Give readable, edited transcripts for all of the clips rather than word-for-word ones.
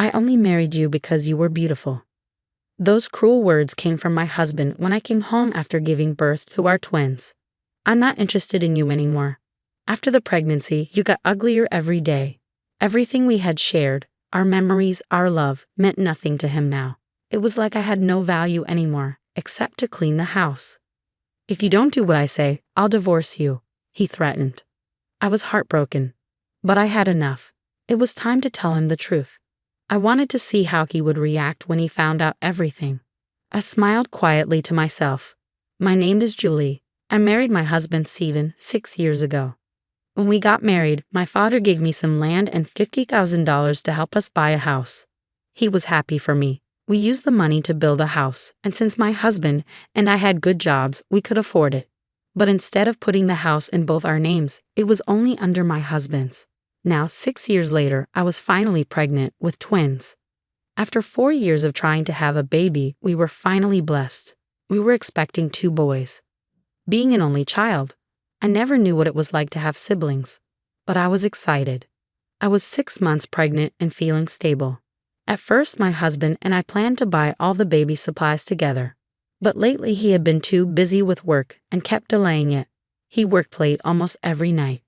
I only married you because you were beautiful. Those cruel words came from my husband when I came home after giving birth to our twins. I'm not interested in you anymore. After the pregnancy, you got uglier every day. Everything we had shared, our memories, our love, meant nothing to him now. It was like I had no value anymore, except to clean the house. If you don't do what I say, I'll divorce you, he threatened. I was heartbroken. But I had enough. It was time to tell him the truth. I wanted to see how he would react when he found out everything. I smiled quietly to myself. My name is Julie. I married my husband Steven 6 years ago. When we got married, my father gave me some land and $50,000 to help us buy a house. He was happy for me. We used the money to build a house, and since my husband and I had good jobs, we could afford it. But instead of putting the house in both our names, it was only under my husband's. Now, 6 years later, I was finally pregnant with twins. After 4 years of trying to have a baby, we were finally blessed. We were expecting 2 boys. Being an only child, I never knew what it was like to have siblings. But I was excited. I was 6 months pregnant and feeling stable. At first, my husband and I planned to buy all the baby supplies together. But lately he had been too busy with work and kept delaying it. He worked late almost every night.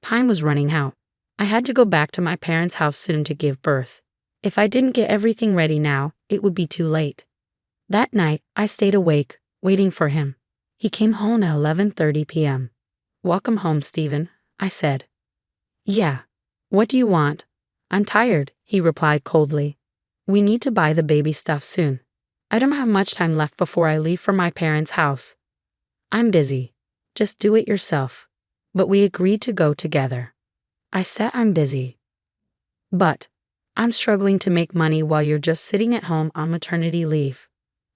Time was running out. I had to go back to my parents' house soon to give birth. If I didn't get everything ready now, it would be too late. That night, I stayed awake, waiting for him. He came home at 11:30 p.m. "Welcome home, Steven," I said. "Yeah. What do you want?" "I'm tired," he replied coldly. "We need to buy the baby stuff soon. I don't have much time left before I leave for my parents' house." "I'm busy. Just do it yourself." But we agreed to go together. I said I'm busy. "But I'm struggling to make money while you're just sitting at home on maternity leave."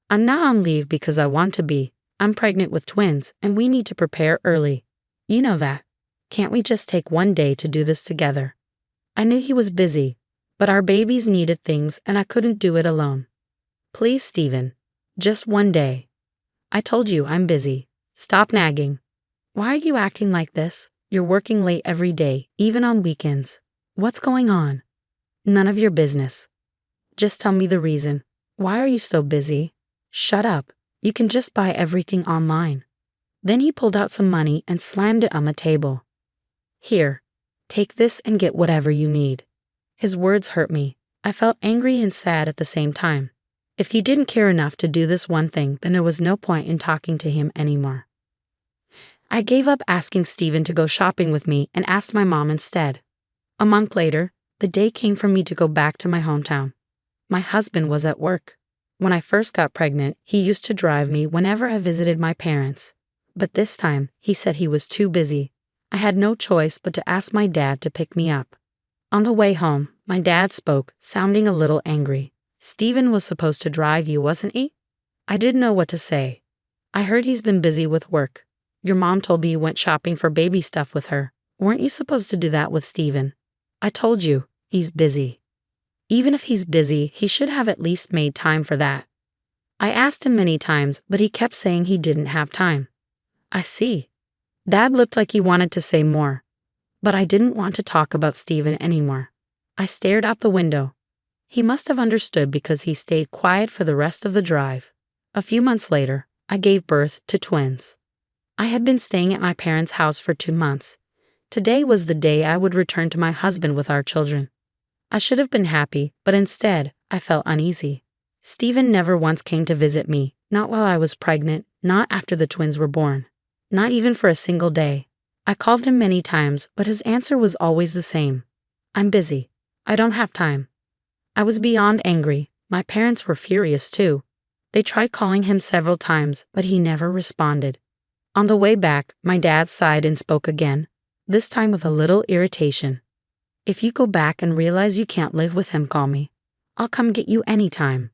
"I'm not on leave because I want to be. I'm pregnant with twins, and we need to prepare early. You know that. Can't we just take one day to do this together?" I knew he was busy, but our babies needed things and I couldn't do it alone. "Please, Steven. Just one day." "I told you I'm busy. Stop nagging." "Why are you acting like this? You're working late every day, even on weekends. What's going on?" "None of your business. Just tell me the reason. Why are you so busy?" "Shut up. You can just buy everything online." Then he pulled out some money and slammed it on the table. "Here, take this and get whatever you need." His words hurt me. I felt angry and sad at the same time. If he didn't care enough to do this one thing, then there was no point in talking to him anymore. I gave up asking Steven to go shopping with me and asked my mom instead. A month later, the day came for me to go back to my hometown. My husband was at work. When I first got pregnant, he used to drive me whenever I visited my parents. But this time, he said he was too busy. I had no choice but to ask my dad to pick me up. On the way home, my dad spoke, sounding a little angry. "Steven was supposed to drive you, wasn't he?" I didn't know what to say. "I heard he's been busy with work. Your mom told me you went shopping for baby stuff with her. Weren't you supposed to do that with Steven?" "I told you, he's busy." "Even if he's busy, he should have at least made time for that." I asked him many times, but he kept saying he didn't have time. "I see." Dad looked like he wanted to say more. But I didn't want to talk about Steven anymore. I stared out the window. He must have understood because he stayed quiet for the rest of the drive. A few months later, I gave birth to twins. I had been staying at my parents' house for 2 months. Today was the day I would return to my husband with our children. I should have been happy, but instead, I felt uneasy. Steven never once came to visit me, not while I was pregnant, not after the twins were born, not even for a single day. I called him many times, but his answer was always the same. "I'm busy. I don't have time." I was beyond angry. My parents were furious too. They tried calling him several times, but he never responded. On the way back, my dad sighed and spoke again, this time with a little irritation. "If you go back and realize you can't live with him, call me. I'll come get you anytime."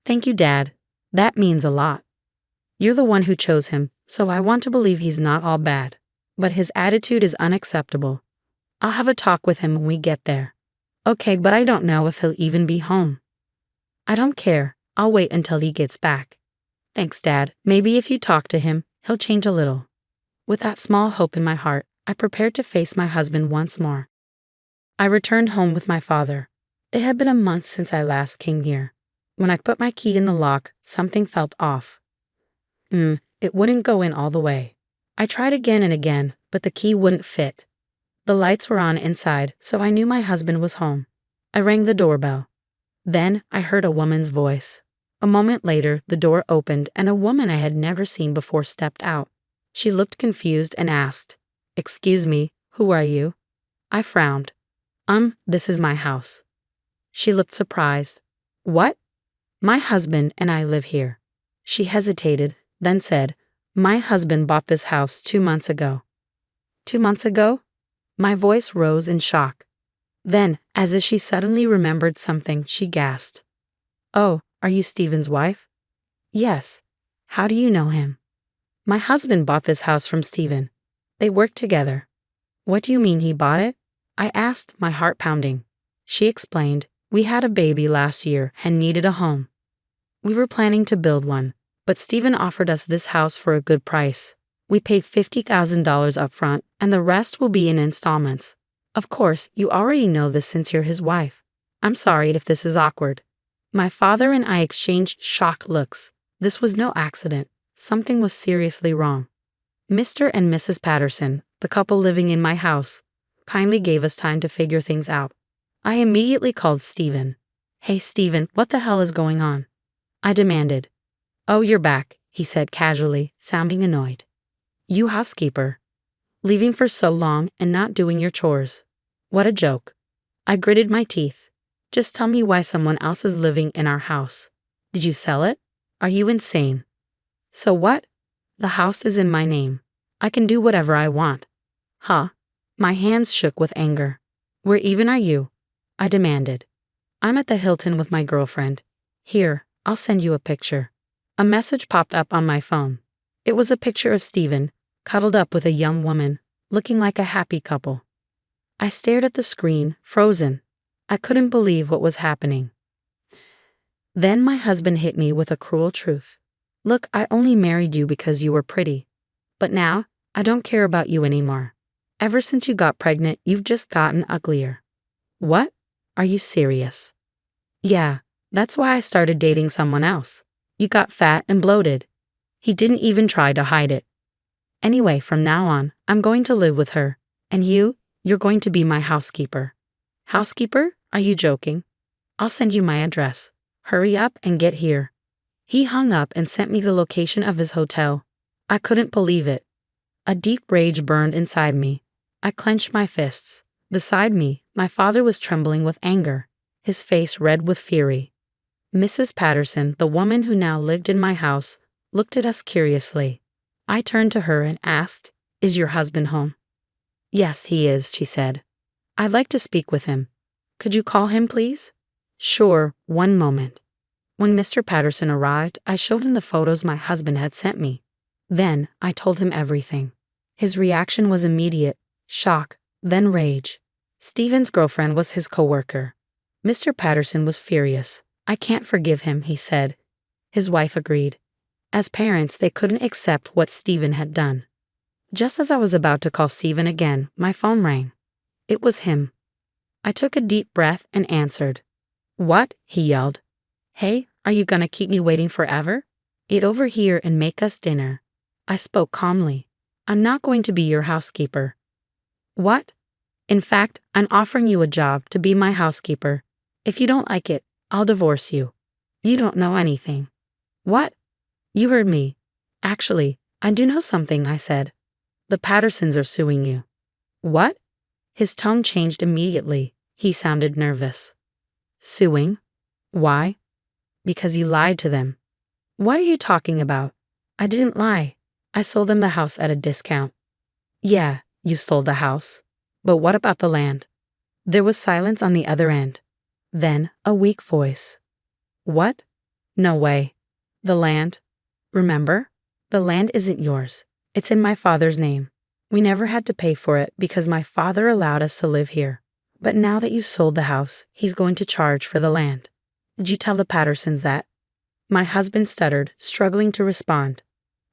"Thank you, Dad. That means a lot. You're the one who chose him, so I want to believe he's not all bad. But his attitude is unacceptable. I'll have a talk with him when we get there." "Okay, but I don't know if he'll even be home." "I don't care. I'll wait until he gets back." "Thanks, Dad. Maybe if you talk to him, he'll change a little." With that small hope in my heart, I prepared to face my husband once more. I returned home with my father. It had been a month since I last came here. When I put my key in the lock, something felt off. It wouldn't go in all the way. I tried again and again, but the key wouldn't fit. The lights were on inside, so I knew my husband was home. I rang the doorbell. Then I heard a woman's voice. A moment later, the door opened and a woman I had never seen before stepped out. She looked confused and asked, "Excuse me, who are you?" I frowned. This is my house." She looked surprised. "What?" "My husband and I live here." She hesitated, then said, "My husband bought this house 2 months ago." 2 months ago? My voice rose in shock. Then, as if she suddenly remembered something, she gasped. "Oh, are you Stephen's wife?" "Yes." "How do you know him?" "My husband bought this house from Stephen. They worked together." "What do you mean he bought it?" I asked, my heart pounding. She explained, "We had a baby last year and needed a home. We were planning to build one, but Stephen offered us this house for a good price. We paid $50,000 up front, and the rest will be in installments. Of course, you already know this since you're his wife. I'm sorry if this is awkward." My father and I exchanged shocked looks. This was no accident. Something was seriously wrong. Mr. and Mrs. Patterson, the couple living in my house, kindly gave us time to figure things out. I immediately called Stephen. "Hey, Stephen, what the hell is going on?" I demanded. "Oh, you're back," he said casually, sounding annoyed. "You housekeeper. Leaving for so long and not doing your chores. What a joke." I gritted my teeth. "Just tell me why someone else is living in our house. Did you sell it? Are you insane?" "So what? The house is in my name. I can do whatever I want." "Huh?" My hands shook with anger. "Where even are you?" I demanded. "I'm at the Hilton with my girlfriend. Here, I'll send you a picture." A message popped up on my phone. It was a picture of Stephen, cuddled up with a young woman, looking like a happy couple. I stared at the screen, frozen. I couldn't believe what was happening. Then my husband hit me with a cruel truth. "Look, I only married you because you were pretty. But now, I don't care about you anymore. Ever since you got pregnant, you've just gotten uglier." "What? Are you serious?" "Yeah, that's why I started dating someone else. You got fat and bloated." He didn't even try to hide it. "Anyway, from now on, I'm going to live with her. And you're going to be my housekeeper." "Housekeeper? Are you joking?" "I'll send you my address. Hurry up and get here." He hung up and sent me the location of his hotel. I couldn't believe it. A deep rage burned inside me. I clenched my fists. Beside me, my father was trembling with anger, his face red with fury. Mrs. Patterson, the woman who now lived in my house, looked at us curiously. I turned to her and asked, "Is your husband home?" "Yes, he is," she said. "I'd like to speak with him. Could you call him, please?" "Sure, one moment." When Mr. Patterson arrived, I showed him the photos my husband had sent me. Then I told him everything. His reaction was immediate, shock, then rage. Stephen's girlfriend was his coworker. Mr. Patterson was furious. "I can't forgive him," he said. His wife agreed. As parents, they couldn't accept what Stephen had done. Just as I was about to call Stephen again, my phone rang. It was him. I took a deep breath and answered. "What?" he yelled. "Hey, are you gonna keep me waiting forever? Eat over here and make us dinner." I spoke calmly. "I'm not going to be your housekeeper." "What?" "In fact, I'm offering you a job to be my housekeeper. If you don't like it, I'll divorce you." "You don't know anything." "What?" "You heard me. Actually, I do know something," I said. "The Pattersons are suing you." "What?" His tone changed immediately. He sounded nervous. "Suing? Why?" "Because you lied to them." "What are you talking about?" "I didn't lie. I sold them the house at a discount." "Yeah, you sold the house. But what about the land?" There was silence on the other end. Then a weak voice. "What? No way. The land? Remember, the land isn't yours. It's in my father's name. We never had to pay for it because my father allowed us to live here. But now that you sold the house, he's going to charge for the land. Did you tell the Pattersons that?" My husband stuttered, struggling to respond.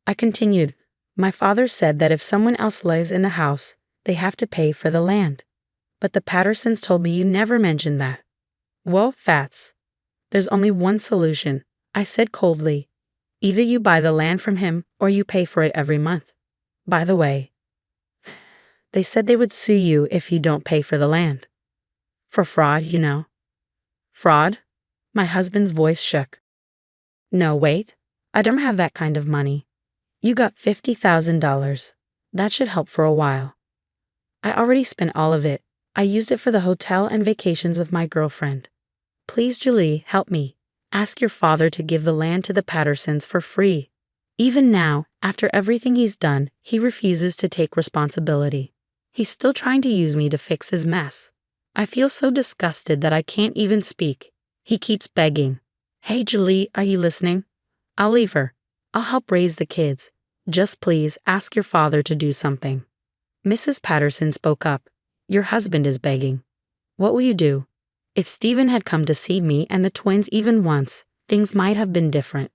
I continued, "My father said that if someone else lives in the house, they have to pay for the land. But the Pattersons told me you never mentioned that." Well, Fats, there's only one solution, I said coldly. Either you buy the land from him or you pay for it every month. By the way, they said they would sue you if you don't pay for the land. For fraud, you know. Fraud? My husband's voice shook. No, wait. I don't have that kind of money. You got $50,000. That should help for a while. I already spent all of it. I used it for the hotel and vacations with my girlfriend. Please, Julie, help me. Ask your father to give the land to the Pattersons for free. Even now, after everything he's done, he refuses to take responsibility. He's still trying to use me to fix his mess. I feel so disgusted that I can't even speak. He keeps begging. Hey, Julie, are you listening? I'll leave her. I'll help raise the kids. Just please ask your father to do something. Mrs. Patterson spoke up. Your husband is begging. What will you do? If Stephen had come to see me and the twins even once, things might have been different.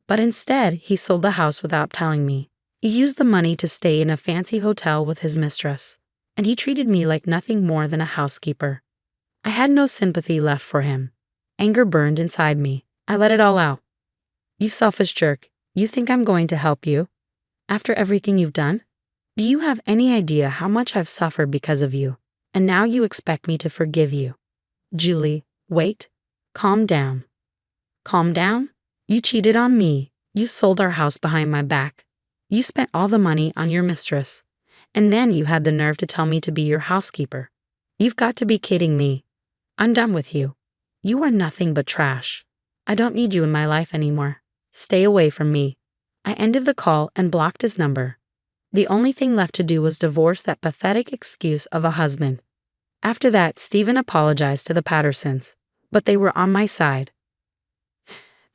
But instead, he sold the house without telling me. He used the money to stay in a fancy hotel with his mistress, and he treated me like nothing more than a housekeeper. I had no sympathy left for him. Anger burned inside me. I let it all out. You selfish jerk, you think I'm going to help you? After everything you've done? Do you have any idea how much I've suffered because of you? And now you expect me to forgive you. Julie, wait. Calm down. Calm down? You cheated on me. You sold our house behind my back. You spent all the money on your mistress. And then you had the nerve to tell me to be your housekeeper. You've got to be kidding me. I'm done with you. You are nothing but trash. I don't need you in my life anymore. Stay away from me. I ended the call and blocked his number. The only thing left to do was divorce that pathetic excuse of a husband. After that, Stephen apologized to the Pattersons, but they were on my side.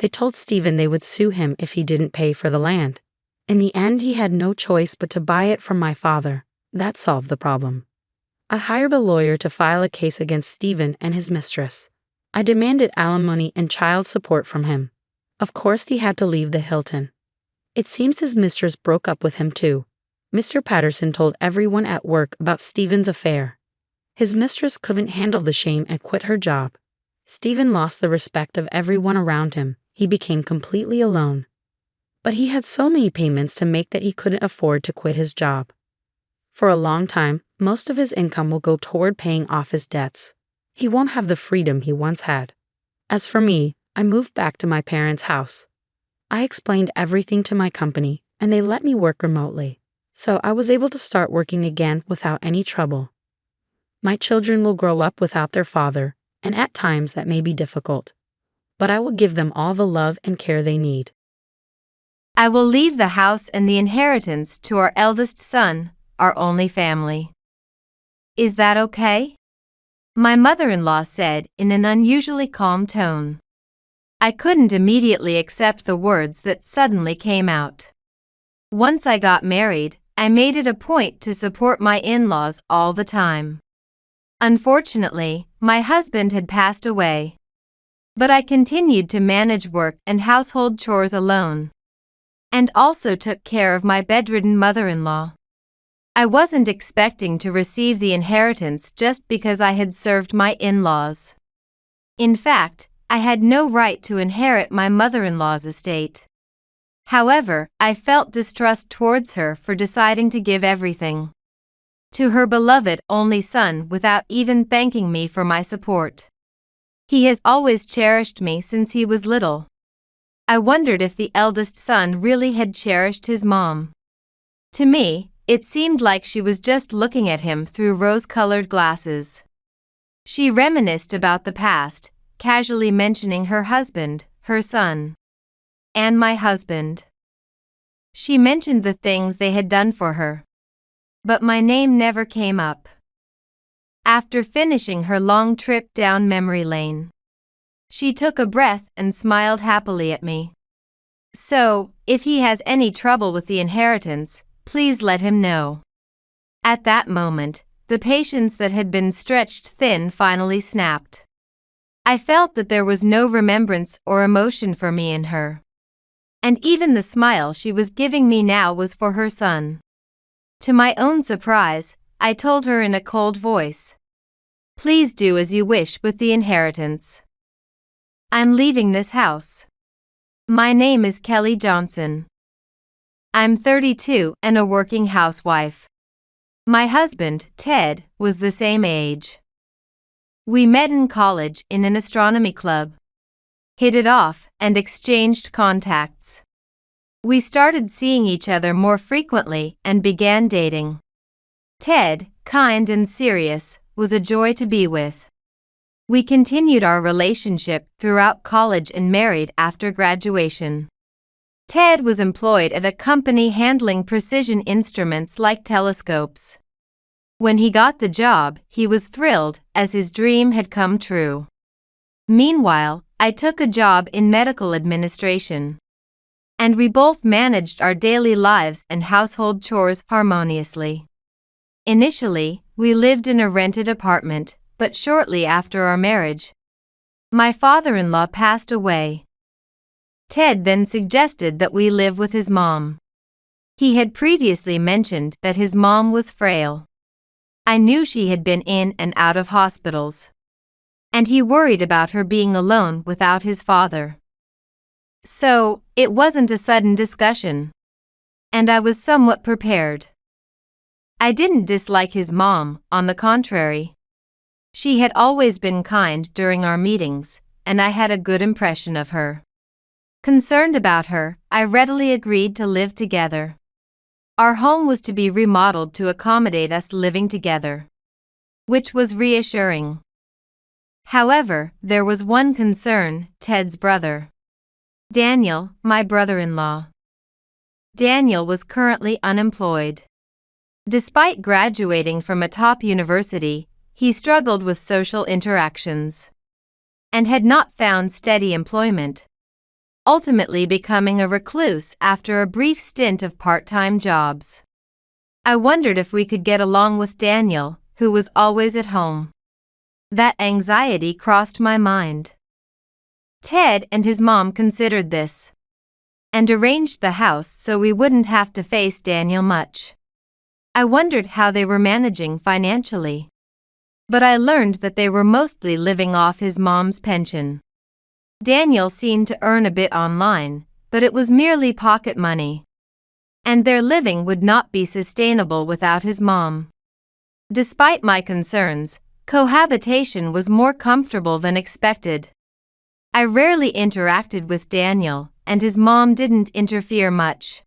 They told Stephen they would sue him if he didn't pay for the land. In the end, he had no choice but to buy it from my father. That solved the problem. I hired a lawyer to file a case against Stephen and his mistress. I demanded alimony and child support from him. Of course, he had to leave the Hilton. It seems his mistress broke up with him too. Mr. Patterson told everyone at work about Stephen's affair. His mistress couldn't handle the shame and quit her job. Stephen lost the respect of everyone around him. He became completely alone. But he had so many payments to make that he couldn't afford to quit his job. For a long time, most of his income will go toward paying off his debts. He won't have the freedom he once had. As for me, I moved back to my parents' house. I explained everything to my company, and they let me work remotely. So I was able to start working again without any trouble. My children will grow up without their father, and at times that may be difficult. But I will give them all the love and care they need. I will leave the house and the inheritance to our eldest son, our only family. Is that okay? My mother-in-law said in an unusually calm tone. I couldn't immediately accept the words that suddenly came out. Once I got married, I made it a point to support my in-laws all the time. Unfortunately, my husband had passed away. But I continued to manage work and household chores alone. And also took care of my bedridden mother-in-law. I wasn't expecting to receive the inheritance just because I had served my in-laws. In fact, I had no right to inherit my mother-in-law's estate. However, I felt distrust towards her for deciding to give everything to her beloved only son without even thanking me for my support. He has always cherished me since he was little. I wondered if the eldest son really had cherished his mom. To me, it seemed like she was just looking at him through rose-colored glasses. She reminisced about the past, casually mentioning her husband, her son, and my husband. She mentioned the things they had done for her. But my name never came up. After finishing her long trip down memory lane, she took a breath and smiled happily at me. So, if he has any trouble with the inheritance, please let him know. At that moment, the patience that had been stretched thin finally snapped. I felt that there was no remembrance or emotion for me in her. And even the smile she was giving me now was for her son. To my own surprise, I told her in a cold voice, Please do as you wish with the inheritance. I'm leaving this house. My name is Kelly Johnson. I'm 32 and a working housewife. My husband, Ted, was the same age. We met in college in an astronomy club, hit it off, and exchanged contacts. We started seeing each other more frequently and began dating. Ted, kind and serious, was a joy to be with. We continued our relationship throughout college and married after graduation. Ted was employed at a company handling precision instruments like telescopes. When he got the job, he was thrilled as his dream had come true. Meanwhile, I took a job in medical administration, and we both managed our daily lives and household chores harmoniously. Initially, we lived in a rented apartment, but shortly after our marriage, my father-in-law passed away. Ted then suggested that we live with his mom. He had previously mentioned that his mom was frail. I knew she had been in and out of hospitals, and he worried about her being alone without his father. So, it wasn't a sudden discussion, and I was somewhat prepared. I didn't dislike his mom, on the contrary. She had always been kind during our meetings, and I had a good impression of her. Concerned about her, I readily agreed to live together. Our home was to be remodeled to accommodate us living together, which was reassuring. However, there was one concern: Ted's brother, Daniel, my brother-in-law. Daniel was currently unemployed. Despite graduating from a top university, he struggled with social interactions and had not found steady employment, ultimately becoming a recluse after a brief stint of part-time jobs. I wondered if we could get along with Daniel, who was always at home. That anxiety crossed my mind. Ted and his mom considered this and arranged the house so we wouldn't have to face Daniel much. I wondered how they were managing financially, but I learned that they were mostly living off his mom's pension. Daniel seemed to earn a bit online, but it was merely pocket money, and their living would not be sustainable without his mom. Despite my concerns, cohabitation was more comfortable than expected. I rarely interacted with Daniel, and his mom didn't interfere much,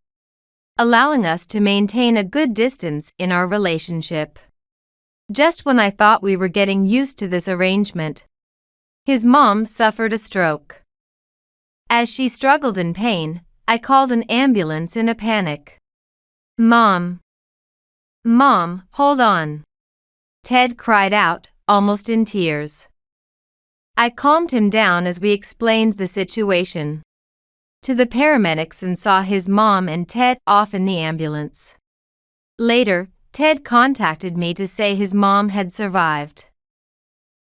allowing us to maintain a good distance in our relationship. Just when I thought we were getting used to this arrangement, his mom suffered a stroke. As she struggled in pain, I called an ambulance in a panic. Mom, hold on," Ted cried out, almost in tears. I calmed him down as we explained the situation to the paramedics and saw his mom and Ted off in the ambulance. Later, Ted contacted me to say his mom had survived.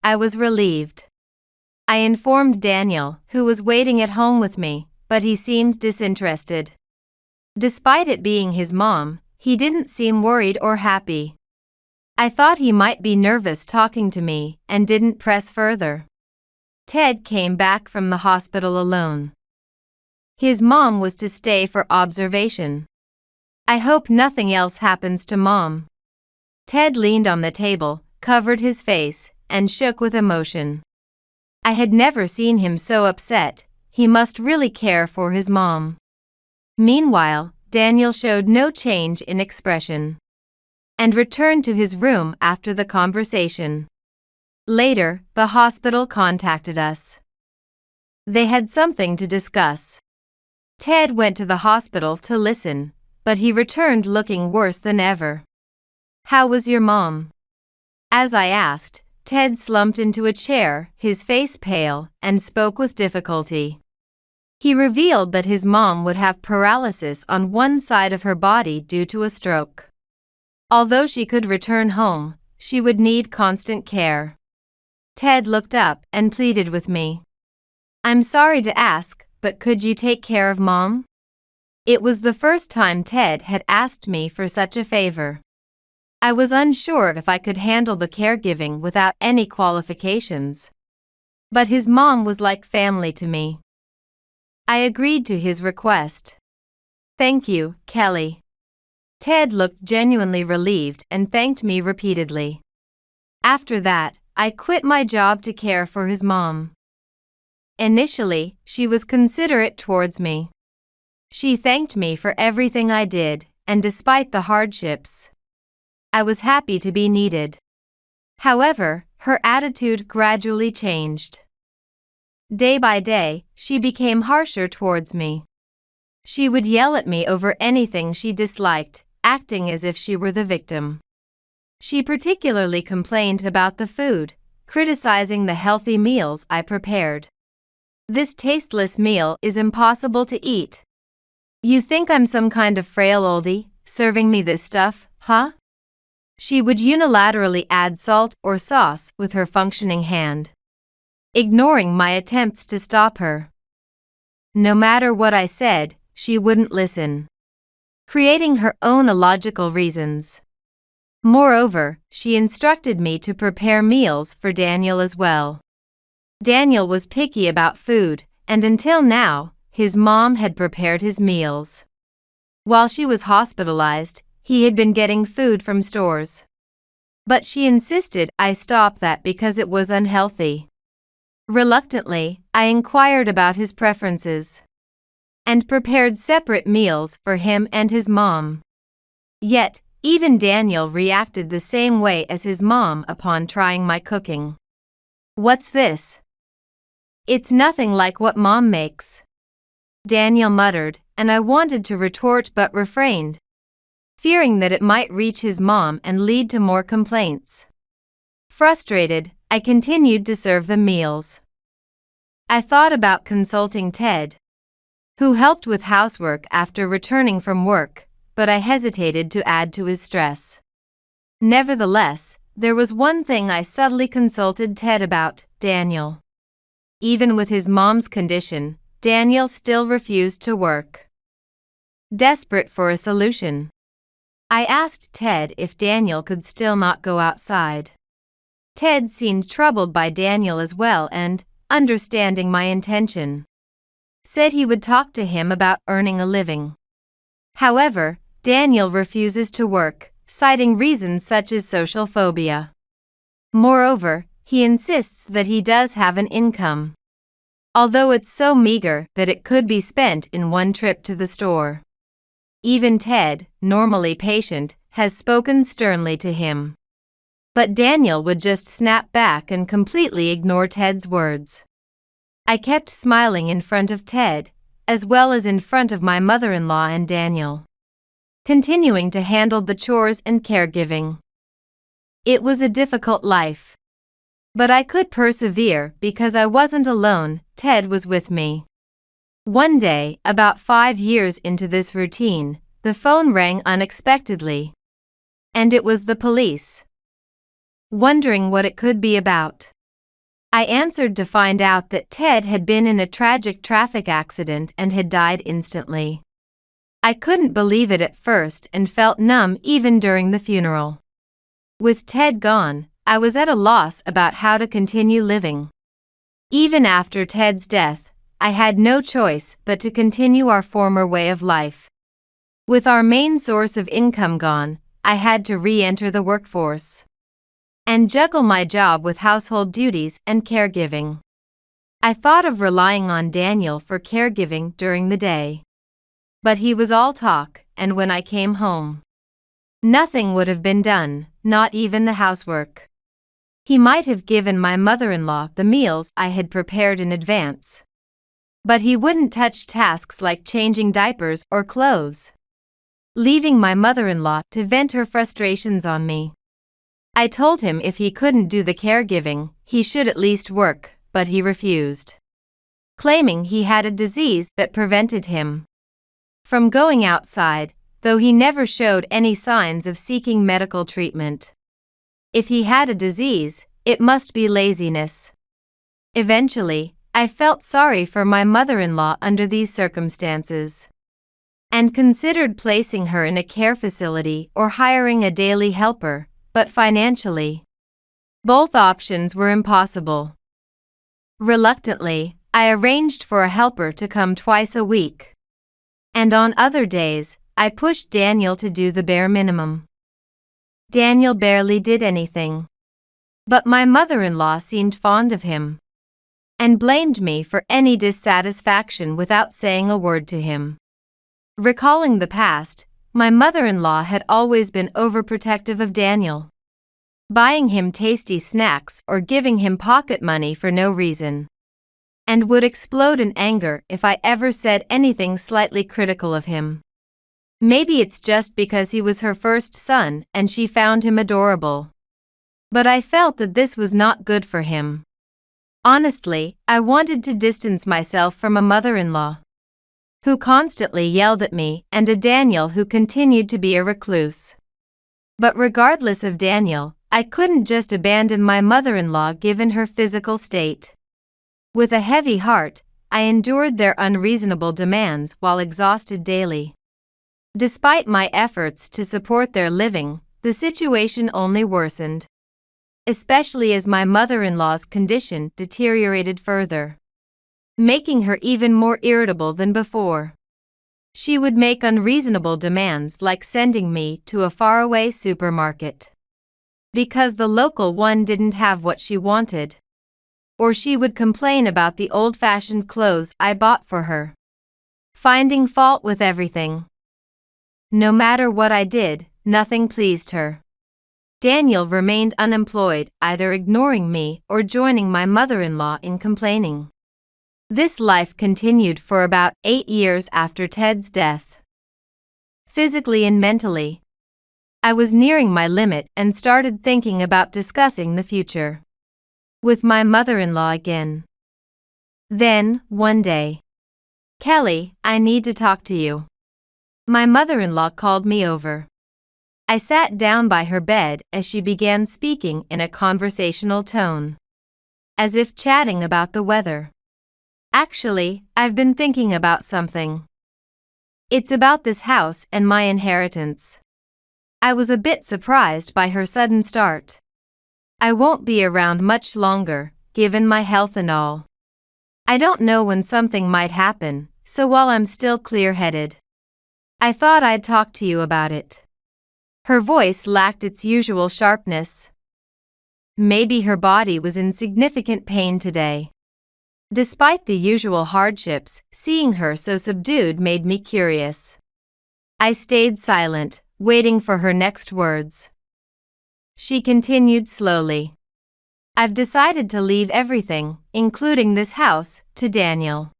I was relieved. I informed Daniel, who was waiting at home with me, but he seemed disinterested. Despite it being his mom, he didn't seem worried or happy. I thought he might be nervous talking to me and didn't press further. Ted came back from the hospital alone. His mom was to stay for observation. I hope nothing else happens to Mom. Ted leaned on the table, covered his face, and shook with emotion. I had never seen him so upset. He must really care for his mom. Meanwhile, Daniel showed no change in expression and returned to his room after the conversation. Later, the hospital contacted us. They had something to discuss. Ted went to the hospital to listen, but he returned looking worse than ever. "How was your mom?" As I asked, Ted slumped into a chair, his face pale, and spoke with difficulty. He revealed that his mom would have paralysis on one side of her body due to a stroke. Although she could return home, she would need constant care. Ted looked up and pleaded with me. "I'm sorry to ask, but could you take care of Mom?" It was the first time Ted had asked me for such a favor. I was unsure if I could handle the caregiving without any qualifications. But his mom was like family to me. I agreed to his request. "Thank you, Kelly." Ted looked genuinely relieved and thanked me repeatedly. After that, I quit my job to care for his mom. Initially, she was considerate towards me. She thanked me for everything I did, and despite the hardships, I was happy to be needed. However, her attitude gradually changed. Day by day, she became harsher towards me. She would yell at me over anything she disliked, acting as if she were the victim. She particularly complained about the food, criticizing the healthy meals I prepared. "This tasteless meal is impossible to eat. You think I'm some kind of frail oldie, serving me this stuff, huh?" She would unilaterally add salt or sauce with her functioning hand, ignoring my attempts to stop her. No matter what I said, she wouldn't listen, creating her own illogical reasons. Moreover, she instructed me to prepare meals for Daniel as well. Daniel was picky about food, and until now, his mom had prepared his meals. While she was hospitalized, he had been getting food from stores. But she insisted I stop that because it was unhealthy. Reluctantly, I inquired about his preferences and prepared separate meals for him and his mom. Yet, even Daniel reacted the same way as his mom upon trying my cooking. "What's this? It's nothing like what Mom makes," Daniel muttered, and I wanted to retort but refrained, fearing that it might reach his mom and lead to more complaints. Frustrated, I continued to serve the meals. I thought about consulting Ted, who helped with housework after returning from work, but I hesitated to add to his stress. Nevertheless, there was one thing I subtly consulted Ted about: Daniel. Even with his mom's condition, Daniel still refused to work. Desperate for a solution, I asked Ted if Daniel could still not go outside. Ted seemed troubled by Daniel as well and, understanding my intention, said he would talk to him about earning a living. However, Daniel refuses to work, citing reasons such as social phobia. Moreover, he insists that he does have an income, although it's so meager that it could be spent in one trip to the store. Even Ted, normally patient, has spoken sternly to him. But Daniel would just snap back and completely ignore Ted's words. I kept smiling in front of Ted, as well as in front of my mother-in-law and Daniel, continuing to handle the chores and caregiving. It was a difficult life, but I could persevere because I wasn't alone. Ted was with me. One day, about 5 years into this routine, the phone rang unexpectedly, and it was the police. Wondering what it could be about, I answered to find out that Ted had been in a tragic traffic accident and had died instantly. I couldn't believe it at first and felt numb even during the funeral. With Ted gone, I was at a loss about how to continue living. Even after Ted's death, I had no choice but to continue our former way of life. With our main source of income gone, I had to re-enter the workforce and juggle my job with household duties and caregiving. I thought of relying on Daniel for caregiving during the day, but he was all talk, and when I came home, nothing would have been done, not even the housework. He might have given my mother-in-law the meals I had prepared in advance, but he wouldn't touch tasks like changing diapers or clothes, leaving my mother-in-law to vent her frustrations on me. I told him if he couldn't do the caregiving, he should at least work, but he refused, claiming he had a disease that prevented him from going outside, though he never showed any signs of seeking medical treatment. If he had a disease, it must be laziness. Eventually, I felt sorry for my mother-in-law under these circumstances. and considered placing her in a care facility or hiring a daily helper, but financially, both options were impossible. Reluctantly, I arranged for a helper to come twice a week. And on other days, I pushed Daniel to do the bare minimum. Daniel barely did anything. But my mother-in-law seemed fond of him and blamed me for any dissatisfaction without saying a word to him. Recalling the past, my mother-in-law had always been overprotective of Daniel, buying him tasty snacks or giving him pocket money for no reason, and would explode in anger if I ever said anything slightly critical of him. Maybe it's just because he was her first son and she found him adorable. But I felt that this was not good for him. Honestly, I wanted to distance myself from a mother-in-law who constantly yelled at me and a Daniel who continued to be a recluse. But regardless of Daniel, I couldn't just abandon my mother-in-law given her physical state. With a heavy heart, I endured their unreasonable demands while exhausted daily. Despite my efforts to support their living, the situation only worsened, especially as my mother-in-law's condition deteriorated further, making her even more irritable than before. She would make unreasonable demands like sending me to a faraway supermarket because the local one didn't have what she wanted. Or she would complain about the old-fashioned clothes I bought for her, finding fault with everything. No matter what I did, nothing pleased her. Daniel remained unemployed, either ignoring me or joining my mother-in-law in complaining. This life continued for about 8 years after Ted's death. Physically and mentally, I was nearing my limit and started thinking about discussing the future with my mother-in-law again. Then, one day, "Kelly, I need to talk to you." My mother-in-law called me over. I sat down by her bed as she began speaking in a conversational tone, as if chatting about the weather. "Actually, I've been thinking about something. It's about this house and my inheritance." I was a bit surprised by her sudden start. I won't be around much longer, given my health and all. I don't know when something might happen, so while I'm still clear-headed, I thought I'd talk to you about it. Her voice lacked its usual sharpness. Maybe her body was in significant pain today. Despite the usual hardships, seeing her so subdued made me curious. I stayed silent, waiting for her next words. She continued slowly. "I've decided to leave everything, including this house, to Daniel."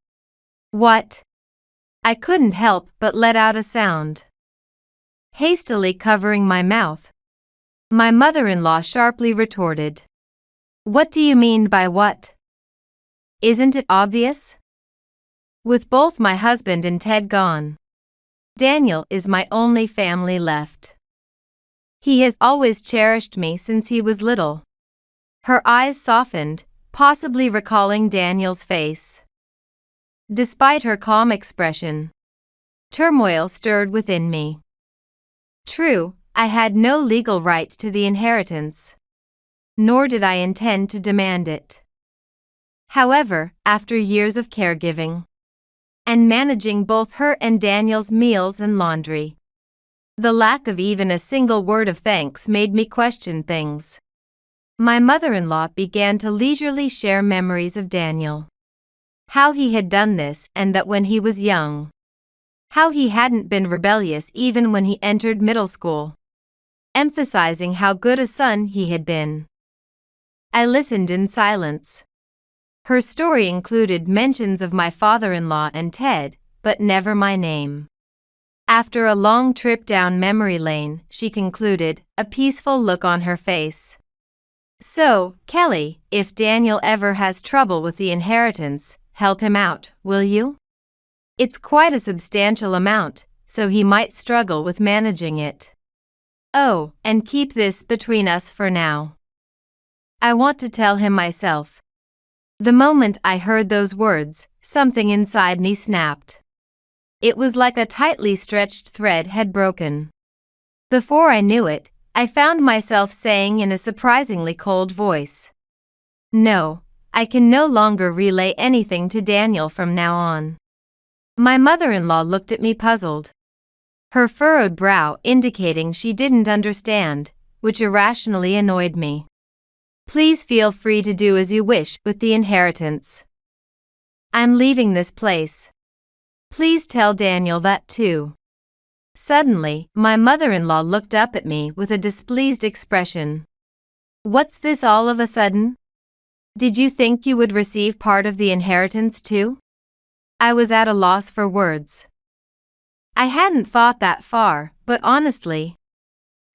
"What?" I couldn't help but let out a sound, hastily covering my mouth. My mother-in-law sharply retorted. "What do you mean by what? Isn't it obvious? With both my husband and Ted gone, Daniel is my only family left. He has always cherished me since he was little." Her eyes softened, possibly recalling Daniel's face. Despite her calm expression, turmoil stirred within me. True, I had no legal right to the inheritance, nor did I intend to demand it. However, after years of caregiving and managing both her and Daniel's meals and laundry, the lack of even a single word of thanks made me question things. My mother-in-law began to leisurely share memories of Daniel. How he had done this and that when he was young. How he hadn't been rebellious even when he entered middle school. Emphasizing how good a son he had been. I listened in silence. Her story included mentions of my father-in-law and Ted, but never my name. After a long trip down memory lane, she concluded, a peaceful look on her face. "So, Kelly, if Daniel ever has trouble with the inheritance, help him out, will you? It's quite a substantial amount, so he might struggle with managing it. Oh, and keep this between us for now. I want to tell him myself." The moment I heard those words, something inside me snapped. It was like a tightly stretched thread had broken. Before I knew it, I found myself saying in a surprisingly cold voice, "No, I can no longer relay anything to Daniel from now on." My mother-in-law looked at me puzzled, her furrowed brow indicating she didn't understand, which irrationally annoyed me. "Please feel free to do as you wish with the inheritance. I'm leaving this place. Please tell Daniel that too." Suddenly, my mother-in-law looked up at me with a displeased expression. "What's this all of a sudden? Did you think you would receive part of the inheritance too?" I was at a loss for words. I hadn't thought that far, but honestly,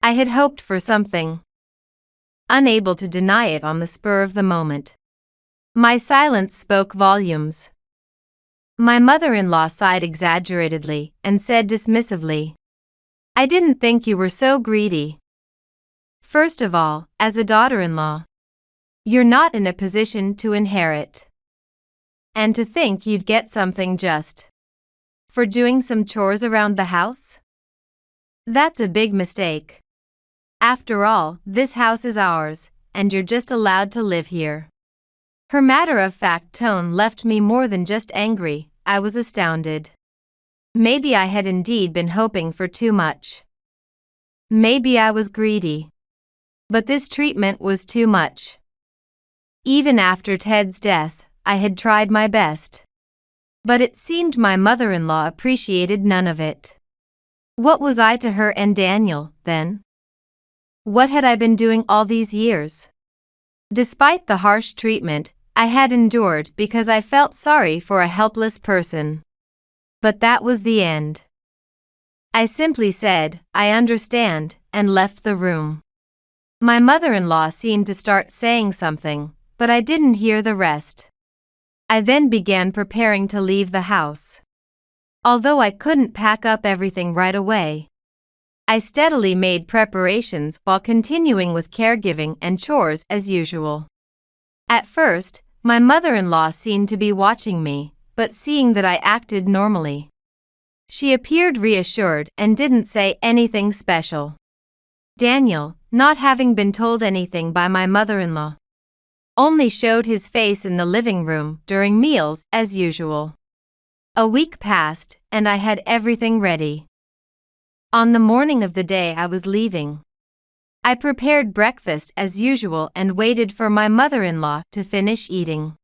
I had hoped for something. Unable to deny it on the spur of the moment, my silence spoke volumes. My mother-in-law sighed exaggeratedly and said dismissively, "I didn't think you were so greedy. First of all, as a daughter-in-law, you're not in a position to inherit. And to think you'd get something just for doing some chores around the house? That's a big mistake. After all, this house is ours, and you're just allowed to live here." Her matter-of-fact tone left me more than just angry. I was astounded. Maybe I had indeed been hoping for too much. Maybe I was greedy. But this treatment was too much. Even after Ted's death, I had tried my best. But it seemed my mother-in-law appreciated none of it. What was I to her and Daniel, then? What had I been doing all these years? Despite the harsh treatment I had endured because I felt sorry for a helpless person. But that was the end. I simply said, "I understand," and left the room. My mother-in-law seemed to start saying something, but I didn't hear the rest. I then began preparing to leave the house. Although I couldn't pack up everything right away, I steadily made preparations while continuing with caregiving and chores as usual. At first, my mother-in-law seemed to be watching me, but seeing that I acted normally, she appeared reassured and didn't say anything special. Daniel, not having been told anything by my mother-in-law, only showed his face in the living room during meals as usual. A week passed, and I had everything ready. On the morning of the day I was leaving, I prepared breakfast as usual and waited for my mother-in-law to finish eating.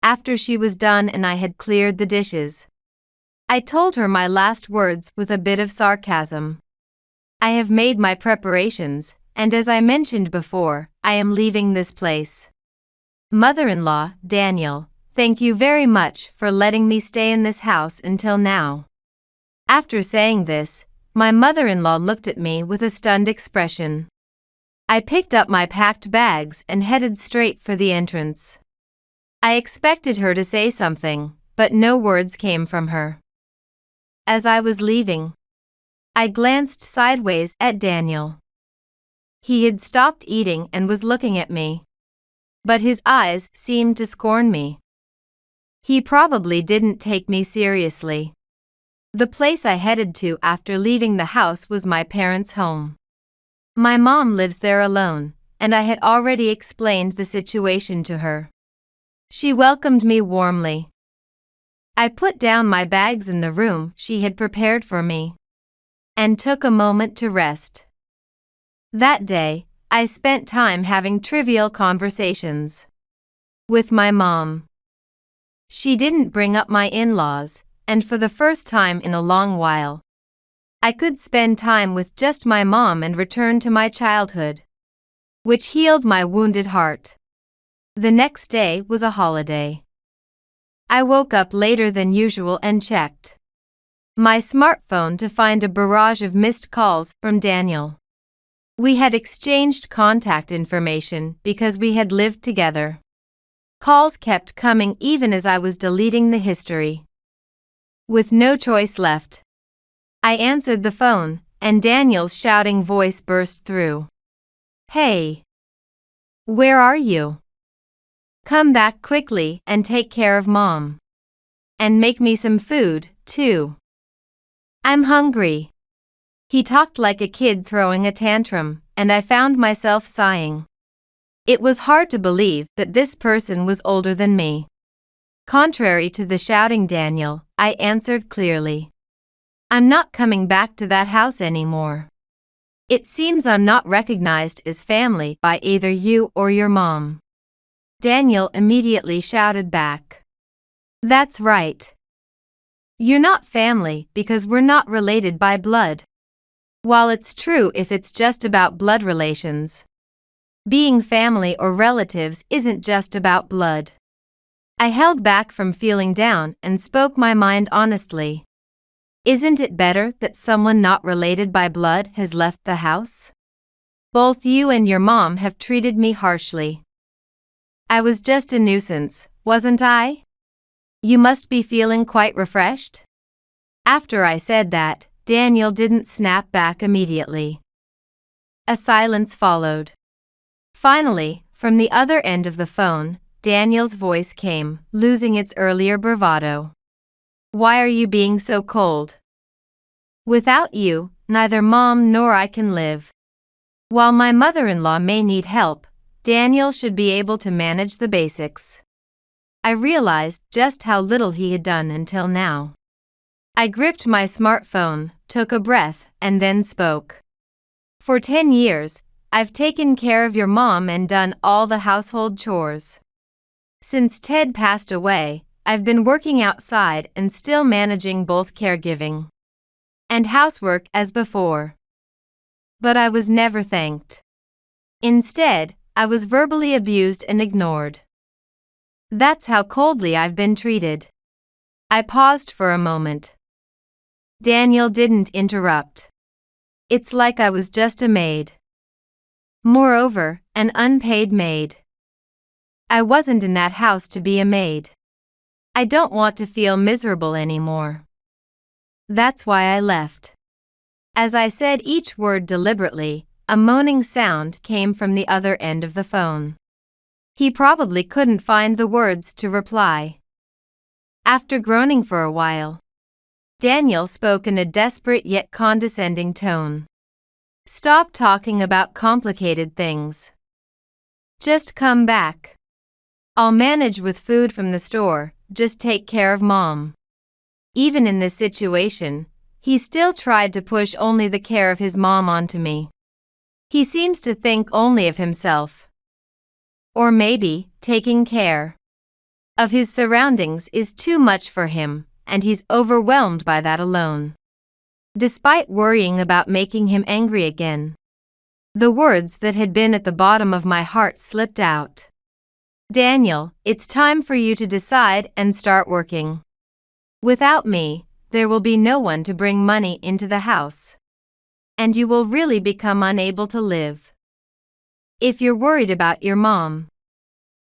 After she was done and I had cleared the dishes, I told her my last words with a bit of sarcasm. "I have made my preparations, and as I mentioned before, I am leaving this place. Mother-in-law, Daniel, thank you very much for letting me stay in this house until now." After saying this, my mother-in-law looked at me with a stunned expression. I picked up my packed bags and headed straight for the entrance. I expected her to say something, but no words came from her. As I was leaving, I glanced sideways at Daniel. He had stopped eating and was looking at me, but his eyes seemed to scorn me. He probably didn't take me seriously. The place I headed to after leaving the house was my parents' home. My mom lives there alone, and I had already explained the situation to her. She welcomed me warmly. I put down my bags in the room she had prepared for me and took a moment to rest. That day, I spent time having trivial conversations with my mom. She didn't bring up my in-laws, and for the first time in a long while, I could spend time with just my mom and return to my childhood, which healed my wounded heart. The next day was a holiday. I woke up later than usual and checked my smartphone to find a barrage of missed calls from Daniel. We had exchanged contact information because we had lived together. Calls kept coming even as I was deleting the history. With no choice left, I answered the phone, and Daniel's shouting voice burst through. "Hey! Where are you? Come back quickly and take care of Mom. And make me some food, too." I'm hungry. He talked like a kid throwing a tantrum, and I found myself sighing. It was hard to believe that this person was older than me. Contrary to the shouting Daniel, I answered clearly. I'm not coming back to that house anymore. It seems I'm not recognized as family by either you or your mom. Daniel immediately shouted back. That's right. You're not family because we're not related by blood. While it's true if it's just about blood relations, being family or relatives isn't just about blood. I held back from feeling down and spoke my mind honestly. Isn't it better that someone not related by blood has left the house? Both you and your mom have treated me harshly. I was just a nuisance, wasn't I? You must be feeling quite refreshed? After I said that, Daniel didn't snap back immediately. A silence followed. Finally, from the other end of the phone, Daniel's voice came, losing its earlier bravado. Why are you being so cold? Without you, neither Mom nor I can live. While my mother-in-law may need help, Daniel should be able to manage the basics. I realized just how little he had done until now. I gripped my smartphone, took a breath, and then spoke. For 10 years, I've taken care of your mom and done all the household chores. Since Ted passed away, I've been working outside and still managing both caregiving and housework as before. But I was never thanked. Instead, I was verbally abused and ignored. That's how coldly I've been treated. I paused for a moment. Daniel didn't interrupt. It's like I was just a maid. Moreover, an unpaid maid. I wasn't in that house to be a maid. I don't want to feel miserable anymore. That's why I left. As I said each word deliberately, a moaning sound came from the other end of the phone. He probably couldn't find the words to reply. After groaning for a while, Daniel spoke in a desperate yet condescending tone. Stop talking about complicated things. Just come back. I'll manage with food from the store, just take care of Mom. Even in this situation, he still tried to push only the care of his mom onto me. He seems to think only of himself. Or maybe, taking care of his surroundings is too much for him, and he's overwhelmed by that alone. Despite worrying about making him angry again, the words that had been at the bottom of my heart slipped out. Daniel, it's time for you to decide and start working. Without me, there will be no one to bring money into the house. And you will really become unable to live. If you're worried about your mom,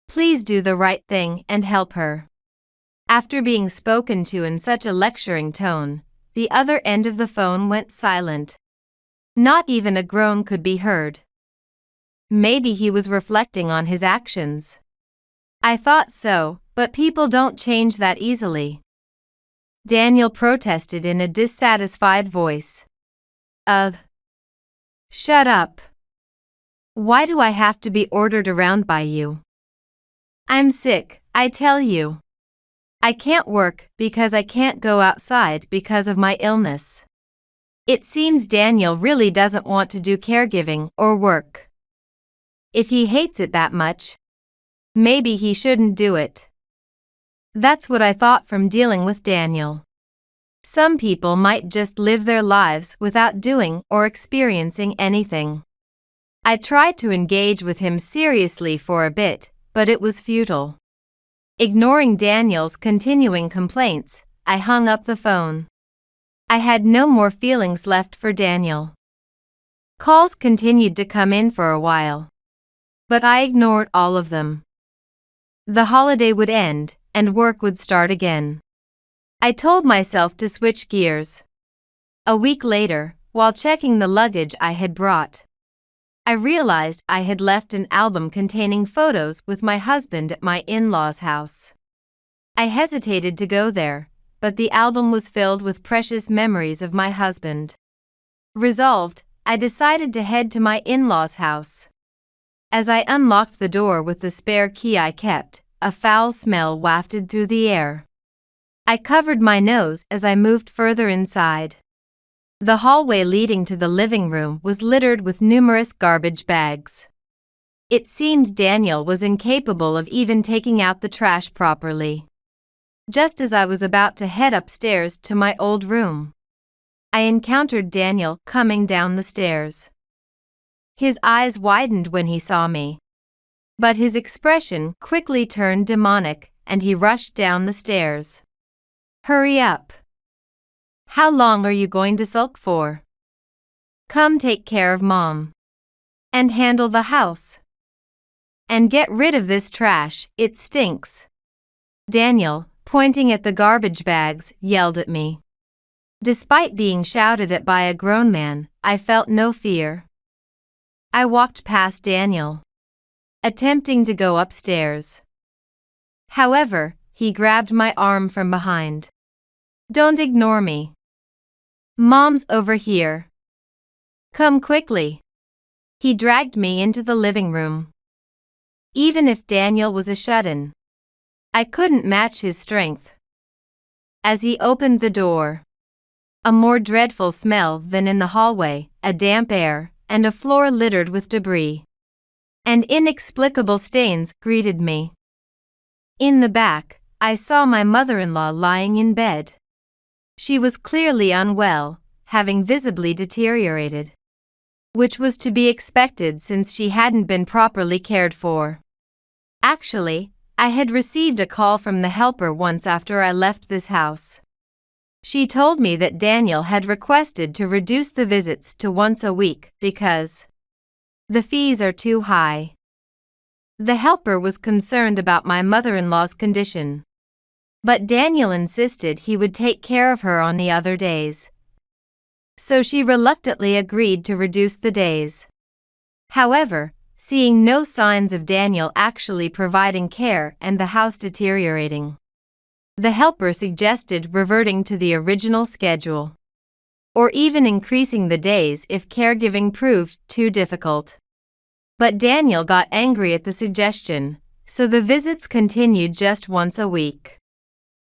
please do the right thing and help her. After being spoken to in such a lecturing tone, the other end of the phone went silent. Not even a groan could be heard. Maybe he was reflecting on his actions. I thought so, but people don't change that easily. Daniel protested in a dissatisfied voice. Shut up. Why do I have to be ordered around by you? I'm sick, I tell you. I can't work because I can't go outside because of my illness. It seems Daniel really doesn't want to do caregiving or work. If he hates it that much, maybe he shouldn't do it. That's what I thought from dealing with Daniel. Some people might just live their lives without doing or experiencing anything. I tried to engage with him seriously for a bit, but it was futile. Ignoring Daniel's continuing complaints, I hung up the phone. I had no more feelings left for Daniel. Calls continued to come in for a while, but I ignored all of them. The holiday would end, and work would start again. I told myself to switch gears. A week later, while checking the luggage I had brought, I realized I had left an album containing photos with my husband at my in-laws' house. I hesitated to go there, but the album was filled with precious memories of my husband. Resolved, I decided to head to my in-laws' house. As I unlocked the door with the spare key I kept, a foul smell wafted through the air. I covered my nose as I moved further inside. The hallway leading to the living room was littered with numerous garbage bags. It seemed Daniel was incapable of even taking out the trash properly. Just as I was about to head upstairs to my old room, I encountered Daniel coming down the stairs. His eyes widened when he saw me, but his expression quickly turned demonic and he rushed down the stairs. "Hurry up! How long are you going to sulk for? Come take care of Mom. And handle the house. And get rid of this trash, it stinks." Daniel, pointing at the garbage bags, yelled at me. Despite being shouted at by a grown man, I felt no fear. I walked past Daniel, attempting to go upstairs. However, he grabbed my arm from behind. "Don't ignore me. Mom's over here. Come quickly." He dragged me into the living room. Even if Daniel was a shut-in, I couldn't match his strength. As he opened the door, a more dreadful smell than in the hallway, a damp air, and a floor littered with debris and inexplicable stains greeted me. In the back, I saw my mother-in-law lying in bed. She was clearly unwell, having visibly deteriorated, which was to be expected since she hadn't been properly cared for. Actually, I had received a call from the helper once after I left this house. She told me that Daniel had requested to reduce the visits to once a week because the fees are too high. The helper was concerned about my mother-in-law's condition, but Daniel insisted he would take care of her on the other days. So she reluctantly agreed to reduce the days. However, seeing no signs of Daniel actually providing care and the house deteriorating, the helper suggested reverting to the original schedule, or even increasing the days if caregiving proved too difficult. But Daniel got angry at the suggestion, so the visits continued just once a week.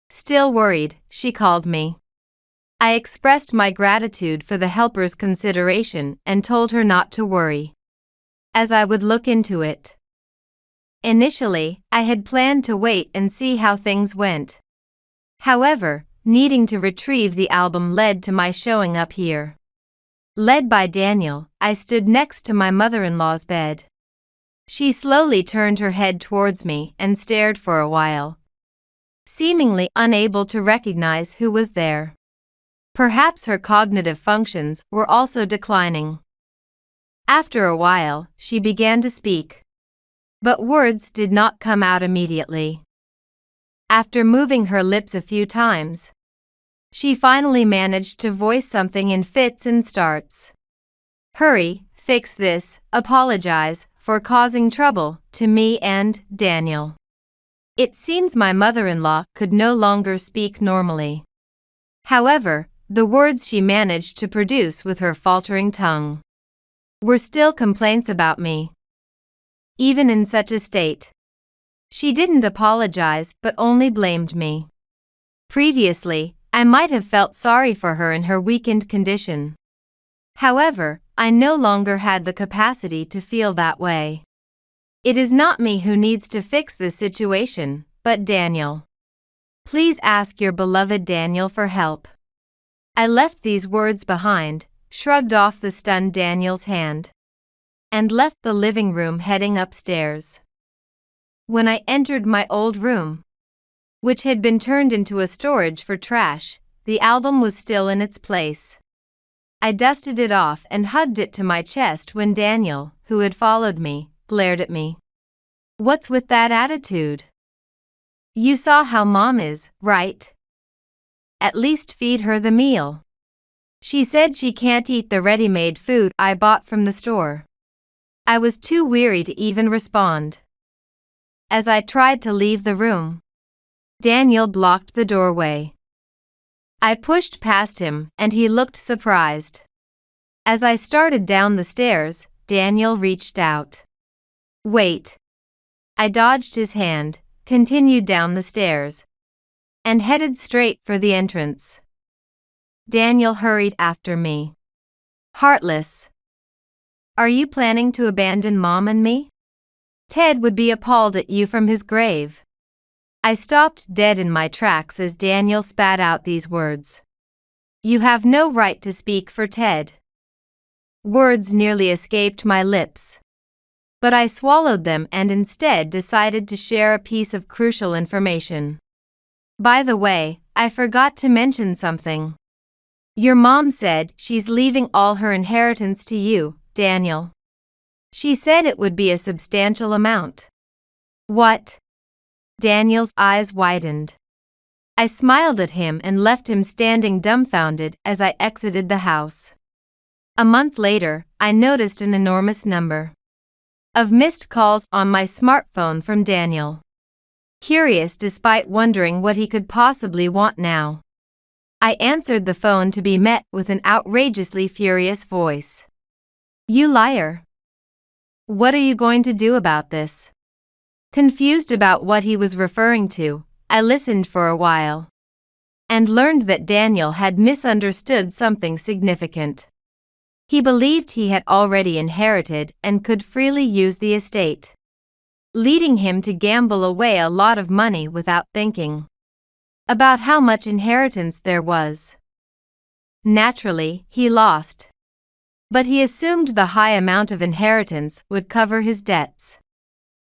Still worried, she called me. I expressed my gratitude for the helper's consideration and told her not to worry, as I would look into it. Initially, I had planned to wait and see how things went. However, needing to retrieve the album led to my showing up here. Led by Daniel, I stood next to my mother-in-law's bed. She slowly turned her head towards me and stared for a while, seemingly unable to recognize who was there. Perhaps her cognitive functions were also declining. After a while, she began to speak, but words did not come out immediately. After moving her lips a few times, she finally managed to voice something in fits and starts. "Hurry, fix this, apologize for causing trouble to me and Daniel." It seems my mother-in-law could no longer speak normally. However, the words she managed to produce with her faltering tongue were still complaints about me. Even in such a state, she didn't apologize but only blamed me. Previously, I might have felt sorry for her in her weakened condition. However, I no longer had the capacity to feel that way. It is not me who needs to fix this situation, but Daniel. Please ask your beloved Daniel for help. I left these words behind, shrugged off the stunned Daniel's hand, and left the living room heading upstairs. When I entered my old room, which had been turned into a storage for trash, the album was still in its place. I dusted it off and hugged it to my chest when Daniel, who had followed me, glared at me. "What's with that attitude? You saw how Mom is, right? At least feed her the meal. She said she can't eat the ready-made food I bought from the store." I was too weary to even respond. As I tried to leave the room, Daniel blocked the doorway. I pushed past him and he looked surprised. As I started down the stairs, Daniel reached out. "Wait." I dodged his hand, continued down the stairs, and headed straight for the entrance. Daniel hurried after me. "Heartless. Are you planning to abandon Mom and me? Ted would be appalled at you from his grave." I stopped dead in my tracks as Daniel spat out these words. "You have no right to speak for Ted." Words nearly escaped my lips, but I swallowed them and instead decided to share a piece of crucial information. "By the way, I forgot to mention something. Your mom said she's leaving all her inheritance to you, Daniel. She said it would be a substantial amount." "What?" Daniel's eyes widened. I smiled at him and left him standing dumbfounded as I exited the house. A month later, I noticed an enormous number of missed calls on my smartphone from Daniel. Curious despite wondering what he could possibly want now, I answered the phone to be met with an outrageously furious voice. "You liar. What are you going to do about this?" Confused about what he was referring to, I listened for a while and learned that Daniel had misunderstood something significant. He believed he had already inherited and could freely use the estate, leading him to gamble away a lot of money without thinking about how much inheritance there was. Naturally, he lost, but he assumed the high amount of inheritance would cover his debts,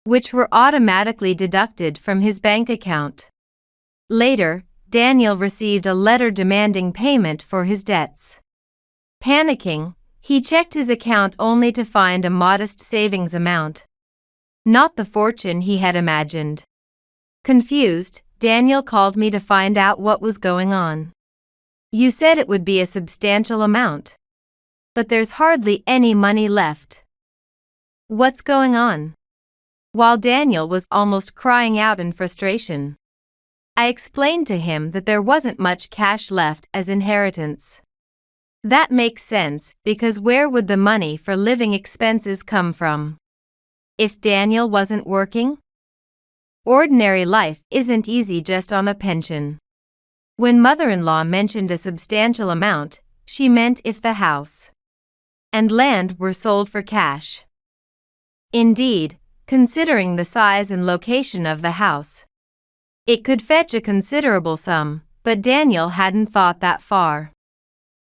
which were automatically deducted from his bank account. Later, Daniel received a letter demanding payment for his debts. Panicking, he checked his account only to find a modest savings amount, not the fortune he had imagined. Confused, Daniel called me to find out what was going on. "You said it would be a substantial amount, but there's hardly any money left. What's going on?" While Daniel was almost crying out in frustration, I explained to him that there wasn't much cash left as inheritance. That makes sense because where would the money for living expenses come from if Daniel wasn't working? Ordinary life isn't easy just on a pension. When mother-in-law mentioned a substantial amount, she meant if the house and land were sold for cash. Indeed, considering the size and location of the house, it could fetch a considerable sum, but Daniel hadn't thought that far.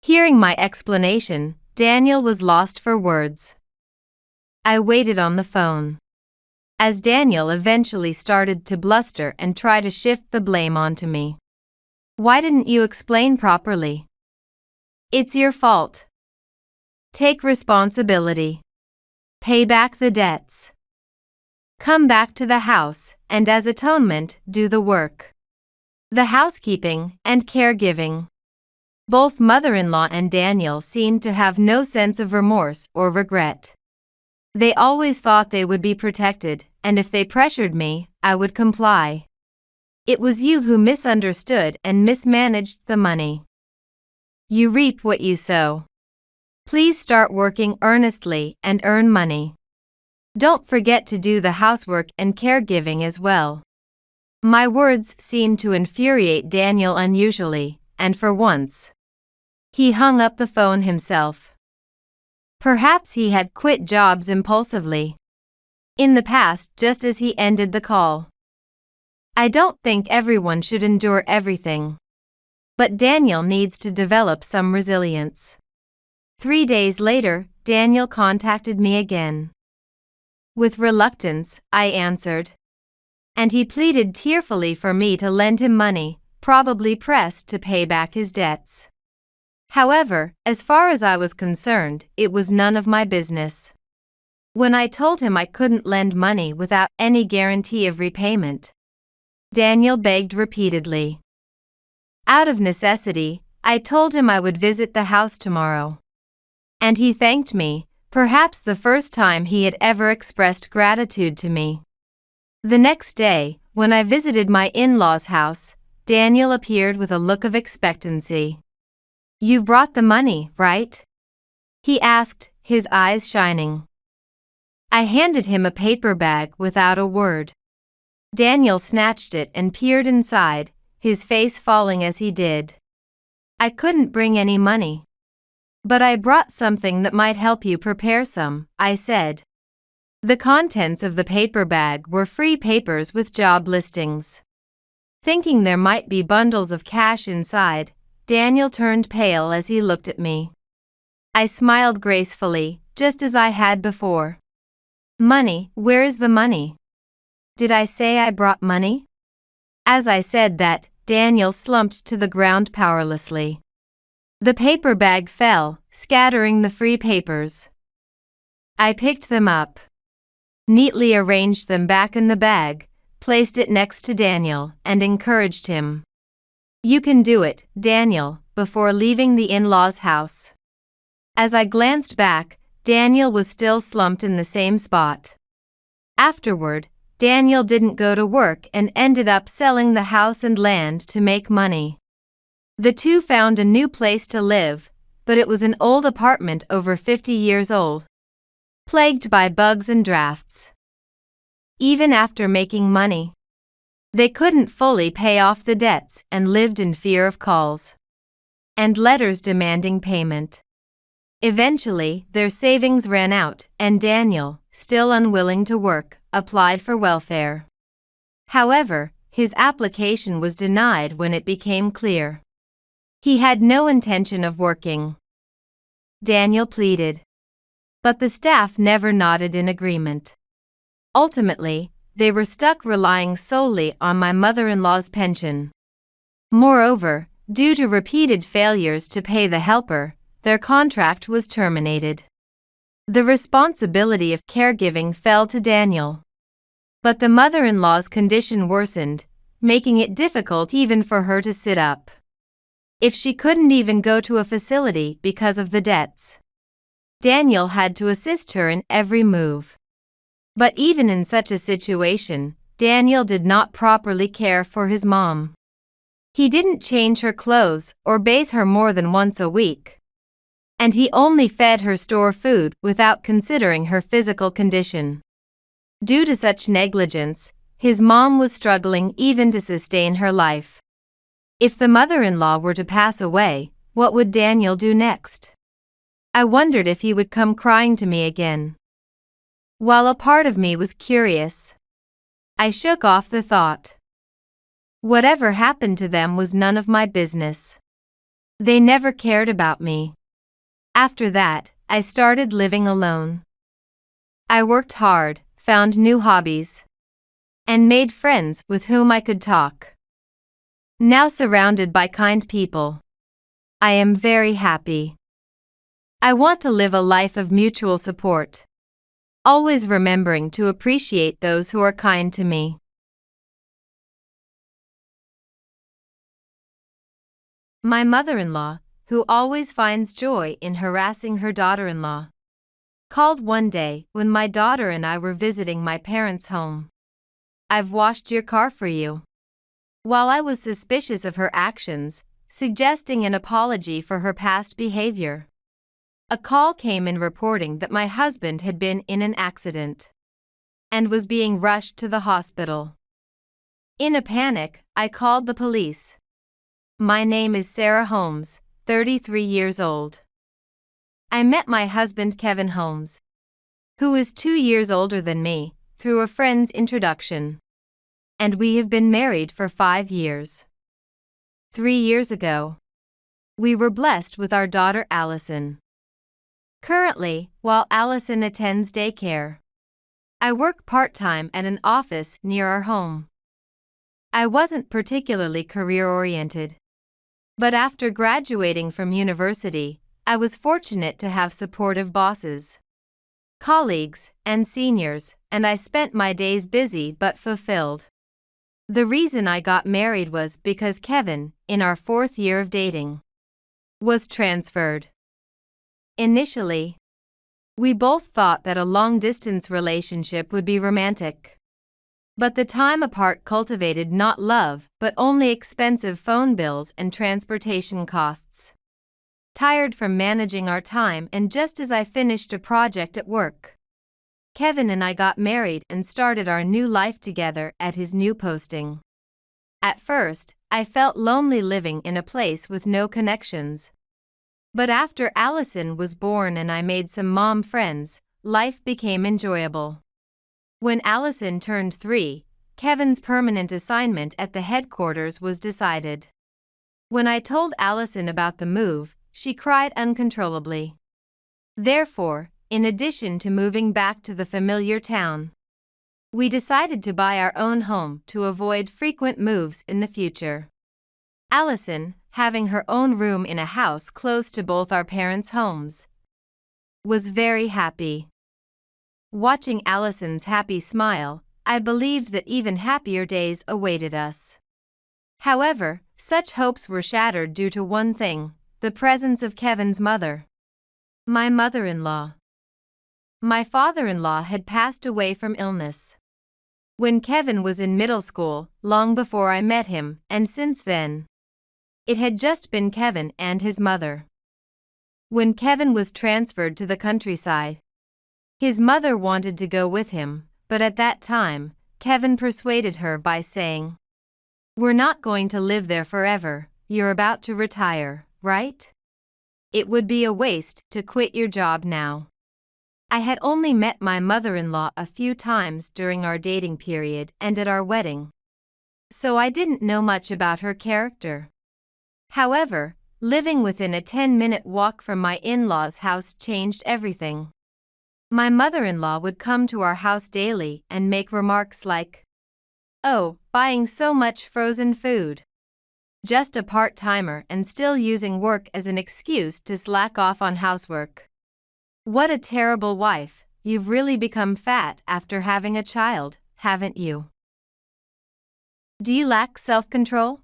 Hearing my explanation, Daniel was lost for words. I waited on the phone as Daniel eventually started to bluster and try to shift the blame onto me. "Why didn't you explain properly? It's your fault. Take responsibility. Pay back the debts. Come back to the house, and as atonement, do the work. The housekeeping and caregiving." Both mother-in-law and Daniel seemed to have no sense of remorse or regret. They always thought they would be protected, and if they pressured me, I would comply. "It was you who misunderstood and mismanaged the money. You reap what you sow. Please start working earnestly and earn money. Don't forget to do the housework and caregiving as well." My words seemed to infuriate Daniel unusually, and for once, he hung up the phone himself. Perhaps he had quit jobs impulsively in the past just as he ended the call. I don't think everyone should endure everything, but Daniel needs to develop some resilience. 3 days later, Daniel contacted me again. With reluctance, I answered, and he pleaded tearfully for me to lend him money, probably pressed to pay back his debts. However, as far as I was concerned, it was none of my business. When I told him I couldn't lend money without any guarantee of repayment, Daniel begged repeatedly. Out of necessity, I told him I would visit the house tomorrow. And he thanked me, perhaps the first time he had ever expressed gratitude to me. The next day, when I visited my in-laws' house, Daniel appeared with a look of expectancy. "You've brought the money, right?" he asked, his eyes shining. I handed him a paper bag without a word. Daniel snatched it and peered inside, his face falling as he did. "I couldn't bring any money. But I brought something that might help you prepare some," I said. The contents of the paper bag were free papers with job listings. Thinking there might be bundles of cash inside, Daniel turned pale as he looked at me. I smiled gracefully, just as I had before. "Money, where is the money? Did I say I brought money?" As I said that, Daniel slumped to the ground powerlessly. The paper bag fell, scattering the free papers. I picked them up, neatly arranged them back in the bag, placed it next to Daniel, and encouraged him. "You can do it, Daniel," before leaving the in-laws' house. As I glanced back, Daniel was still slumped in the same spot. Afterward, Daniel didn't go to work and ended up selling the house and land to make money. The two found a new place to live, but it was an old apartment over 50 years old, plagued by bugs and drafts. Even after making money, they couldn't fully pay off the debts and lived in fear of calls and letters demanding payment. Eventually, their savings ran out, and Daniel, still unwilling to work, applied for welfare. However, his application was denied when it became clear he had no intention of working. Daniel pleaded, but the staff never nodded in agreement. Ultimately, they were stuck relying solely on my mother-in-law's pension. Moreover, due to repeated failures to pay the helper, their contract was terminated. The responsibility of caregiving fell to Daniel. But the mother-in-law's condition worsened, making it difficult even for her to sit up. If she couldn't even go to a facility because of the debts, Daniel had to assist her in every move. But even in such a situation, Daniel did not properly care for his mom. He didn't change her clothes or bathe her more than once a week. And he only fed her store food without considering her physical condition. Due to such negligence, his mom was struggling even to sustain her life. If the mother-in-law were to pass away, what would Daniel do next? I wondered if he would come crying to me again. While a part of me was curious, I shook off the thought. Whatever happened to them was none of my business. They never cared about me. After that, I started living alone. I worked hard, found new hobbies, and made friends with whom I could talk. Now surrounded by kind people, I am very happy. I want to live a life of mutual support, always remembering to appreciate those who are kind to me. My mother-in-law, who always finds joy in harassing her daughter-in-law, called one day when my daughter and I were visiting my parents' home. "I've washed your car for you." While I was suspicious of her actions, suggesting an apology for her past behavior, a call came in reporting that my husband had been in an accident and was being rushed to the hospital. In a panic, I called the police. My name is Sarah Holmes, 33 years old. I met my husband Kevin Holmes, who is 2 years older than me, through a friend's introduction. And we have been married for 5 years. 3 years ago, we were blessed with our daughter Allison. Currently, while Allison attends daycare, I work part-time at an office near our home. I wasn't particularly career-oriented, but after graduating from university, I was fortunate to have supportive bosses, colleagues, and seniors, and I spent my days busy but fulfilled. The reason I got married was because Kevin, in our 4th year of dating, was transferred. Initially, we both thought that a long-distance relationship would be romantic. But the time apart cultivated not love, but only expensive phone bills and transportation costs. Tired from managing our time, and just as I finished a project at work, Kevin and I got married and started our new life together at his new posting. At first, I felt lonely living in a place with no connections. But after Allison was born and I made some mom friends, life became enjoyable. When Allison turned 3, Kevin's permanent assignment at the headquarters was decided. When I told Allison about the move, she cried uncontrollably. Therefore, in addition to moving back to the familiar town, we decided to buy our own home to avoid frequent moves in the future. Allison, having her own room in a house close to both our parents' homes, was very happy. Watching Allison's happy smile, I believed that even happier days awaited us. However, such hopes were shattered due to one thing: the presence of Kevin's mother, my mother-in-law. My father-in-law had passed away from illness when Kevin was in middle school, long before I met him, and since then, it had just been Kevin and his mother. When Kevin was transferred to the countryside, his mother wanted to go with him, but at that time, Kevin persuaded her by saying, "We're not going to live there forever, you're about to retire, right? It would be a waste to quit your job now." I had only met my mother-in-law a few times during our dating period and at our wedding, so I didn't know much about her character. However, living within a 10-minute walk from my in-laws' house changed everything. My mother-in-law would come to our house daily and make remarks like, "Oh, buying so much frozen food. Just a part-timer and still using work as an excuse to slack off on housework. What a terrible wife, you've really become fat after having a child, haven't you? Do you lack self-control?"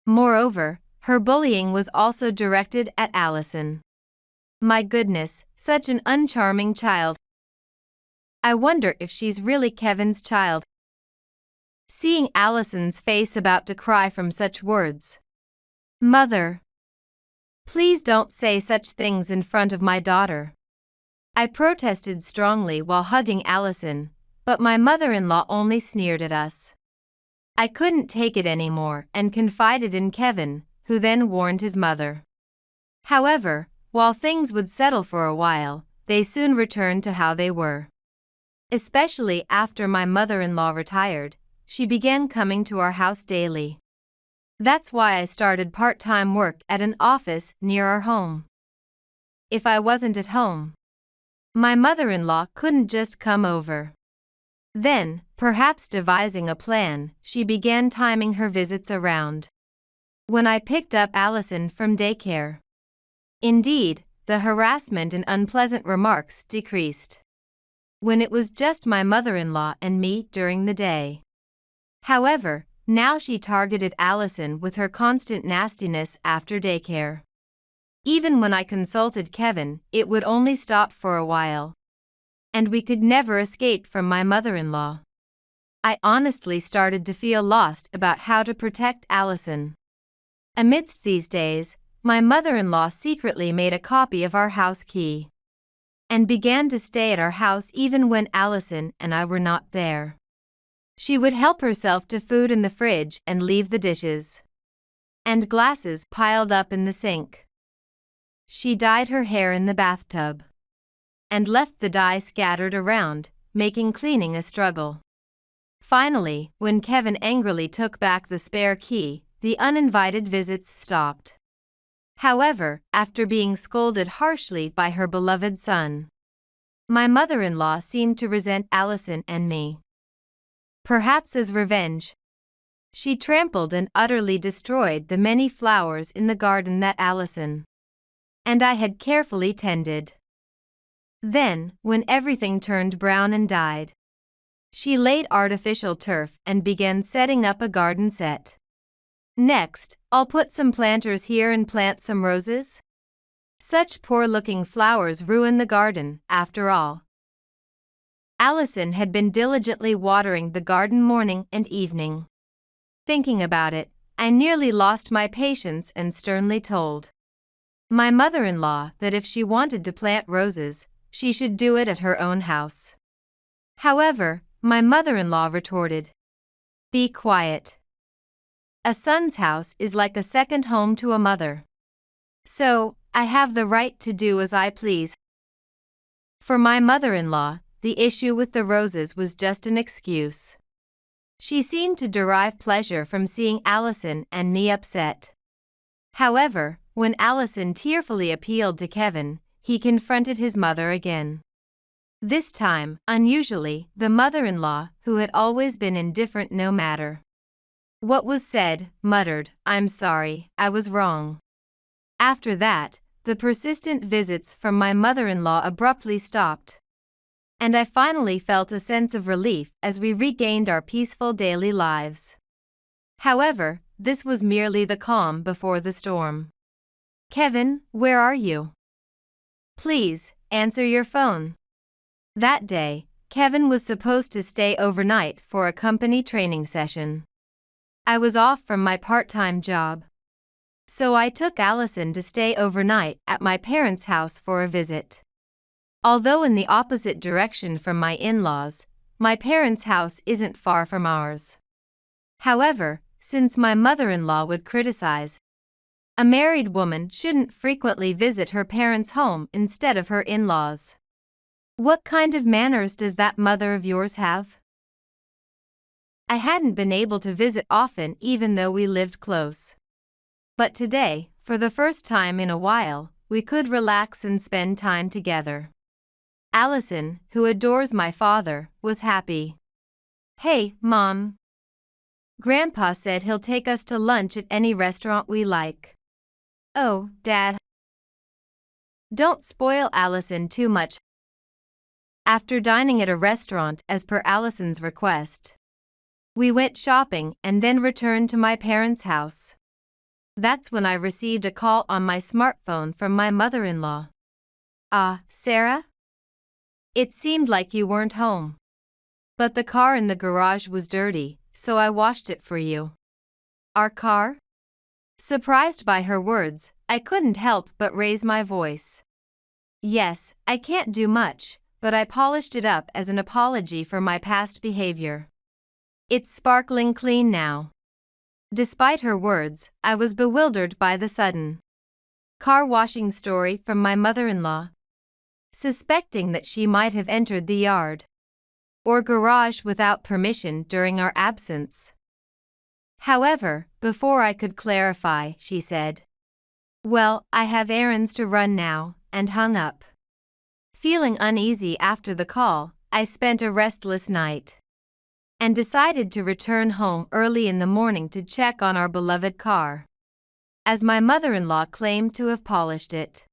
Moreover, her bullying was also directed at Allison. My goodness, such an uncharming child. I wonder if she's really Kevin's child. Seeing Allison's face about to cry from such words. "Mother, please don't say such things in front of my daughter," I protested strongly while hugging Allison, but my mother-in-law only sneered at us. I couldn't take it anymore and confided in Kevin, who then warned his mother. However, while things would settle for a while, they soon returned to how they were. Especially after my mother-in-law retired, she began coming to our house daily. That's why I started part-time work at an office near our home. If I wasn't at home, my mother-in-law couldn't just come over. Then, perhaps devising a plan, she began timing her visits around when I picked up Allison from daycare. Indeed, the harassment and unpleasant remarks decreased when it was just my mother-in-law and me during the day. However, now she targeted Allison with her constant nastiness after daycare. Even when I consulted Kevin, it would only stop for a while, and we could never escape from my mother-in-law. I honestly started to feel lost about how to protect Allison. Amidst these days, my mother-in-law secretly made a copy of our house key and began to stay at our house even when Allison and I were not there. She would help herself to food in the fridge and leave the dishes and glasses piled up in the sink. She dyed her hair in the bathtub and left the dye scattered around, making cleaning a struggle. Finally, when Kevin angrily took back the spare key, the uninvited visits stopped. However, after being scolded harshly by her beloved son, my mother-in-law seemed to resent Allison and me. Perhaps as revenge, she trampled and utterly destroyed the many flowers in the garden that Allison and I had carefully tended. Then, when everything turned brown and died, she laid artificial turf and began setting up a garden set. "Next, I'll put some planters here and plant some roses." Such poor-looking flowers ruin the garden, after all. Allison had been diligently watering the garden morning and evening. Thinking about it, I nearly lost my patience and sternly told my mother-in-law that if she wanted to plant roses, she should do it at her own house. However, my mother-in-law retorted, "Be quiet. A son's house is like a second home to a mother. So, I have the right to do as I please." For my mother-in-law, the issue with the roses was just an excuse. She seemed to derive pleasure from seeing Allison and me upset. However, when Allison tearfully appealed to Kevin, he confronted his mother again. This time, unusually, the mother-in-law, who had always been indifferent no matter what was said, muttered, "I'm sorry, I was wrong." After that, the persistent visits from my mother-in-law abruptly stopped. And I finally felt a sense of relief as we regained our peaceful daily lives. However, this was merely the calm before the storm. "Kevin, where are you? Please, answer your phone." That day, Kevin was supposed to stay overnight for a company training session. I was off from my part-time job. So I took Allison to stay overnight at my parents' house for a visit. Although in the opposite direction from my in-laws, my parents' house isn't far from ours. However, since my mother-in-law would criticize, a married woman shouldn't frequently visit her parents' home instead of her in-laws. What kind of manners does that mother of yours have? I hadn't been able to visit often even though we lived close. But today, for the first time in a while, we could relax and spend time together. Allison, who adores my father, was happy. "Hey, Mom. Grandpa said he'll take us to lunch at any restaurant we like." "Oh, Dad. Don't spoil Allison too much." After dining at a restaurant as per Allison's request, we went shopping and then returned to my parents' house. That's when I received a call on my smartphone from my mother-in-law. Sarah? It seemed like you weren't home. But the car in the garage was dirty, so I washed it for you." "Our car?" Surprised by her words, I couldn't help but raise my voice. "Yes, I can't do much, but I polished it up as an apology for my past behavior. It's sparkling clean now." Despite her words, I was bewildered by the sudden car washing story from my mother-in-law, suspecting that she might have entered the yard or garage without permission during our absence. However, before I could clarify, she said, "Well, I have errands to run now," and hung up. Feeling uneasy after the call, I spent a restless night and decided to return home early in the morning to check on our beloved car, as my mother-in-law claimed to have polished it.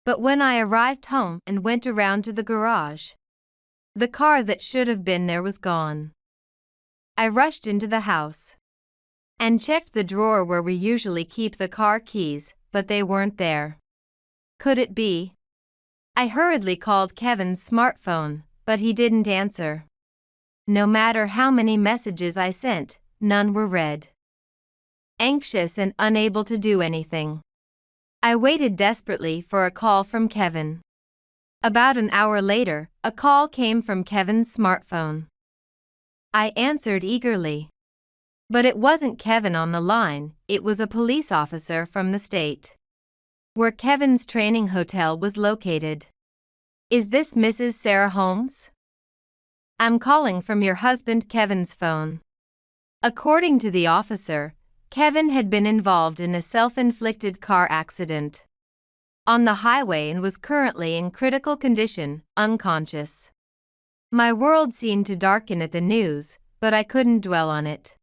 But when I arrived home and went around to the garage, the car that should have been there was gone. I rushed into the house and checked the drawer where we usually keep the car keys, but they weren't there. Could it be? I hurriedly called Kevin's smartphone, but he didn't answer. No matter how many messages I sent, none were read. Anxious and unable to do anything, I waited desperately for a call from Kevin. About an hour later, a call came from Kevin's smartphone. I answered eagerly. But it wasn't Kevin on the line, it was a police officer from the state where Kevin's training hotel was located. "Is this Mrs. Sarah Holmes? I'm calling from your husband Kevin's phone." According to the officer, Kevin had been involved in a self-inflicted car accident on the highway and was currently in critical condition, unconscious. My world seemed to darken at the news, but I couldn't dwell on it.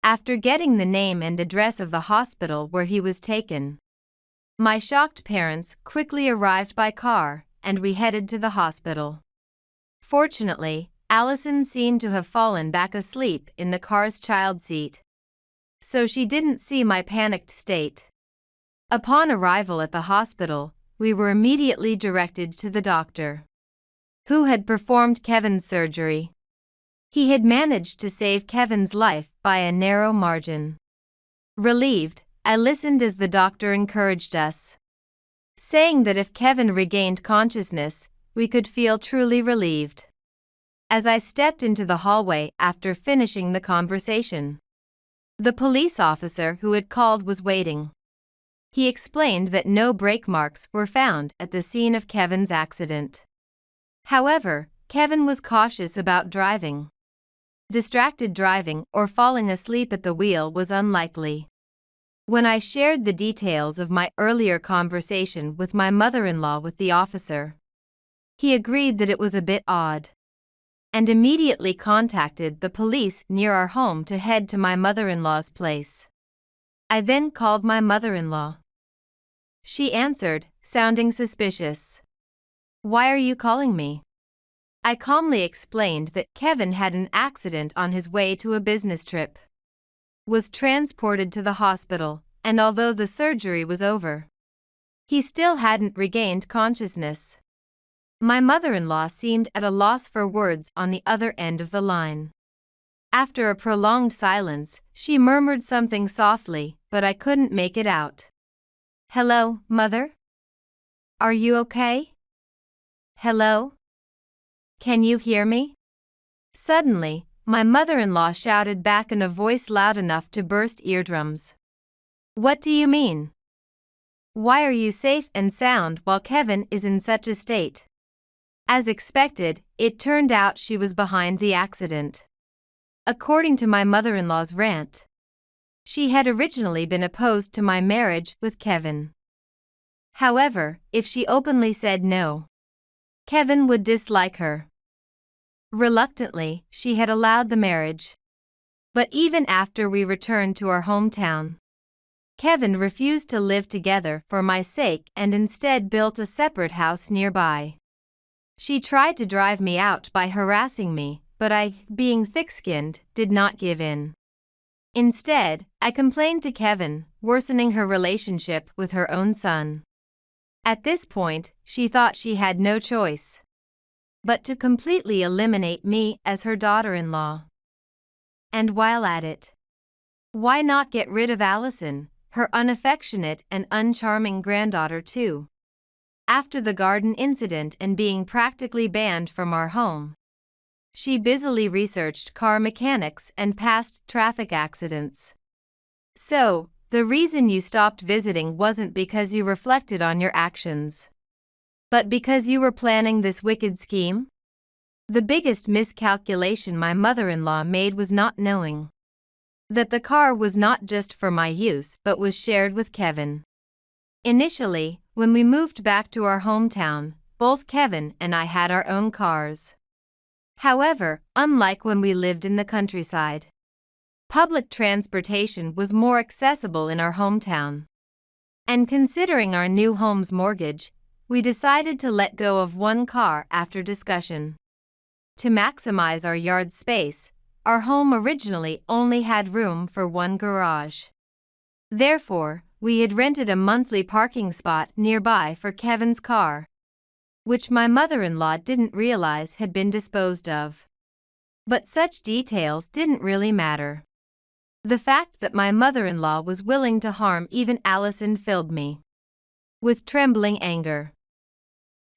After getting the name and address of the hospital where he was taken, my shocked parents quickly arrived by car, and we headed to the hospital. Fortunately, Allison seemed to have fallen back asleep in the car's child seat, so she didn't see my panicked state. Upon arrival at the hospital, we were immediately directed to the doctor. who had performed Kevin's surgery. He had managed to save Kevin's life by a narrow margin. Relieved, I listened as the doctor encouraged us, saying that if Kevin regained consciousness, we could feel truly relieved. As I stepped into the hallway after finishing the conversation, the police officer who had called was waiting. He explained that no brake marks were found at the scene of Kevin's accident. However, Kevin was cautious about driving. Distracted driving or falling asleep at the wheel was unlikely. When I shared the details of my earlier conversation with my mother-in-law with the officer, he agreed that it was a bit odd, and immediately contacted the police near our home to head to my mother-in-law's place. I then called my mother-in-law. She answered, sounding suspicious. "Why are you calling me?" I calmly explained that Kevin had an accident on his way to a business trip, was transported to the hospital, and although the surgery was over, he still hadn't regained consciousness. My mother-in-law seemed at a loss for words on the other end of the line. After a prolonged silence, she murmured something softly, but I couldn't make it out. "Hello, Mother? Are you okay? Hello? Can you hear me?" Suddenly, my mother-in-law shouted back in a voice loud enough to burst eardrums. "What do you mean? Why are you safe and sound while Kevin is in such a state?" As expected, it turned out she was behind the accident. According to my mother-in-law's rant, she had originally been opposed to my marriage with Kevin. However, if she openly said no, Kevin would dislike her. Reluctantly, she had allowed the marriage. But even after we returned to our hometown, Kevin refused to live together for my sake and instead built a separate house nearby. She tried to drive me out by harassing me, but I, being thick-skinned, did not give in. Instead, I complained to Kevin, worsening her relationship with her own son. At this point, she thought she had no choice but to completely eliminate me as her daughter-in-law. And while at it, why not get rid of Allison, her unaffectionate and uncharming granddaughter too? After the garden incident and being practically banned from our home, she busily researched car mechanics and past traffic accidents. "So, the reason you stopped visiting wasn't because you reflected on your actions, but because you were planning this wicked scheme?" The biggest miscalculation my mother-in-law made was not knowing that the car was not just for my use but was shared with Kevin. Initially, when we moved back to our hometown, both Kevin and I had our own cars. However, unlike when we lived in the countryside, public transportation was more accessible in our hometown. And considering our new home's mortgage, we decided to let go of one car after discussion. To maximize our yard space, our home originally only had room for one garage. Therefore, we had rented a monthly parking spot nearby for Kevin's car, which my mother-in-law didn't realize had been disposed of. But such details didn't really matter. The fact that my mother-in-law was willing to harm even Allison filled me with trembling anger.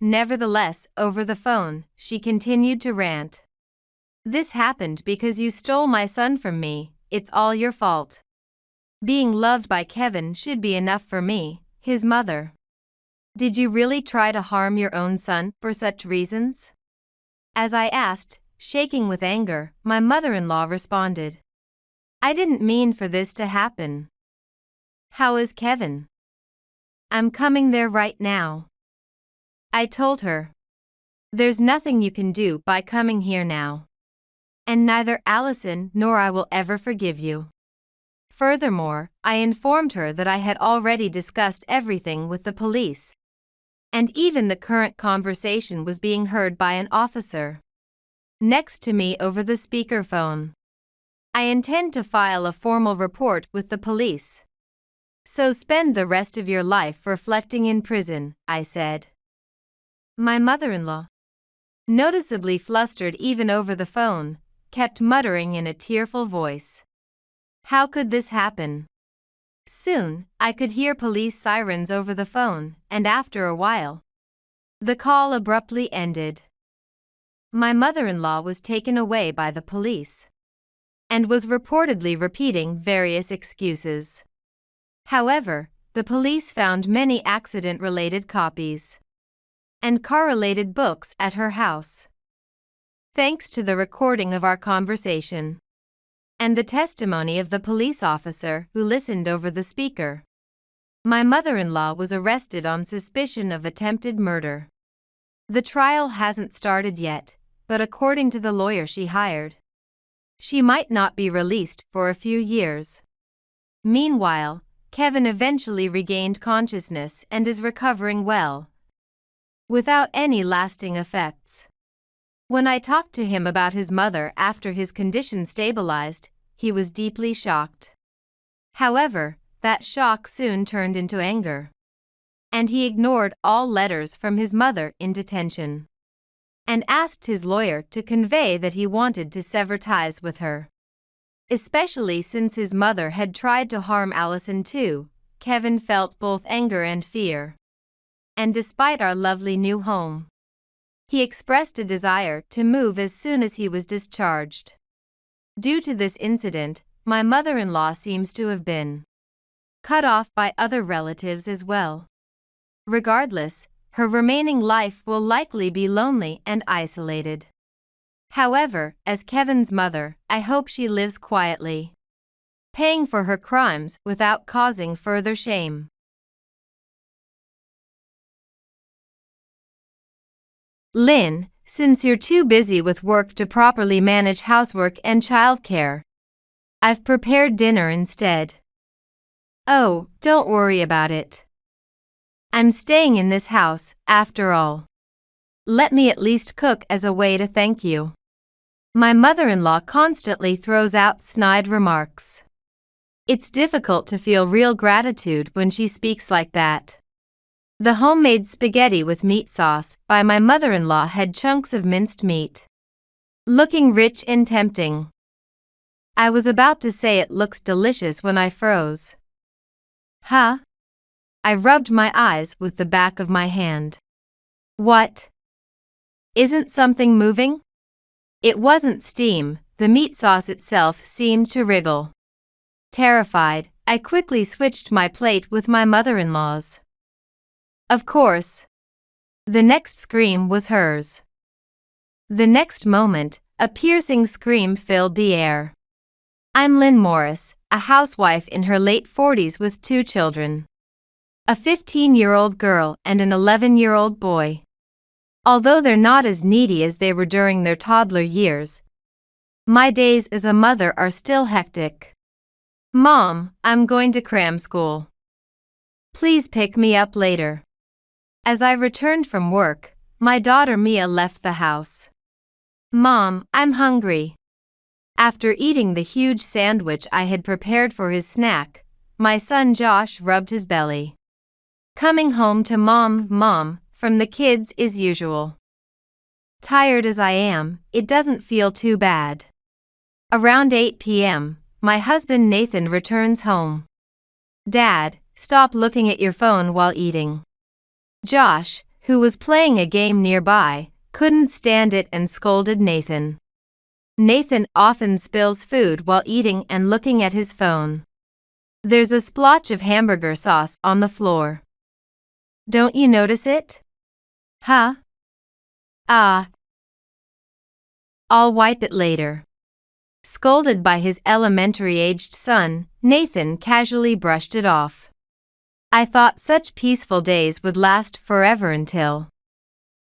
Nevertheless, over the phone, she continued to rant. "This happened because you stole my son from me, it's all your fault. Being loved by Kevin should be enough for me, his mother. Did you really try to harm your own son for such reasons?" As I asked, shaking with anger, my mother-in-law responded, "I didn't mean for this to happen. How is Kevin?" "I'm coming there right now," I told her. "There's nothing you can do by coming here now. And neither Allison nor I will ever forgive you." Furthermore, I informed her that I had already discussed everything with the police, and even the current conversation was being heard by an officer next to me over the speakerphone. "I intend to file a formal report with the police. So spend the rest of your life reflecting in prison," I said. My mother-in-law noticeably flustered even over the phone, kept muttering in a tearful voice. How could this happen? Soon, I could hear police sirens over the phone, and after a while, the call abruptly ended. My mother-in-law was taken away by the police and was reportedly repeating various excuses. However, the police found many accident-related copies and correlated books at her house. Thanks to the recording of our conversation and the testimony of the police officer who listened over the speaker, my mother-in-law was arrested on suspicion of attempted murder. The trial hasn't started yet, but according to the lawyer she hired, she might not be released for a few years. Meanwhile, Kevin eventually regained consciousness and is recovering well, without any lasting effects. When I talked to him about his mother after his condition stabilized, he was deeply shocked. However, that shock soon turned into anger, and he ignored all letters from his mother in detention and asked his lawyer to convey that he wanted to sever ties with her. Especially since his mother had tried to harm Allison too, Kevin felt both anger and fear. And despite our lovely new home, he expressed a desire to move as soon as he was discharged. Due to this incident, my mother-in-law seems to have been cut off by other relatives as well. Regardless, her remaining life will likely be lonely and isolated. However, as Kevin's mother, I hope she lives quietly, paying for her crimes without causing further shame. Lynn, since you're too busy with work to properly manage housework and childcare, I've prepared dinner instead. Oh, don't worry about it. I'm staying in this house, after all. Let me at least cook as a way to thank you. My mother-in-law constantly throws out snide remarks. It's difficult to feel real gratitude when she speaks like that. The homemade spaghetti with meat sauce by my mother-in-law had chunks of minced meat, looking rich and tempting. I was about to say it looks delicious when I froze. Huh? I rubbed my eyes with the back of my hand. What? Isn't something moving? It wasn't steam, the meat sauce itself seemed to wriggle. Terrified, I quickly switched my plate with my mother-in-law's. Of course. The next scream was hers. The next moment, a piercing scream filled the air. I'm Lynn Morris, a housewife in her late 40s with 2 children. A 15-year-old girl and an 11-year-old boy. Although they're not as needy as they were during their toddler years, my days as a mother are still hectic. Mom, I'm going to cram school. Please pick me up later. As I returned from work, my daughter Mia left the house. Mom, I'm hungry. After eating the huge sandwich I had prepared for his snack, my son Josh rubbed his belly. Coming home to Mom, from the kids is usual. Tired as I am, it doesn't feel too bad. Around 8 p.m., my husband Nathan returns home. Dad, stop looking at your phone while eating. Josh, who was playing a game nearby, couldn't stand it and scolded Nathan. Nathan often spills food while eating and looking at his phone. There's a splotch of hamburger sauce on the floor. Don't you notice it? Huh? Ah. I'll wipe it later. Scolded by his elementary-aged son, Nathan casually brushed it off. I thought such peaceful days would last forever until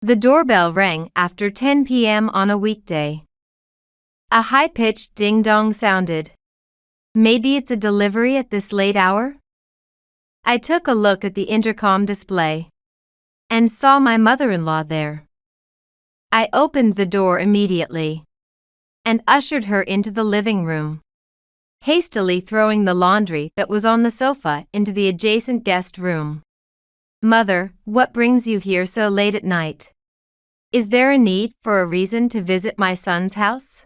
the doorbell rang after 10 p.m. on a weekday. A high-pitched ding-dong sounded. Maybe it's a delivery at this late hour? I took a look at the intercom display and saw my mother-in-law there. I opened the door immediately and ushered her into the living room, hastily throwing the laundry that was on the sofa into the adjacent guest room. Mother, what brings you here so late at night? Is there a need for a reason to visit my son's house?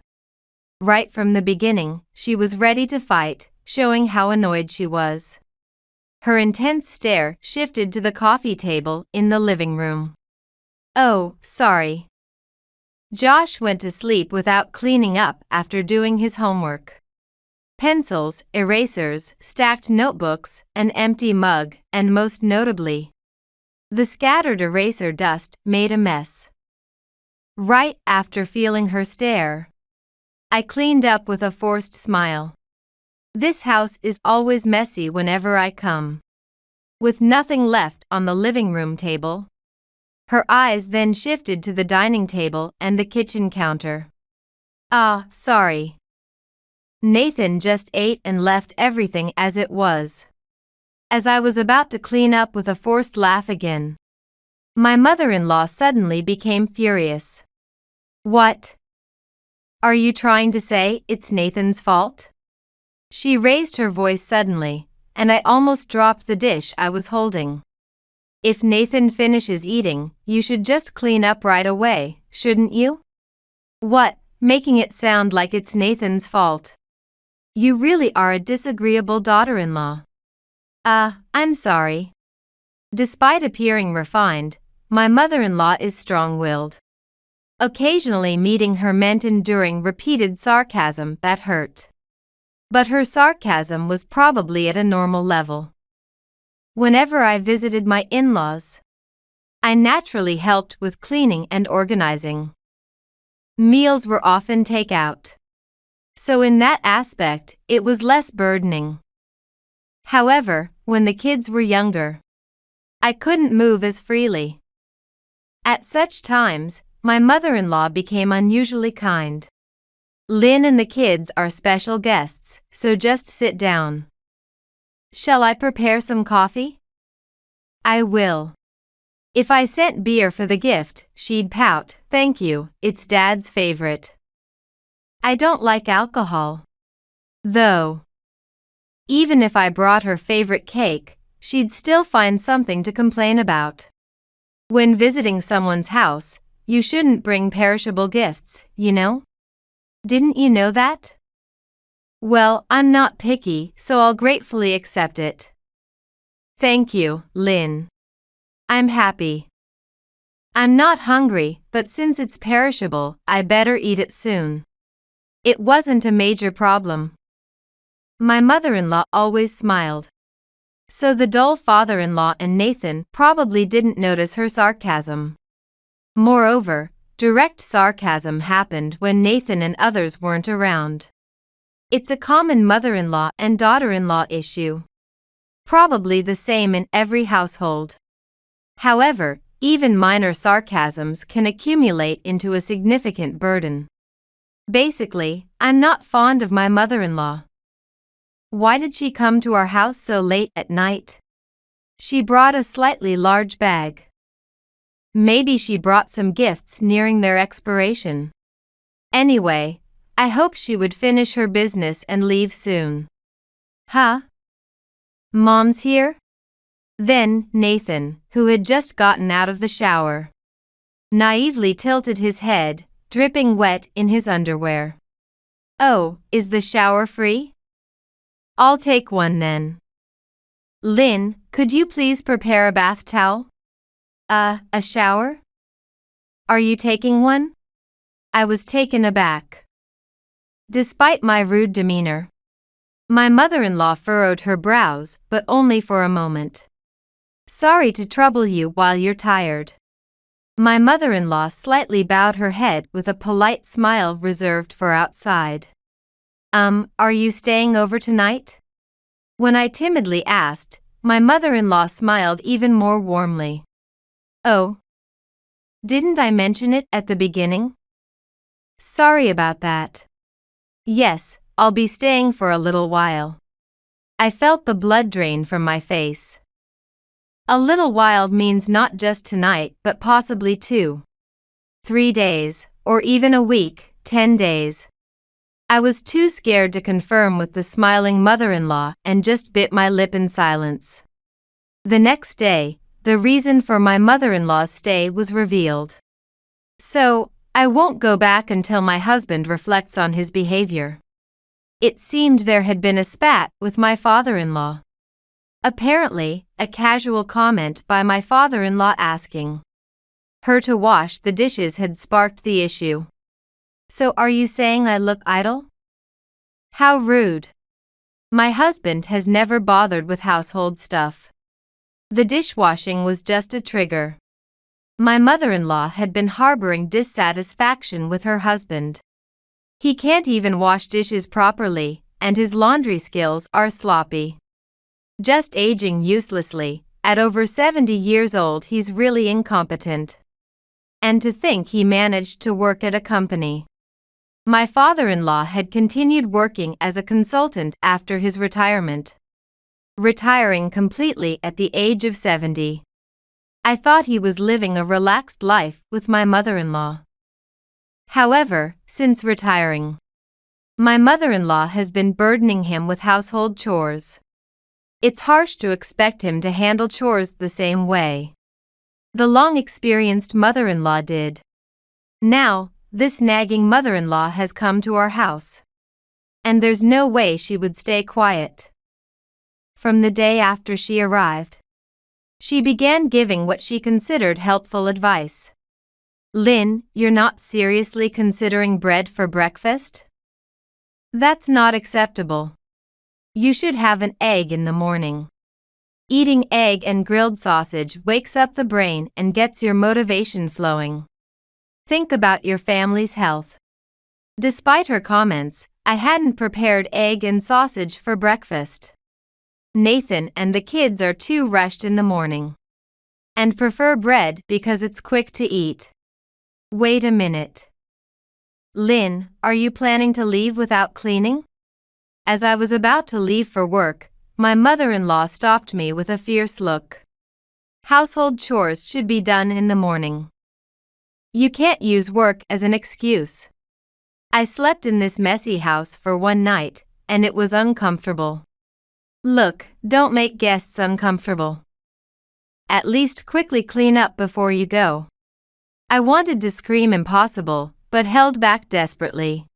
Right from the beginning, she was ready to fight, showing how annoyed she was. Her intense stare shifted to the coffee table in the living room. Oh, sorry. Josh went to sleep without cleaning up after doing his homework. Pencils, erasers, stacked notebooks, an empty mug, and most notably, the scattered eraser dust made a mess. Right after feeling her stare, I cleaned up with a forced smile. This house is always messy whenever I come. With nothing left on the living room table, her eyes then shifted to the dining table and the kitchen counter. Ah, sorry. Nathan just ate and left everything as it was. As I was about to clean up with a forced laugh again, my mother-in-law suddenly became furious. What? Are you trying to say it's Nathan's fault? She raised her voice suddenly, and I almost dropped the dish I was holding. If Nathan finishes eating, you should just clean up right away, shouldn't you? What, making it sound like it's Nathan's fault? You really are a disagreeable daughter-in-law. I'm sorry. Despite appearing refined, my mother-in-law is strong-willed. Occasionally meeting her meant enduring repeated sarcasm that hurt. But her sarcasm was probably at a normal level. Whenever I visited my in-laws, I naturally helped with cleaning and organizing. Meals were often takeout. So in that aspect, it was less burdening. However, when the kids were younger, I couldn't move as freely. At such times, my mother-in-law became unusually kind. Lynn and the kids are special guests, so just sit down. Shall I prepare some coffee? I will. If I sent beer for the gift, she'd pout, thank you, it's Dad's favorite. I don't like alcohol. Though. Even if I brought her favorite cake, she'd still find something to complain about. When visiting someone's house, you shouldn't bring perishable gifts, you know? Didn't you know that? Well, I'm not picky, so I'll gratefully accept it. Thank you, Lynn. I'm happy. I'm not hungry, but since it's perishable, I better eat it soon. It wasn't a major problem. My mother-in-law always smiled. So the dull father-in-law and Nathan probably didn't notice her sarcasm. Moreover, direct sarcasm happened when Nathan and others weren't around. It's a common mother-in-law and daughter-in-law issue. Probably the same in every household. However, even minor sarcasms can accumulate into a significant burden. Basically, I'm not fond of my mother-in-law. Why did she come to our house so late at night? She brought a slightly large bag. Maybe she brought some gifts nearing their expiration. Anyway, I hoped she would finish her business and leave soon. Huh? Mom's here? Then Nathan, who had just gotten out of the shower, naively tilted his head, dripping wet in his underwear. Oh, is the shower free? I'll take one then. Lynn, could you please prepare a bath towel? A shower? Are you taking one? I was taken aback. Despite my rude demeanor, my mother-in-law furrowed her brows, but only for a moment. Sorry to trouble you while you're tired. My mother-in-law slightly bowed her head with a polite smile reserved for outside. Are you staying over tonight? When I timidly asked, my mother-in-law smiled even more warmly. Oh. Didn't I mention it at the beginning? Sorry about that. Yes, I'll be staying for a little while. I felt the blood drain from my face. A little while means not just tonight but possibly 2, 3 days, or even a week, 10 days. I was too scared to confirm with the smiling mother-in-law and just bit my lip in silence. The next day, the reason for my mother-in-law's stay was revealed. So, I won't go back until my husband reflects on his behavior. It seemed there had been a spat with my father-in-law. Apparently, a casual comment by my father-in-law asking her to wash the dishes had sparked the issue. So are you saying I look idle? How rude. My husband has never bothered with household stuff. The dishwashing was just a trigger. My mother-in-law had been harboring dissatisfaction with her husband. He can't even wash dishes properly, and his laundry skills are sloppy. Just aging uselessly, at over 70 years old he's really incompetent. And to think he managed to work at a company. My father-in-law had continued working as a consultant after his retirement, retiring completely at the age of 70. I thought he was living a relaxed life with my mother-in-law. However, since retiring, my mother-in-law has been burdening him with household chores. It's harsh to expect him to handle chores the same way the long-experienced mother-in-law did. Now, this nagging mother-in-law has come to our house. And there's no way she would stay quiet. From the day after she arrived, she began giving what she considered helpful advice. Lynn, you're not seriously considering bread for breakfast? That's not acceptable. You should have an egg in the morning. Eating egg and grilled sausage wakes up the brain and gets your motivation flowing. Think about your family's health. Despite her comments, I hadn't prepared egg and sausage for breakfast. Nathan and the kids are too rushed in the morning and prefer bread because it's quick to eat. Wait a minute. Lynn, are you planning to leave without cleaning? As I was about to leave for work, my mother-in-law stopped me with a fierce look. Household chores should be done in the morning. You can't use work as an excuse. I slept in this messy house for one night, and it was uncomfortable. Look, don't make guests uncomfortable. At least quickly clean up before you go. I wanted to scream impossible, but held back desperately.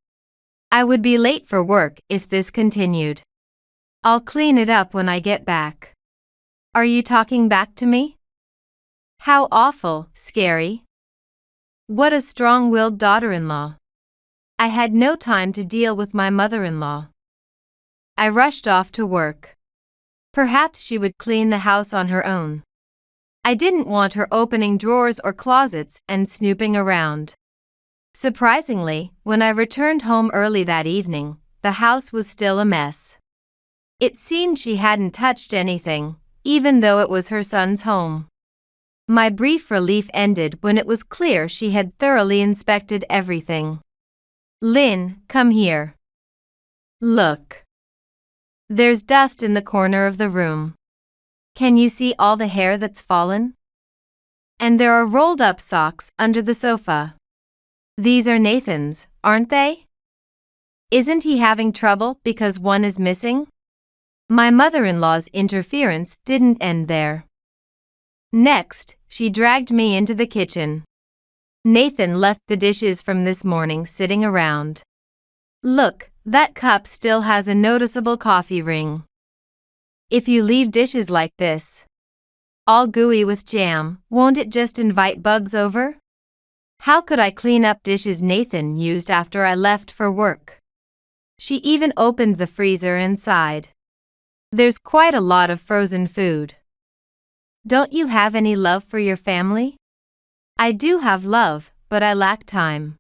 I would be late for work if this continued. I'll clean it up when I get back. Are you talking back to me? How awful, scary. What a strong-willed daughter-in-law. I had no time to deal with my mother-in-law. I rushed off to work. Perhaps she would clean the house on her own. I didn't want her opening drawers or closets and snooping around. Surprisingly, when I returned home early that evening, the house was still a mess. It seemed she hadn't touched anything, even though it was her son's home. My brief relief ended when it was clear she had thoroughly inspected everything. Lynn, come here. Look. There's dust in the corner of the room. Can you see all the hair that's fallen? And there are rolled-up socks under the sofa. These are Nathan's, aren't they? Isn't he having trouble because one is missing? My mother-in-law's interference didn't end there. Next, she dragged me into the kitchen. Nathan left the dishes from this morning sitting around. Look, that cup still has a noticeable coffee ring. If you leave dishes like this, all gooey with jam, won't it just invite bugs over? How could I clean up dishes Nathan used after I left for work? She even opened the freezer and sighed. There's quite a lot of frozen food. Don't you have any love for your family? I do have love, but I lack time.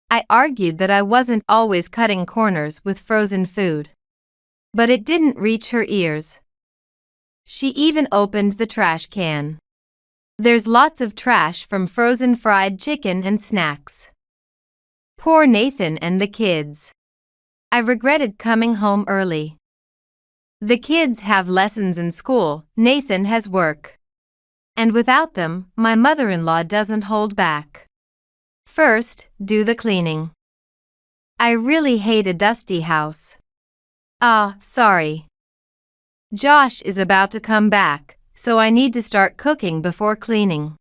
I argued that I wasn't always cutting corners with frozen food. But it didn't reach her ears. She even opened the trash can. There's lots of trash from frozen fried chicken and snacks. Poor Nathan and the kids. I regretted coming home early. The kids have lessons in school, Nathan has work. And without them, my mother-in-law doesn't hold back. First, do the cleaning. I really hate a dusty house. Sorry. Josh is about to come back, so I need to start cooking before cleaning.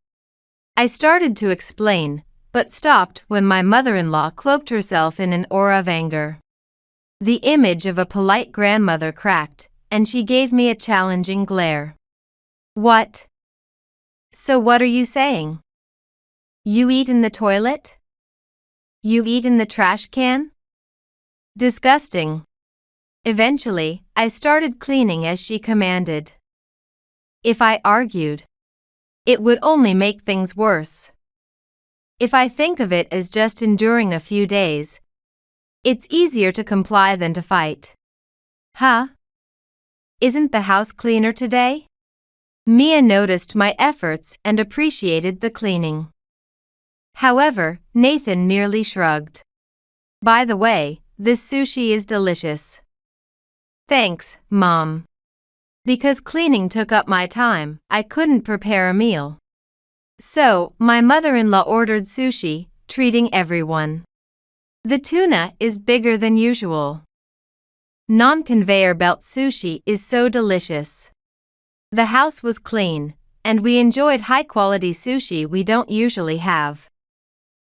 I started to explain, but stopped when my mother-in-law cloaked herself in an aura of anger. The image of a polite grandmother cracked, and she gave me a challenging glare. What? So what are you saying? You eat in the toilet? You eat in the trash can? Disgusting. Eventually, I started cleaning as she commanded. If I argued, it would only make things worse. If I think of it as just enduring a few days, it's easier to comply than to fight. Huh? Isn't the house cleaner today? Mia noticed my efforts and appreciated the cleaning. However, Nathan merely shrugged. By the way, this sushi is delicious. Thanks, Mom. Because cleaning took up my time, I couldn't prepare a meal. So, my mother-in-law ordered sushi, treating everyone. The tuna is bigger than usual. Non-conveyor belt sushi is so delicious. The house was clean, and we enjoyed high-quality sushi we don't usually have.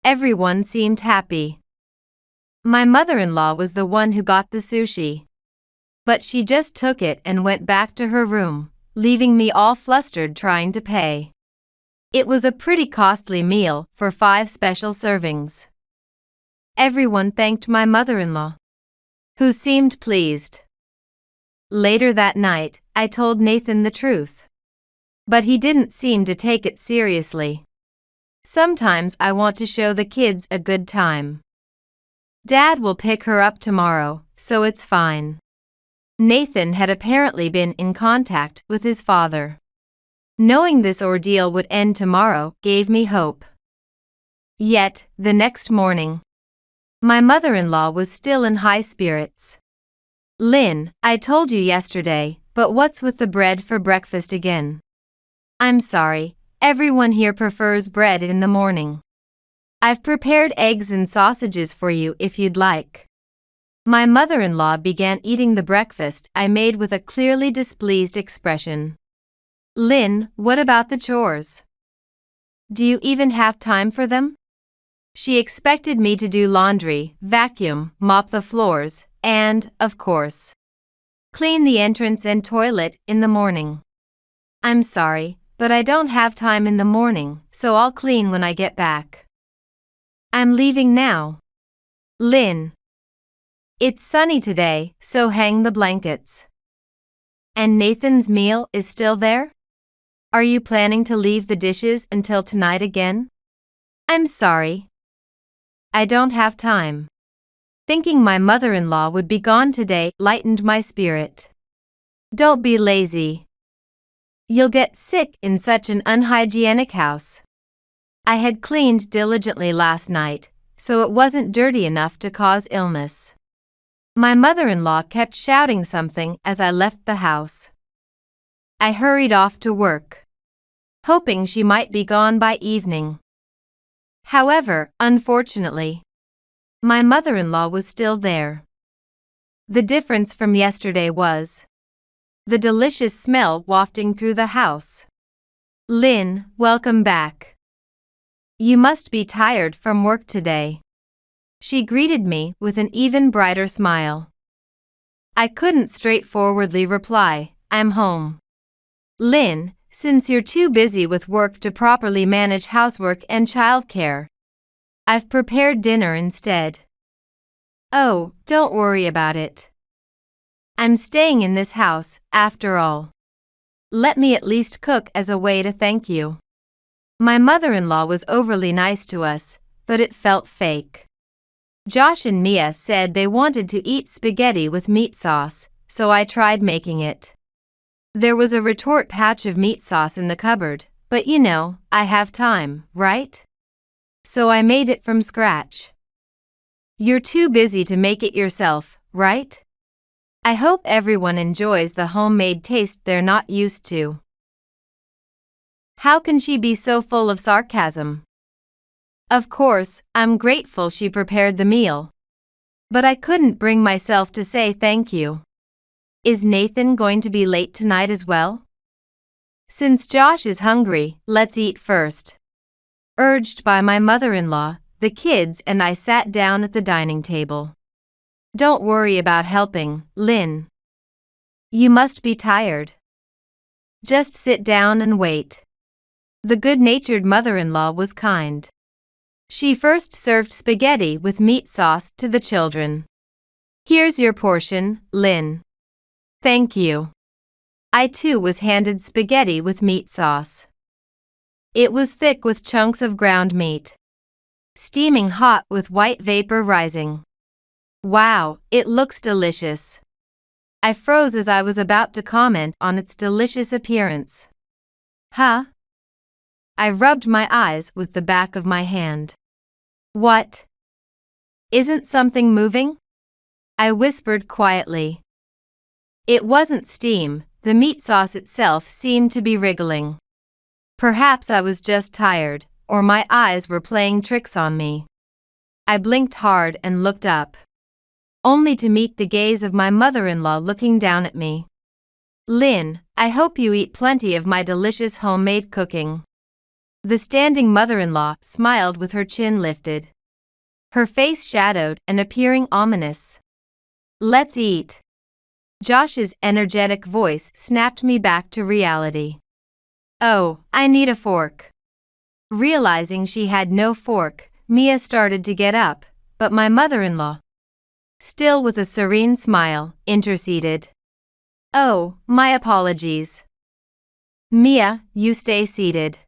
Everyone seemed happy. My mother-in-law was the one who got the sushi. But she just took it and went back to her room, leaving me all flustered trying to pay. It was a pretty costly meal for 5 special servings. Everyone thanked my mother-in-law, who seemed pleased. Later that night, I told Nathan the truth. But he didn't seem to take it seriously. Sometimes I want to show the kids a good time. Dad will pick her up tomorrow, so it's fine. Nathan had apparently been in contact with his father. Knowing this ordeal would end tomorrow gave me hope. Yet, the next morning, my mother-in-law was still in high spirits. Lynn, I told you yesterday, but what's with the bread for breakfast again? I'm sorry, everyone here prefers bread in the morning. I've prepared eggs and sausages for you if you'd like. My mother-in-law began eating the breakfast I made with a clearly displeased expression. Lynn, what about the chores? Do you even have time for them? She expected me to do laundry, vacuum, mop the floors, and, of course, clean the entrance and toilet in the morning. I'm sorry, but I don't have time in the morning, so I'll clean when I get back. I'm leaving now. Lynn. It's sunny today, so hang the blankets. And Nathan's meal is still there? Are you planning to leave the dishes until tonight again? I'm sorry. I don't have time. Thinking my mother-in-law would be gone today lightened my spirit. Don't be lazy. You'll get sick in such an unhygienic house. I had cleaned diligently last night, so it wasn't dirty enough to cause illness. My mother-in-law kept shouting something as I left the house. I hurried off to work, hoping she might be gone by evening. However, unfortunately, my mother-in-law was still there. The difference from yesterday was the delicious smell wafting through the house. Lynn, welcome back. You must be tired from work today. She greeted me with an even brighter smile. I couldn't straightforwardly reply, I'm home. Lynn, since you're too busy with work to properly manage housework and childcare, I've prepared dinner instead. Oh, don't worry about it. I'm staying in this house, after all. Let me at least cook as a way to thank you. My mother-in-law was overly nice to us, but it felt fake. Josh and Mia said they wanted to eat spaghetti with meat sauce, so I tried making it. There was a retort patch of meat sauce in the cupboard, but you know, I have time, right? So I made it from scratch. You're too busy to make it yourself, right? I hope everyone enjoys the homemade taste they're not used to. How can she be so full of sarcasm? Of course, I'm grateful she prepared the meal. But I couldn't bring myself to say thank you. Is Nathan going to be late tonight as well? Since Josh is hungry, let's eat first. Urged by my mother-in-law, the kids and I sat down at the dining table. Don't worry about helping, Lynn. You must be tired. Just sit down and wait. The good-natured mother-in-law was kind. She first served spaghetti with meat sauce to the children. Here's your portion, Lynn. Thank you. I too was handed spaghetti with meat sauce. It was thick with chunks of ground meat, steaming hot with white vapor rising. Wow, it looks delicious. I froze as I was about to comment on its delicious appearance. Huh? I rubbed my eyes with the back of my hand. What? Isn't something moving? I whispered quietly. It wasn't steam, the meat sauce itself seemed to be wriggling. Perhaps I was just tired, or my eyes were playing tricks on me. I blinked hard and looked up, only to meet the gaze of my mother-in-law looking down at me. Lynn, I hope you eat plenty of my delicious homemade cooking. The standing mother-in-law smiled with her chin lifted, her face shadowed and appearing ominous. Let's eat. Josh's energetic voice snapped me back to reality. Oh, I need a fork. Realizing she had no fork, Mia started to get up, but my mother-in-law, still with a serene smile, interceded. Oh, my apologies. Mia, you stay seated.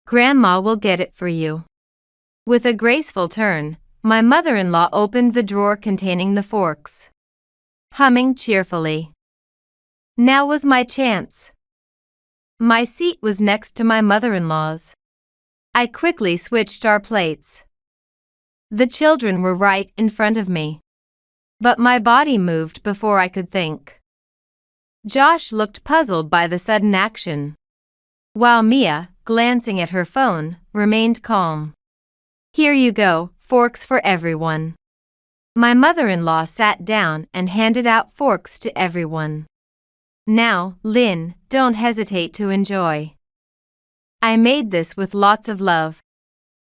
Grandma will get it for you. With a graceful turn, my mother-in-law opened the drawer containing the forks, humming cheerfully. Now was my chance. My seat was next to my mother-in-law's. I quickly switched our plates. The children were right in front of me, but my body moved before I could think. Josh looked puzzled by the sudden action, while Mia, glancing at her phone, remained calm. Here you go, forks for everyone. My mother-in-law sat down and handed out forks to everyone. Now, Lynn, don't hesitate to enjoy. I made this with lots of love,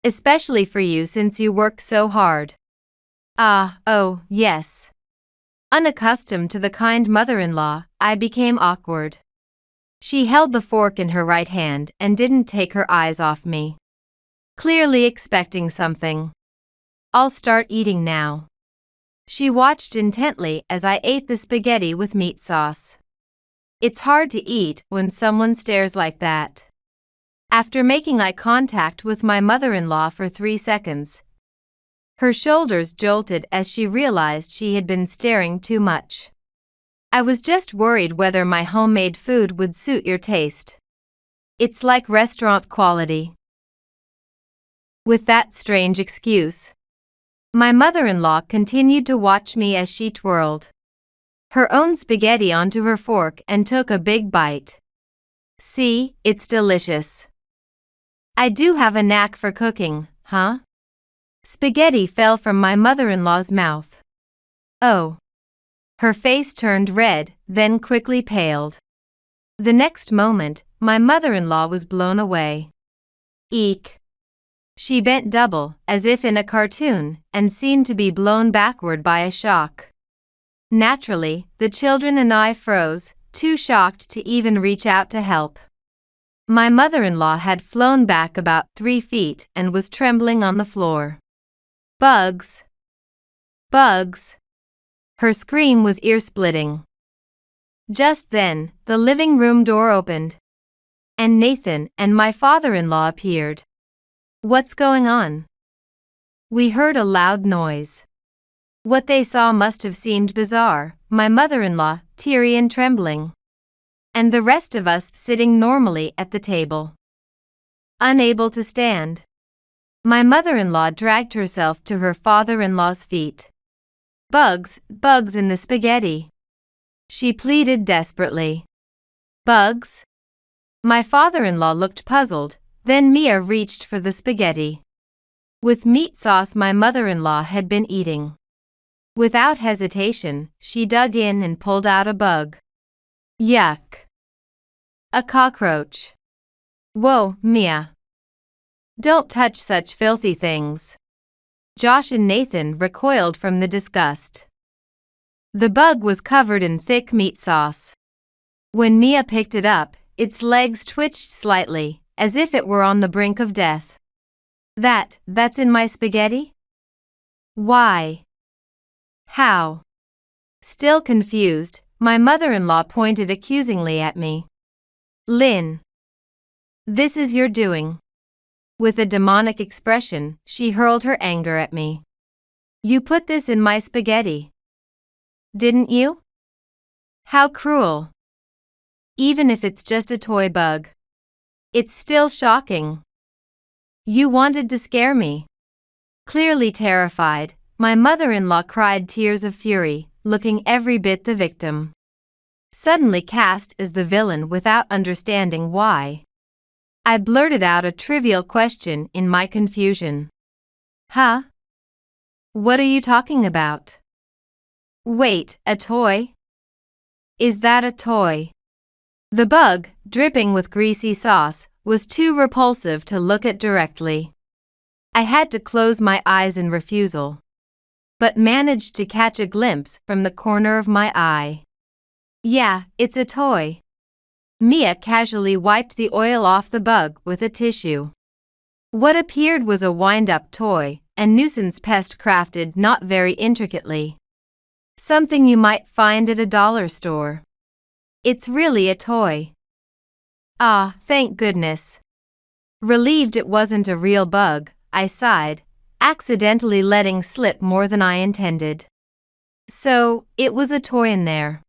especially for you since you work so hard. Oh, yes. Unaccustomed to the kind mother-in-law, I became awkward. She held the fork in her right hand and didn't take her eyes off me, clearly expecting something. I'll start eating now. She watched intently as I ate the spaghetti with meat sauce. It's hard to eat when someone stares like that. After making eye contact with my mother-in-law for 3 seconds, her shoulders jolted as she realized she had been staring too much. I was just worried whether my homemade food would suit your taste. It's like restaurant quality. With that strange excuse, my mother-in-law continued to watch me as she twirled her own spaghetti onto her fork and took a big bite. See, it's delicious. I do have a knack for cooking, huh? Spaghetti fell from my mother-in-law's mouth. Oh. Her face turned red, then quickly paled. The next moment, my mother-in-law was blown away. Eek. She bent double, as if in a cartoon, and seemed to be blown backward by a shock. Naturally, the children and I froze, too shocked to even reach out to help. My mother-in-law had flown back about 3 feet and was trembling on the floor. Bugs! Bugs! Her scream was ear-splitting. Just then, the living room door opened, and Nathan and my father-in-law appeared. What's going on? We heard a loud noise. What they saw must have seemed bizarre, my mother-in-law, teary and trembling, and the rest of us sitting normally at the table, unable to stand. My mother-in-law dragged herself to her father-in-law's feet. Bugs, bugs in the spaghetti. She pleaded desperately. Bugs? My father-in-law looked puzzled, then Mia reached for the spaghetti with meat sauce my mother-in-law had been eating. Without hesitation, she dug in and pulled out a bug. Yuck. A cockroach. Whoa, Mia. Don't touch such filthy things. Josh and Nathan recoiled from the disgust. The bug was covered in thick meat sauce. When Mia picked it up, its legs twitched slightly, as if it were on the brink of death. That's in my spaghetti? Why? How? Still confused, my mother-in-law pointed accusingly at me. Lynn. This is your doing. With a demonic expression, she hurled her anger at me. You put this in my spaghetti. Didn't you? How cruel. Even if it's just a toy bug. It's still shocking. You wanted to scare me. Clearly terrified, my mother-in-law cried tears of fury, looking every bit the victim. Suddenly cast as the villain without understanding why. I blurted out a trivial question in my confusion. Huh? What are you talking about? Wait, a toy? Is that a toy? The bug, dripping with greasy sauce, was too repulsive to look at directly. I had to close my eyes in refusal, but managed to catch a glimpse from the corner of my eye. Yeah, it's a toy. Mia casually wiped the oil off the bug with a tissue. What appeared was a wind-up toy, a nuisance pest crafted not very intricately. Something you might find at a dollar store. It's really a toy. Ah, thank goodness. Relieved it wasn't a real bug, I sighed, accidentally letting slip more than I intended. So, it was a toy in there.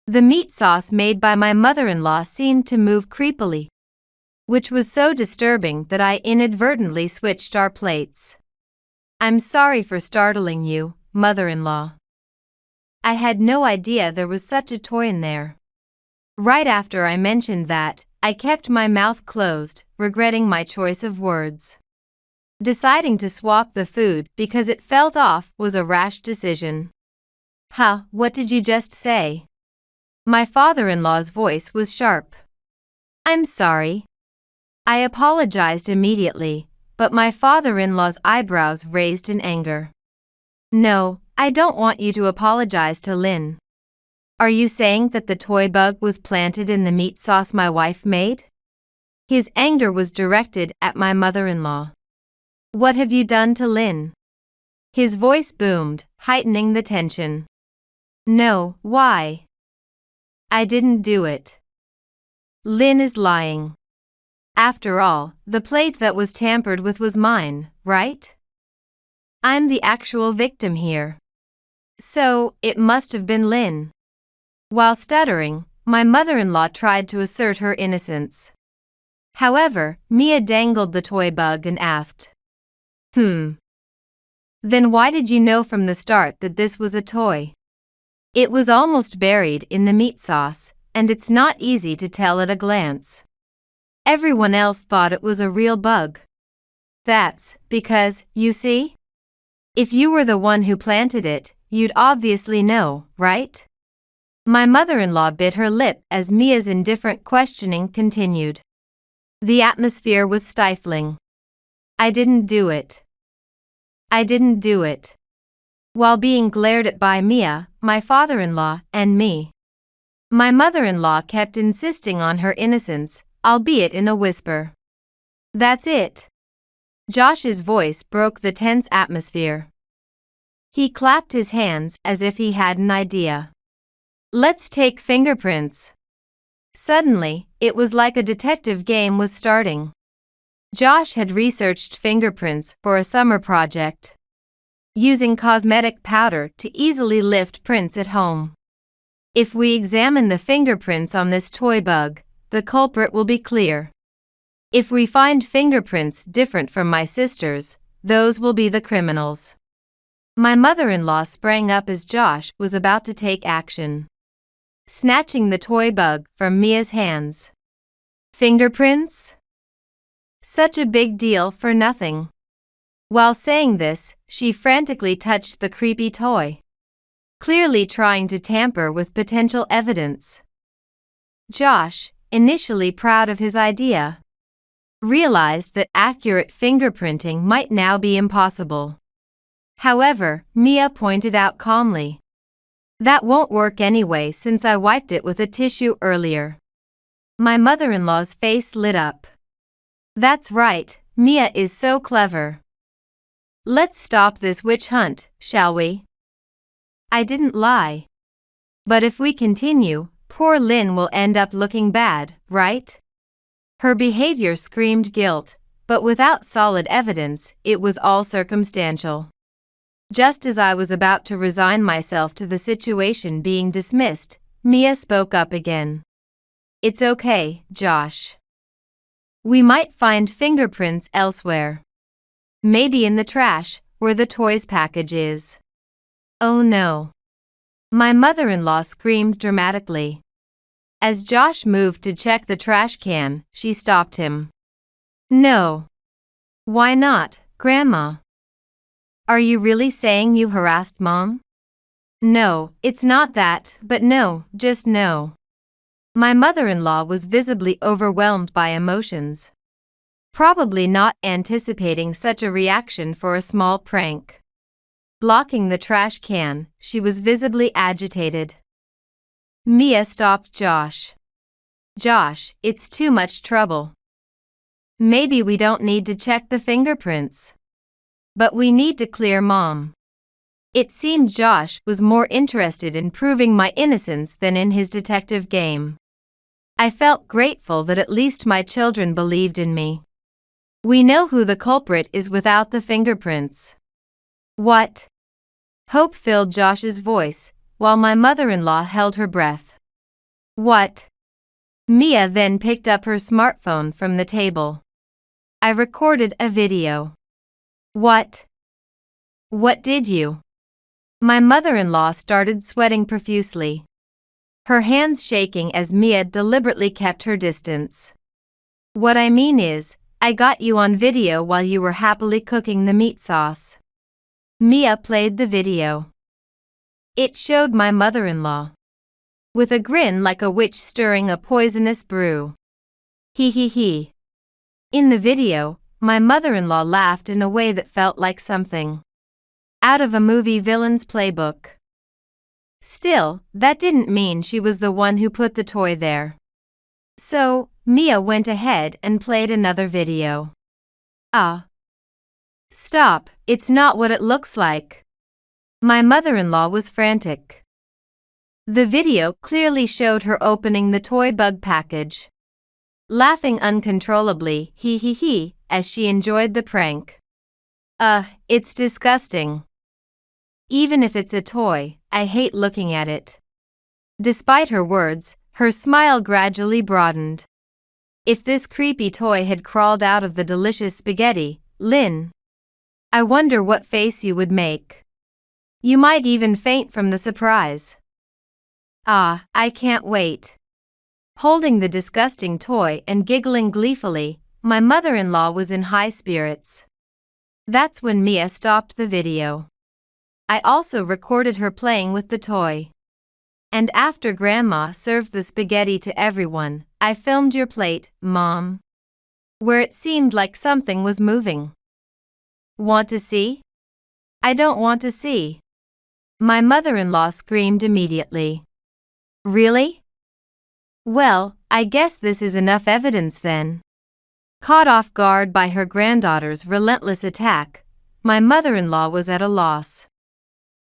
The meat sauce made by my mother-in-law seemed to move creepily, which was so disturbing that I inadvertently switched our plates. I'm sorry for startling you, mother-in-law. I had no idea there was such a toy in there. Right after I mentioned that, I kept my mouth closed, regretting my choice of words. Deciding to swap the food because it felt off was a rash decision. Huh, what did you just say? My father-in-law's voice was sharp. I'm sorry. I apologized immediately, but my father-in-law's eyebrows raised in anger. No, I don't want you to apologize to Lynn. Are you saying that the toy bug was planted in the meat sauce my wife made? His anger was directed at my mother-in-law. What have you done to Lynn? His voice boomed, heightening the tension. No, why? I didn't do it. Lynn is lying. After all, the plate that was tampered with was mine, right? I'm the actual victim here. So, it must have been Lynn. While stuttering, my mother-in-law tried to assert her innocence. However, Mia dangled the toy bug and asked, Then why did you know from the start that this was a toy? It was almost buried in the meat sauce, and it's not easy to tell at a glance. Everyone else thought it was a real bug. That's because, you see? If you were the one who planted it, you'd obviously know, right? My mother-in-law bit her lip as Mia's indifferent questioning continued. The atmosphere was stifling. I didn't do it. I didn't do it. While being glared at by Mia, my father-in-law, and me. My mother-in-law kept insisting on her innocence, albeit in a whisper. That's it. Josh's voice broke the tense atmosphere. He clapped his hands as if he had an idea. Let's take fingerprints. Suddenly, it was like a detective game was starting. Josh had researched fingerprints for a summer project, using cosmetic powder to easily lift prints at home. If we examine the fingerprints on this toy bug, the culprit will be clear. If we find fingerprints different from my sister's, those will be the criminals. My mother-in-law sprang up as Josh was about to take action, snatching the toy bug from Mia's hands. Fingerprints? Such a big deal for nothing. While saying this, she frantically touched the creepy toy, clearly trying to tamper with potential evidence. Josh, initially proud of his idea, realized that accurate fingerprinting might now be impossible. However, Mia pointed out calmly, "That won't work anyway since I wiped it with a tissue earlier." My mother-in-law's face lit up. "That's right, Mia is so clever. Let's stop this witch hunt, shall we?" I didn't lie. "But if we continue, poor Lynn will end up looking bad, right?" Her behavior screamed guilt, but without solid evidence, it was all circumstantial. Just as I was about to resign myself to the situation being dismissed, Mia spoke up again. "It's okay, Josh. We might find fingerprints elsewhere. Maybe in the trash, where the toys package is." "Oh no." My mother-in-law screamed dramatically. As Josh moved to check the trash can, she stopped him. "No. Why not, Grandma? Are you really saying you harassed Mom?" "No, it's not that, but no, just no." My mother-in-law was visibly overwhelmed by emotions, probably not anticipating such a reaction for a small prank. Blocking the trash can, she was visibly agitated. Mia stopped Josh. "Josh, it's too much trouble. Maybe we don't need to check the fingerprints. But we need to clear Mom." It seemed Josh was more interested in proving my innocence than in his detective game. I felt grateful that at least my children believed in me. "We know who the culprit is without the fingerprints." "What?" Hope filled Josh's voice, while my mother-in-law held her breath. "What?" Mia then picked up her smartphone from the table. "I recorded a video." "What? What did you?" My mother-in-law started sweating profusely, her hands shaking as Mia deliberately kept her distance. "What I mean is, I got you on video while you were happily cooking the meat sauce." Mia played the video. It showed my mother-in-law, with a grin like a witch stirring a poisonous brew. "He he he." In the video, my mother-in-law laughed in a way that felt like something out of a movie villain's playbook. Still, that didn't mean she was the one who put the toy there. So, Mia went ahead and played another video. "Ah. Stop, it's not what it looks like." My mother-in-law was frantic. The video clearly showed her opening the toy bug package, laughing uncontrollably, he he he, as she enjoyed the prank. It's disgusting. Even if it's a toy, I hate looking at it." Despite her words, her smile gradually broadened. If this creepy toy had crawled out of the delicious spaghetti, Lynn, I wonder what face you would make. You might even faint from the surprise. "Ah, I can't wait." Holding the disgusting toy and giggling gleefully, my mother-in-law was in high spirits. That's when Mia stopped the video. I also recorded her playing with the toy. "And after Grandma served the spaghetti to everyone, I filmed your plate, Mom, where it seemed like something was moving. Want to see?" "I don't want to see." My mother-in-law screamed immediately. "Really? Well, I guess this is enough evidence then." Caught off guard by her granddaughter's relentless attack, my mother-in-law was at a loss.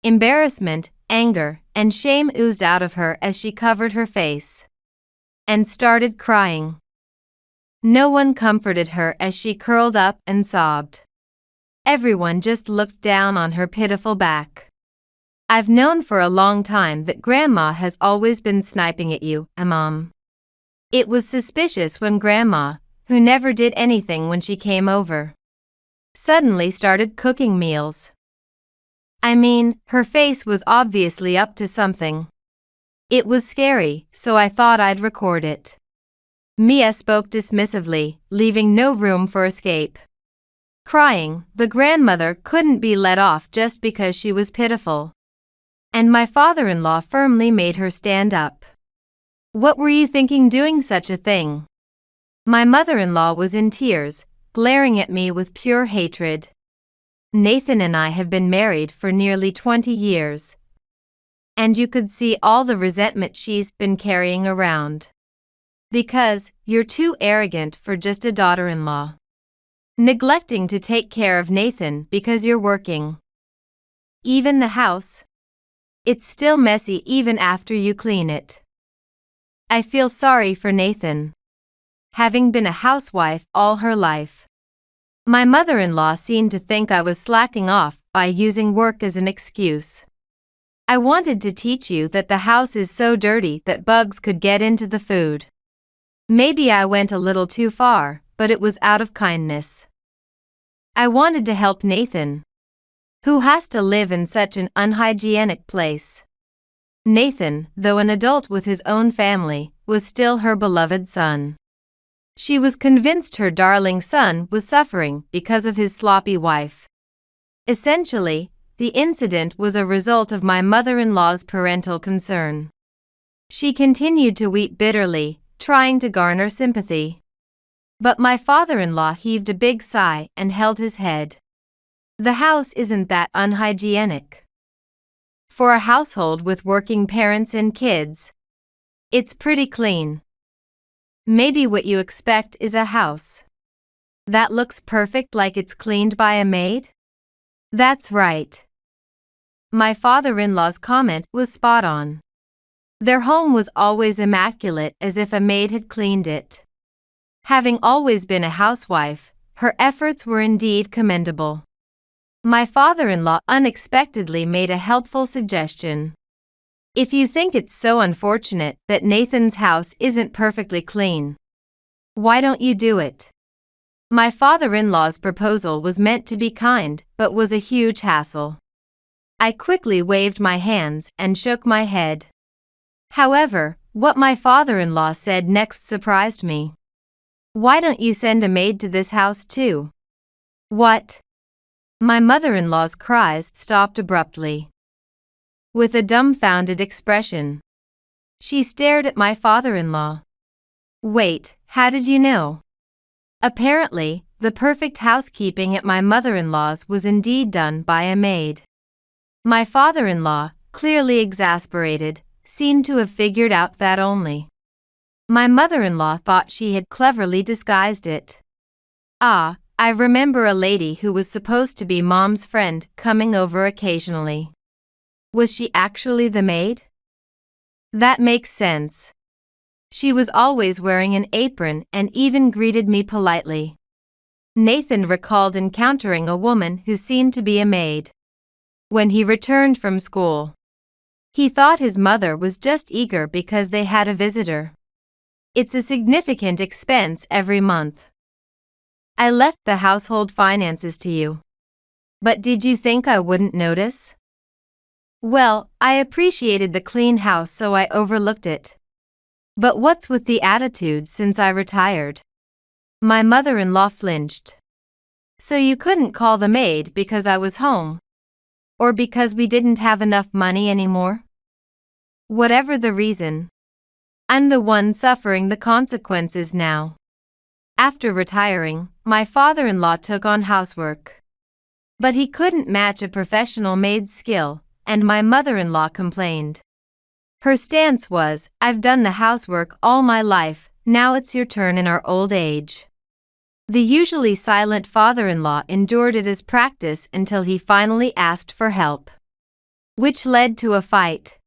Embarrassment, anger, and shame oozed out of her as she covered her face and started crying. No one comforted her as she curled up and sobbed. Everyone just looked down on her pitiful back. "I've known for a long time that Grandma has always been sniping at you, Mom. It was suspicious when Grandma, who never did anything when she came over, suddenly started cooking meals. I mean, her face was obviously up to something. It was scary, so I thought I'd record it." Mia spoke dismissively, leaving no room for escape. Crying, the grandmother couldn't be let off just because she was pitiful. And my father-in-law firmly made her stand up. "What were you thinking doing such a thing?" My mother-in-law was in tears, glaring at me with pure hatred. Nathan and I have been married for nearly 20 years. And you could see all the resentment she's been carrying around. Because you're too arrogant for just a daughter-in-law. Neglecting to take care of Nathan because you're working. Even the house. It's still messy even after you clean it. I feel sorry for Nathan. Having been a housewife all her life. My mother-in-law seemed to think I was slacking off by using work as an excuse. I wanted to teach you that the house is so dirty that bugs could get into the food. Maybe I went a little too far, but it was out of kindness. I wanted to help Nathan, who has to live in such an unhygienic place. Nathan, though an adult with his own family, was still her beloved son. She was convinced her darling son was suffering because of his sloppy wife. Essentially, the incident was a result of my mother-in-law's parental concern. She continued to weep bitterly, trying to garner sympathy. But my father-in-law heaved a big sigh and held his head. The house isn't that unhygienic. For a household with working parents and kids, it's pretty clean. Maybe what you expect is a house that looks perfect like it's cleaned by a maid? That's right. My father-in-law's comment was spot on. Their home was always immaculate, as if a maid had cleaned it. Having always been a housewife, her efforts were indeed commendable. My father-in-law unexpectedly made a helpful suggestion. If you think it's so unfortunate that Nathan's house isn't perfectly clean, why don't you do it? My father-in-law's proposal was meant to be kind, but was a huge hassle. I quickly waved my hands and shook my head. However, what my father-in-law said next surprised me. Why don't you send a maid to this house too? What? My mother-in-law's cries stopped abruptly. With a dumbfounded expression, she stared at my father-in-law. Wait, how did you know? Apparently, the perfect housekeeping at my mother-in-law's was indeed done by a maid. My father-in-law, clearly exasperated, seemed to have figured out that only. My mother-in-law thought she had cleverly disguised it. Ah, I remember a lady who was supposed to be Mom's friend coming over occasionally. Was she actually the maid? That makes sense. She was always wearing an apron and even greeted me politely. Nathan recalled encountering a woman who seemed to be a maid. When he returned from school, he thought his mother was just eager because they had a visitor. It's a significant expense every month. I left the household finances to you. But did you think I wouldn't notice? Well, I appreciated the clean house, so I overlooked it. But what's with the attitude since I retired? My mother-in-law flinched. So you couldn't call the maid because I was home? Or because we didn't have enough money anymore? Whatever the reason, I'm the one suffering the consequences now. After retiring, my father-in-law took on housework. But he couldn't match a professional maid's skill, and my mother-in-law complained. Her stance was, I've done the housework all my life, now it's your turn in our old age. The usually silent father-in-law endured it as practice until he finally asked for help, which led to a fight.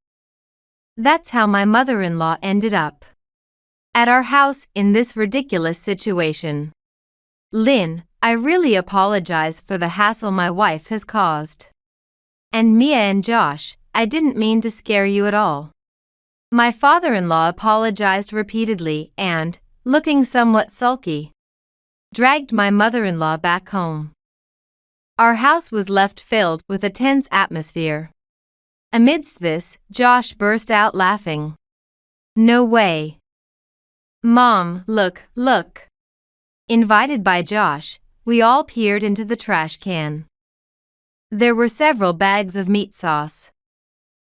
That's how my mother-in-law ended up at our house in this ridiculous situation. Lynn, I really apologize for the hassle my wife has caused. And Mia and Josh, I didn't mean to scare you at all. My father-in-law apologized repeatedly and, looking somewhat sulky, dragged my mother-in-law back home. Our house was left filled with a tense atmosphere. Amidst this, Josh burst out laughing. No way. Mom, look, look. Invited by Josh, we all peered into the trash can. There were several bags of meat sauce.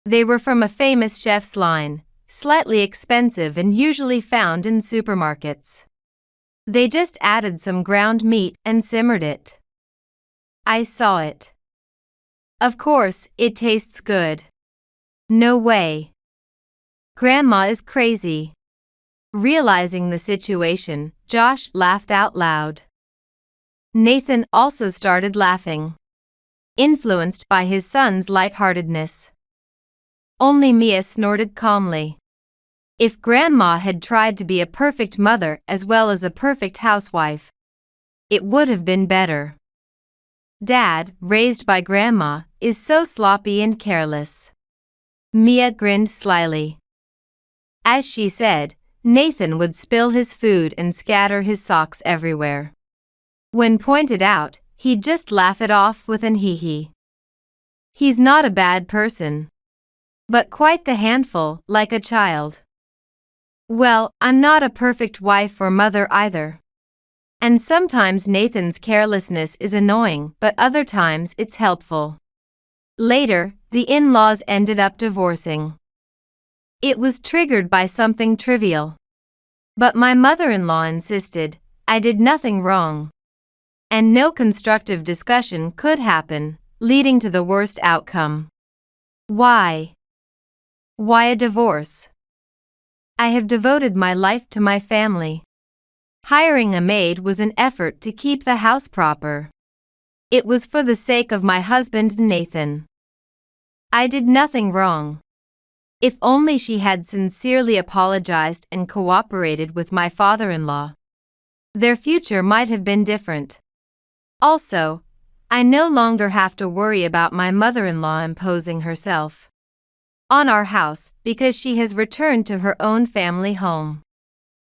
They were from a famous chef's line, slightly expensive and usually found in supermarkets. They just added some ground meat and simmered it. I saw it. Of course, it tastes good. No way. Grandma is crazy. Realizing the situation, Josh laughed out loud. Nathan also started laughing, influenced by his son's lightheartedness. Only Mia snorted calmly. If Grandma had tried to be a perfect mother as well as a perfect housewife, it would have been better. Dad, raised by Grandma, is so sloppy and careless. Mia grinned slyly. As she said, Nathan would spill his food and scatter his socks everywhere. When pointed out, he'd just laugh it off with an hee-hee. He's not a bad person, but quite the handful, like a child. Well, I'm not a perfect wife or mother either. And sometimes Nathan's carelessness is annoying, but other times it's helpful. Later, the in-laws ended up divorcing. It was triggered by something trivial. But my mother-in-law insisted I did nothing wrong. And no constructive discussion could happen, leading to the worst outcome. Why? Why a divorce? I have devoted my life to my family. Hiring a maid was an effort to keep the house proper. It was for the sake of my husband Nathan. I did nothing wrong. If only she had sincerely apologized and cooperated with my father-in-law, their future might have been different. Also, I no longer have to worry about my mother-in-law imposing herself on our house because she has returned to her own family home.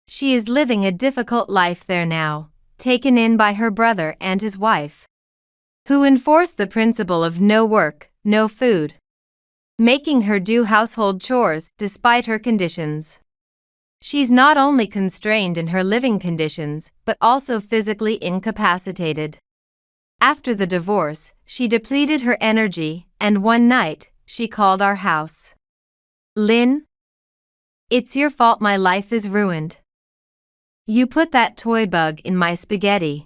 She is living a difficult life there now, taken in by her brother and his wife, who enforce the principle of no work, no food, making her do household chores despite her conditions. She's not only constrained in her living conditions, but also physically incapacitated. After the divorce, she depleted her energy, and one night, she called our house. Lynn? It's your fault my life is ruined. You put that toy bug in my spaghetti.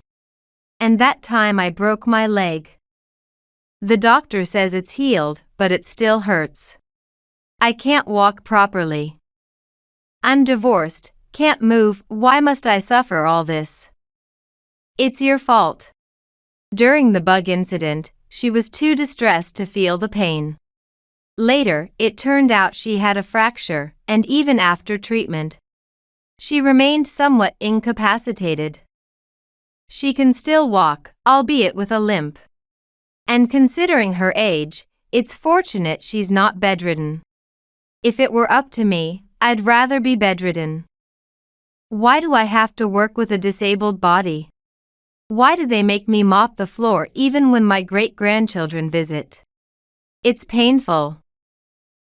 And that time I broke my leg. The doctor says it's healed, but it still hurts. I can't walk properly. I'm divorced, can't move, why must I suffer all this? It's your fault. During the bug incident, she was too distressed to feel the pain. Later, it turned out she had a fracture, and even after treatment, she remained somewhat incapacitated. She can still walk, albeit with a limp. And considering her age, it's fortunate she's not bedridden. If it were up to me, I'd rather be bedridden. Why do I have to work with a disabled body? Why do they make me mop the floor even when my great-grandchildren visit? It's painful.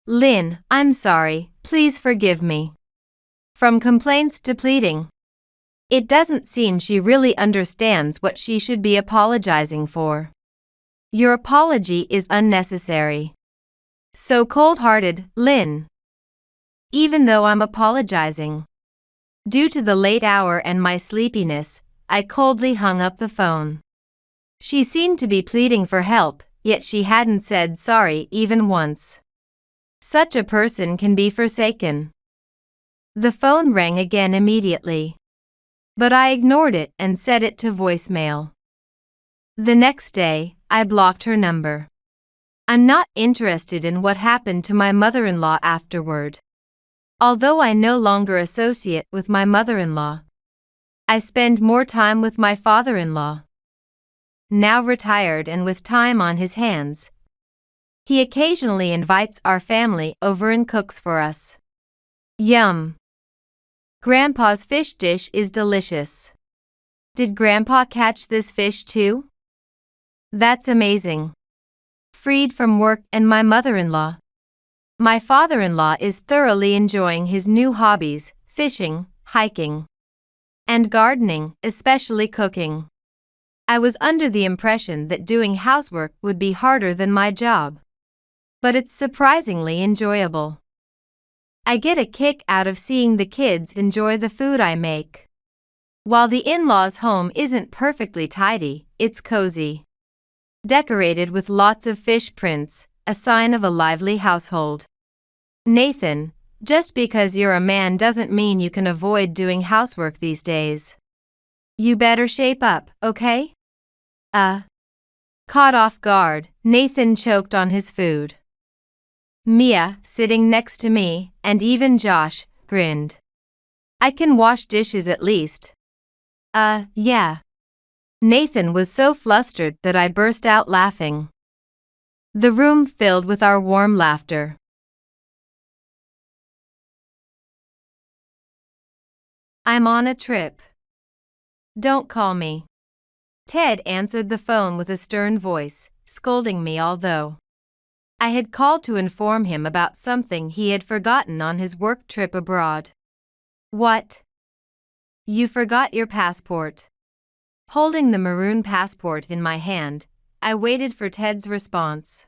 Lynn, I'm sorry, please forgive me. From complaints to pleading. It doesn't seem she really understands what she should be apologizing for. Your apology is unnecessary. So cold-hearted, Lynn. Even though I'm apologizing. Due to the late hour and my sleepiness, I coldly hung up the phone. She seemed to be pleading for help, yet she hadn't said sorry even once. Such a person can be forsaken. The phone rang again immediately. But I ignored it and set it to voicemail. The next day, I blocked her number. I'm not interested in what happened to my mother-in-law afterward. Although I no longer associate with my mother-in-law, I spend more time with my father-in-law. Now retired and with time on his hands, he occasionally invites our family over and cooks for us. Yum! Grandpa's fish dish is delicious. Did Grandpa catch this fish too? That's amazing. Freed from work and my mother-in-law. My father-in-law is thoroughly enjoying his new hobbies, fishing, hiking, and gardening, especially cooking. I was under the impression that doing housework would be harder than my job. But it's surprisingly enjoyable. I get a kick out of seeing the kids enjoy the food I make. While the in-laws' home isn't perfectly tidy, it's cozy. Decorated with lots of fish prints, a sign of a lively household. Nathan, just because you're a man doesn't mean you can avoid doing housework these days. You better shape up, okay? Caught off guard, Nathan choked on his food. Mia, sitting next to me, and even Josh, grinned. I can wash dishes at least. Yeah. Nathan was so flustered that I burst out laughing. The room filled with our warm laughter. I'm on a trip. Don't call me. Ted answered the phone with a stern voice, scolding me although I had called to inform him about something he had forgotten on his work trip abroad. What? You forgot your passport. Holding the maroon passport in my hand, I waited for Ted's response.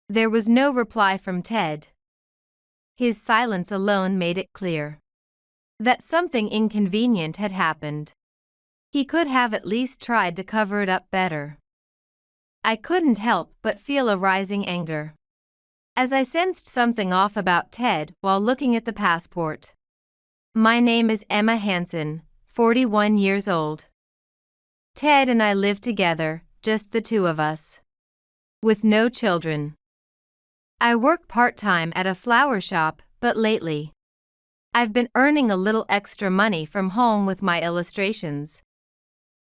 There was no reply from Ted. His silence alone made it clear that something inconvenient had happened. He could have at least tried to cover it up better. I couldn't help but feel a rising anger as I sensed something off about Ted while looking at the passport. My name is Emma Hansen, 41 years old. Ted and I live together, just the two of us. With no children. I work part-time at a flower shop, but lately I've been earning a little extra money from home with my illustrations.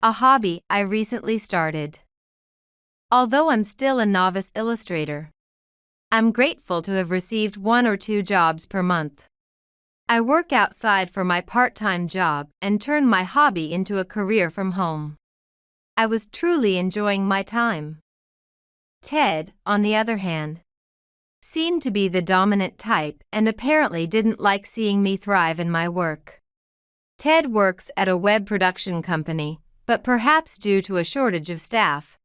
A hobby I recently started. Although I'm still a novice illustrator, I'm grateful to have received 1 or 2 jobs per month. I work outside for my part-time job and turn my hobby into a career from home. I was truly enjoying my time. Ted, on the other hand, seemed to be the dominant type and apparently didn't like seeing me thrive in my work. Ted works at a web production company, but perhaps due to a shortage of staff,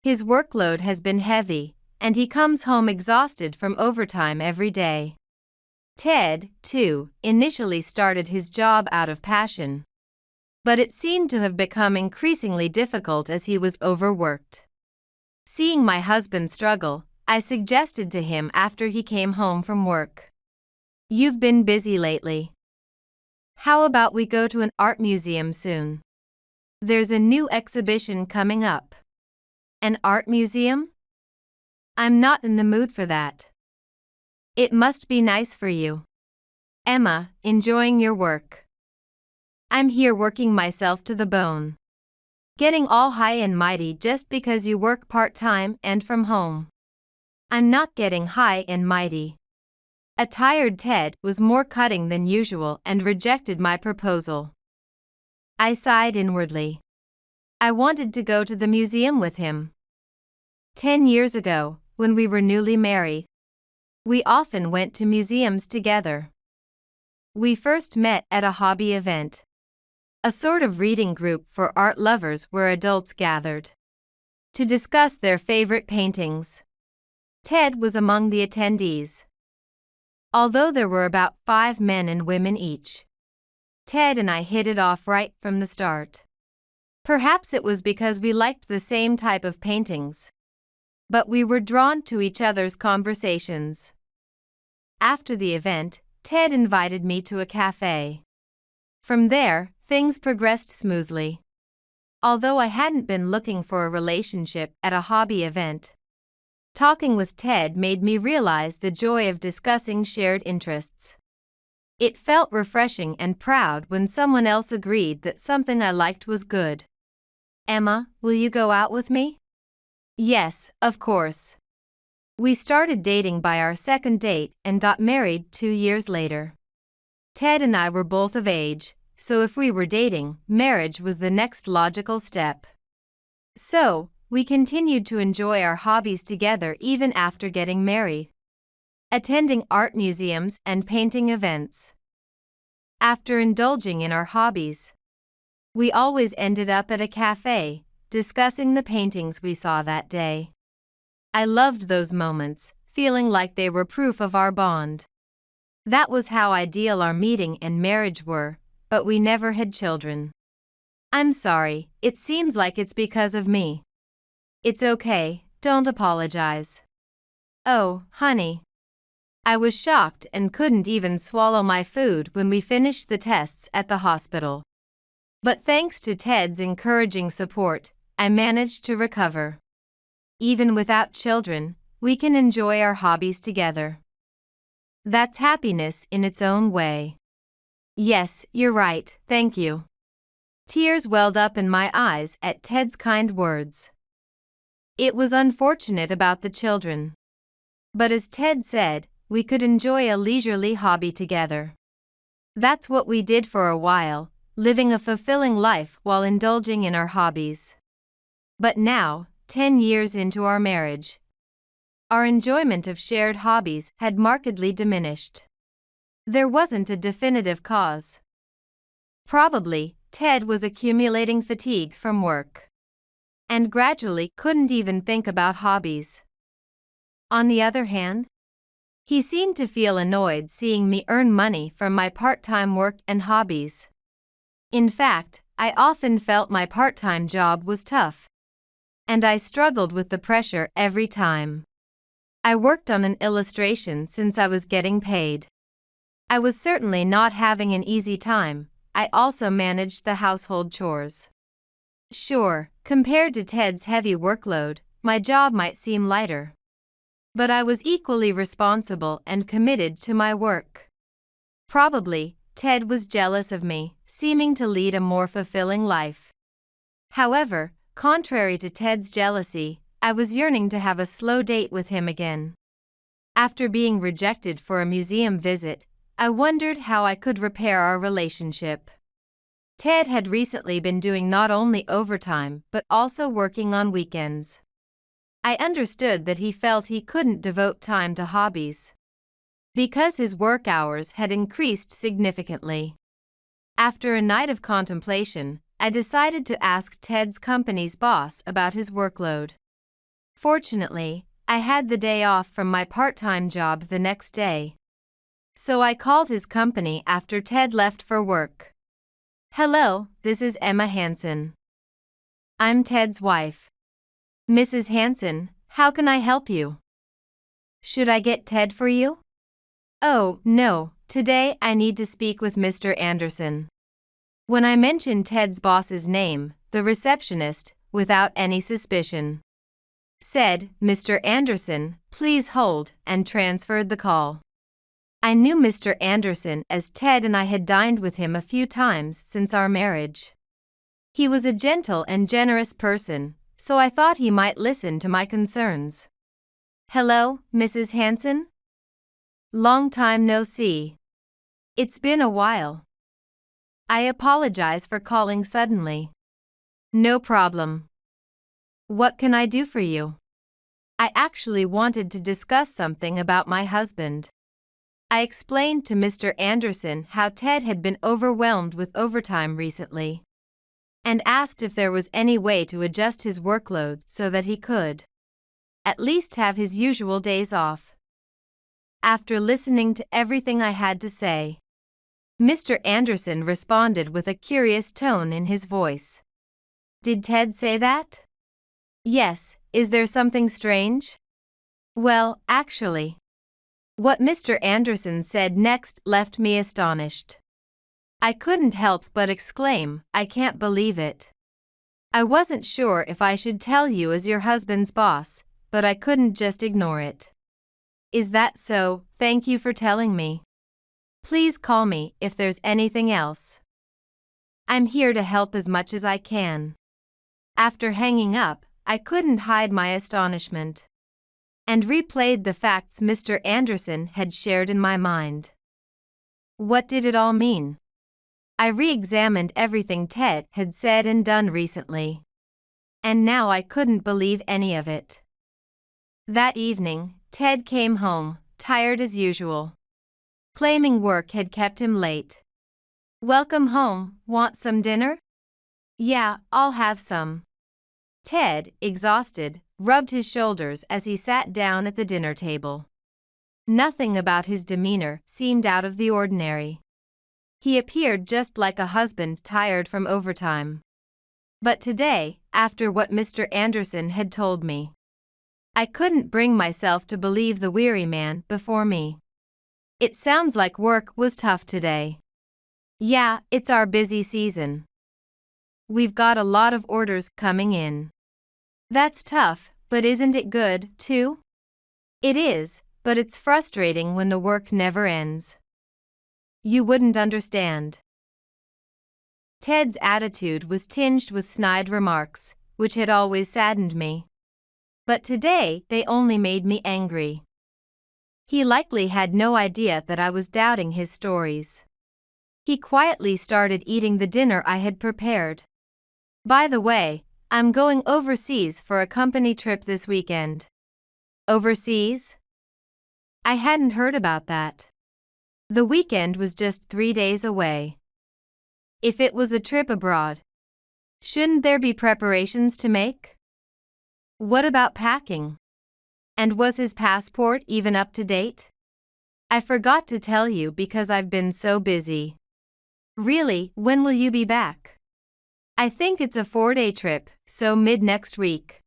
his workload has been heavy, and he comes home exhausted from overtime every day. Ted, too, initially started his job out of passion, but it seemed to have become increasingly difficult as he was overworked. Seeing my husband struggle, I suggested to him after he came home from work. You've been busy lately. How about we go to an art museum soon? There's a new exhibition coming up. An art museum? I'm not in the mood for that. It must be nice for you. Emma, enjoying your work. I'm here working myself to the bone. Getting all high and mighty just because you work part-time and from home. I'm not getting high and mighty. A tired Ted was more cutting than usual and rejected my proposal. I sighed inwardly. I wanted to go to the museum with him. 10 years ago, when we were newly married, we often went to museums together. We first met at a hobby event, a sort of reading group for art lovers where adults gathered to discuss their favorite paintings. Ted was among the attendees. Although there were about 5 men and women each, Ted and I hit it off right from the start. Perhaps it was because we liked the same type of paintings, but we were drawn to each other's conversations. After the event, Ted invited me to a cafe. From there, things progressed smoothly. Although I hadn't been looking for a relationship at a hobby event, talking with Ted made me realize the joy of discussing shared interests. It felt refreshing and proud when someone else agreed that something I liked was good. Emma, will you go out with me? Yes, of course. We started dating by our second date and got married 2 years later. Ted and I were both of age, so if we were dating, marriage was the next logical step. So, we continued to enjoy our hobbies together even after getting married, attending art museums and painting events. After indulging in our hobbies, we always ended up at a cafe, discussing the paintings we saw that day. I loved those moments, feeling like they were proof of our bond. That was how ideal our meeting and marriage were, but we never had children. I'm sorry, it seems like it's because of me. It's okay, don't apologize. Oh, honey. I was shocked and couldn't even swallow my food when we finished the tests at the hospital. But thanks to Ted's encouraging support, I managed to recover. Even without children, we can enjoy our hobbies together. That's happiness in its own way. Yes, you're right, thank you. Tears welled up in my eyes at Ted's kind words. It was unfortunate about the children. But as Ted said, we could enjoy a leisurely hobby together. That's what we did for a while, living a fulfilling life while indulging in our hobbies. But now, 10 years into our marriage, our enjoyment of shared hobbies had markedly diminished. There wasn't a definitive cause. Probably, Ted was accumulating fatigue from work, and gradually couldn't even think about hobbies. On the other hand, he seemed to feel annoyed seeing me earn money from my part-time work and hobbies. In fact, I often felt my part-time job was tough, and I struggled with the pressure every time. I worked on an illustration since I was getting paid. I was certainly not having an easy time. I also managed the household chores. Sure, compared to Ted's heavy workload, my job might seem lighter. But I was equally responsible and committed to my work. Probably, Ted was jealous of me, seeming to lead a more fulfilling life. However, contrary to Ted's jealousy, I was yearning to have a slow date with him again. After being rejected for a museum visit, I wondered how I could repair our relationship. Ted had recently been doing not only overtime but also working on weekends. I understood that he felt he couldn't devote time to hobbies because his work hours had increased significantly. After a night of contemplation, I decided to ask Ted's company's boss about his workload. Fortunately, I had the day off from my part-time job the next day. So I called his company after Ted left for work. Hello, this is Emma Hansen. I'm Ted's wife. Mrs. Hansen, how can I help you? Should I get Ted for you? Oh, no, today I need to speak with Mr. Anderson. When I mentioned Ted's boss's name, the receptionist, without any suspicion, said, Mr. Anderson, please hold, and transferred the call. I knew Mr. Anderson as Ted and I had dined with him a few times since our marriage. He was a gentle and generous person, so I thought he might listen to my concerns. Hello, Mrs. Hansen? Long time no see. It's been a while. I apologize for calling suddenly. No problem. What can I do for you? I actually wanted to discuss something about my husband. I explained to Mr. Anderson how Ted had been overwhelmed with overtime recently, and asked if there was any way to adjust his workload so that he could at least have his usual days off. After listening to everything I had to say, Mr. Anderson responded with a curious tone in his voice. Did Ted say that? Yes, is there something strange? Well, actually, what Mr. Anderson said next left me astonished. I couldn't help but exclaim, I can't believe it. I wasn't sure if I should tell you as your husband's boss, but I couldn't just ignore it. Is that so? Thank you for telling me. Please call me if there's anything else. I'm here to help as much as I can. After hanging up, I couldn't hide my astonishment, and replayed the facts Mr. Anderson had shared in my mind. What did it all mean? I re-examined everything Ted had said and done recently, and now I couldn't believe any of it. That evening, Ted came home, tired as usual, claiming work had kept him late. Welcome home, want some dinner? Yeah, I'll have some. Ted, exhausted, rubbed his shoulders as he sat down at the dinner table. Nothing about his demeanor seemed out of the ordinary. He appeared just like a husband tired from overtime. But today, after what Mr. Anderson had told me, I couldn't bring myself to believe the weary man before me. It sounds like work was tough today. Yeah, it's our busy season. We've got a lot of orders coming in. That's tough, but isn't it good, too? It is, but it's frustrating when the work never ends. You wouldn't understand. Ted's attitude was tinged with snide remarks, which had always saddened me. But today they only made me angry. He likely had no idea that I was doubting his stories. He quietly started eating the dinner I had prepared. By the way, I'm going overseas for a company trip this weekend. Overseas? I hadn't heard about that. The weekend was just 3 days away. If it was a trip abroad, shouldn't there be preparations to make? What about packing? And was his passport even up to date? I forgot to tell you because I've been so busy. Really, when will you be back? I think it's a 4-day trip, so mid-next week.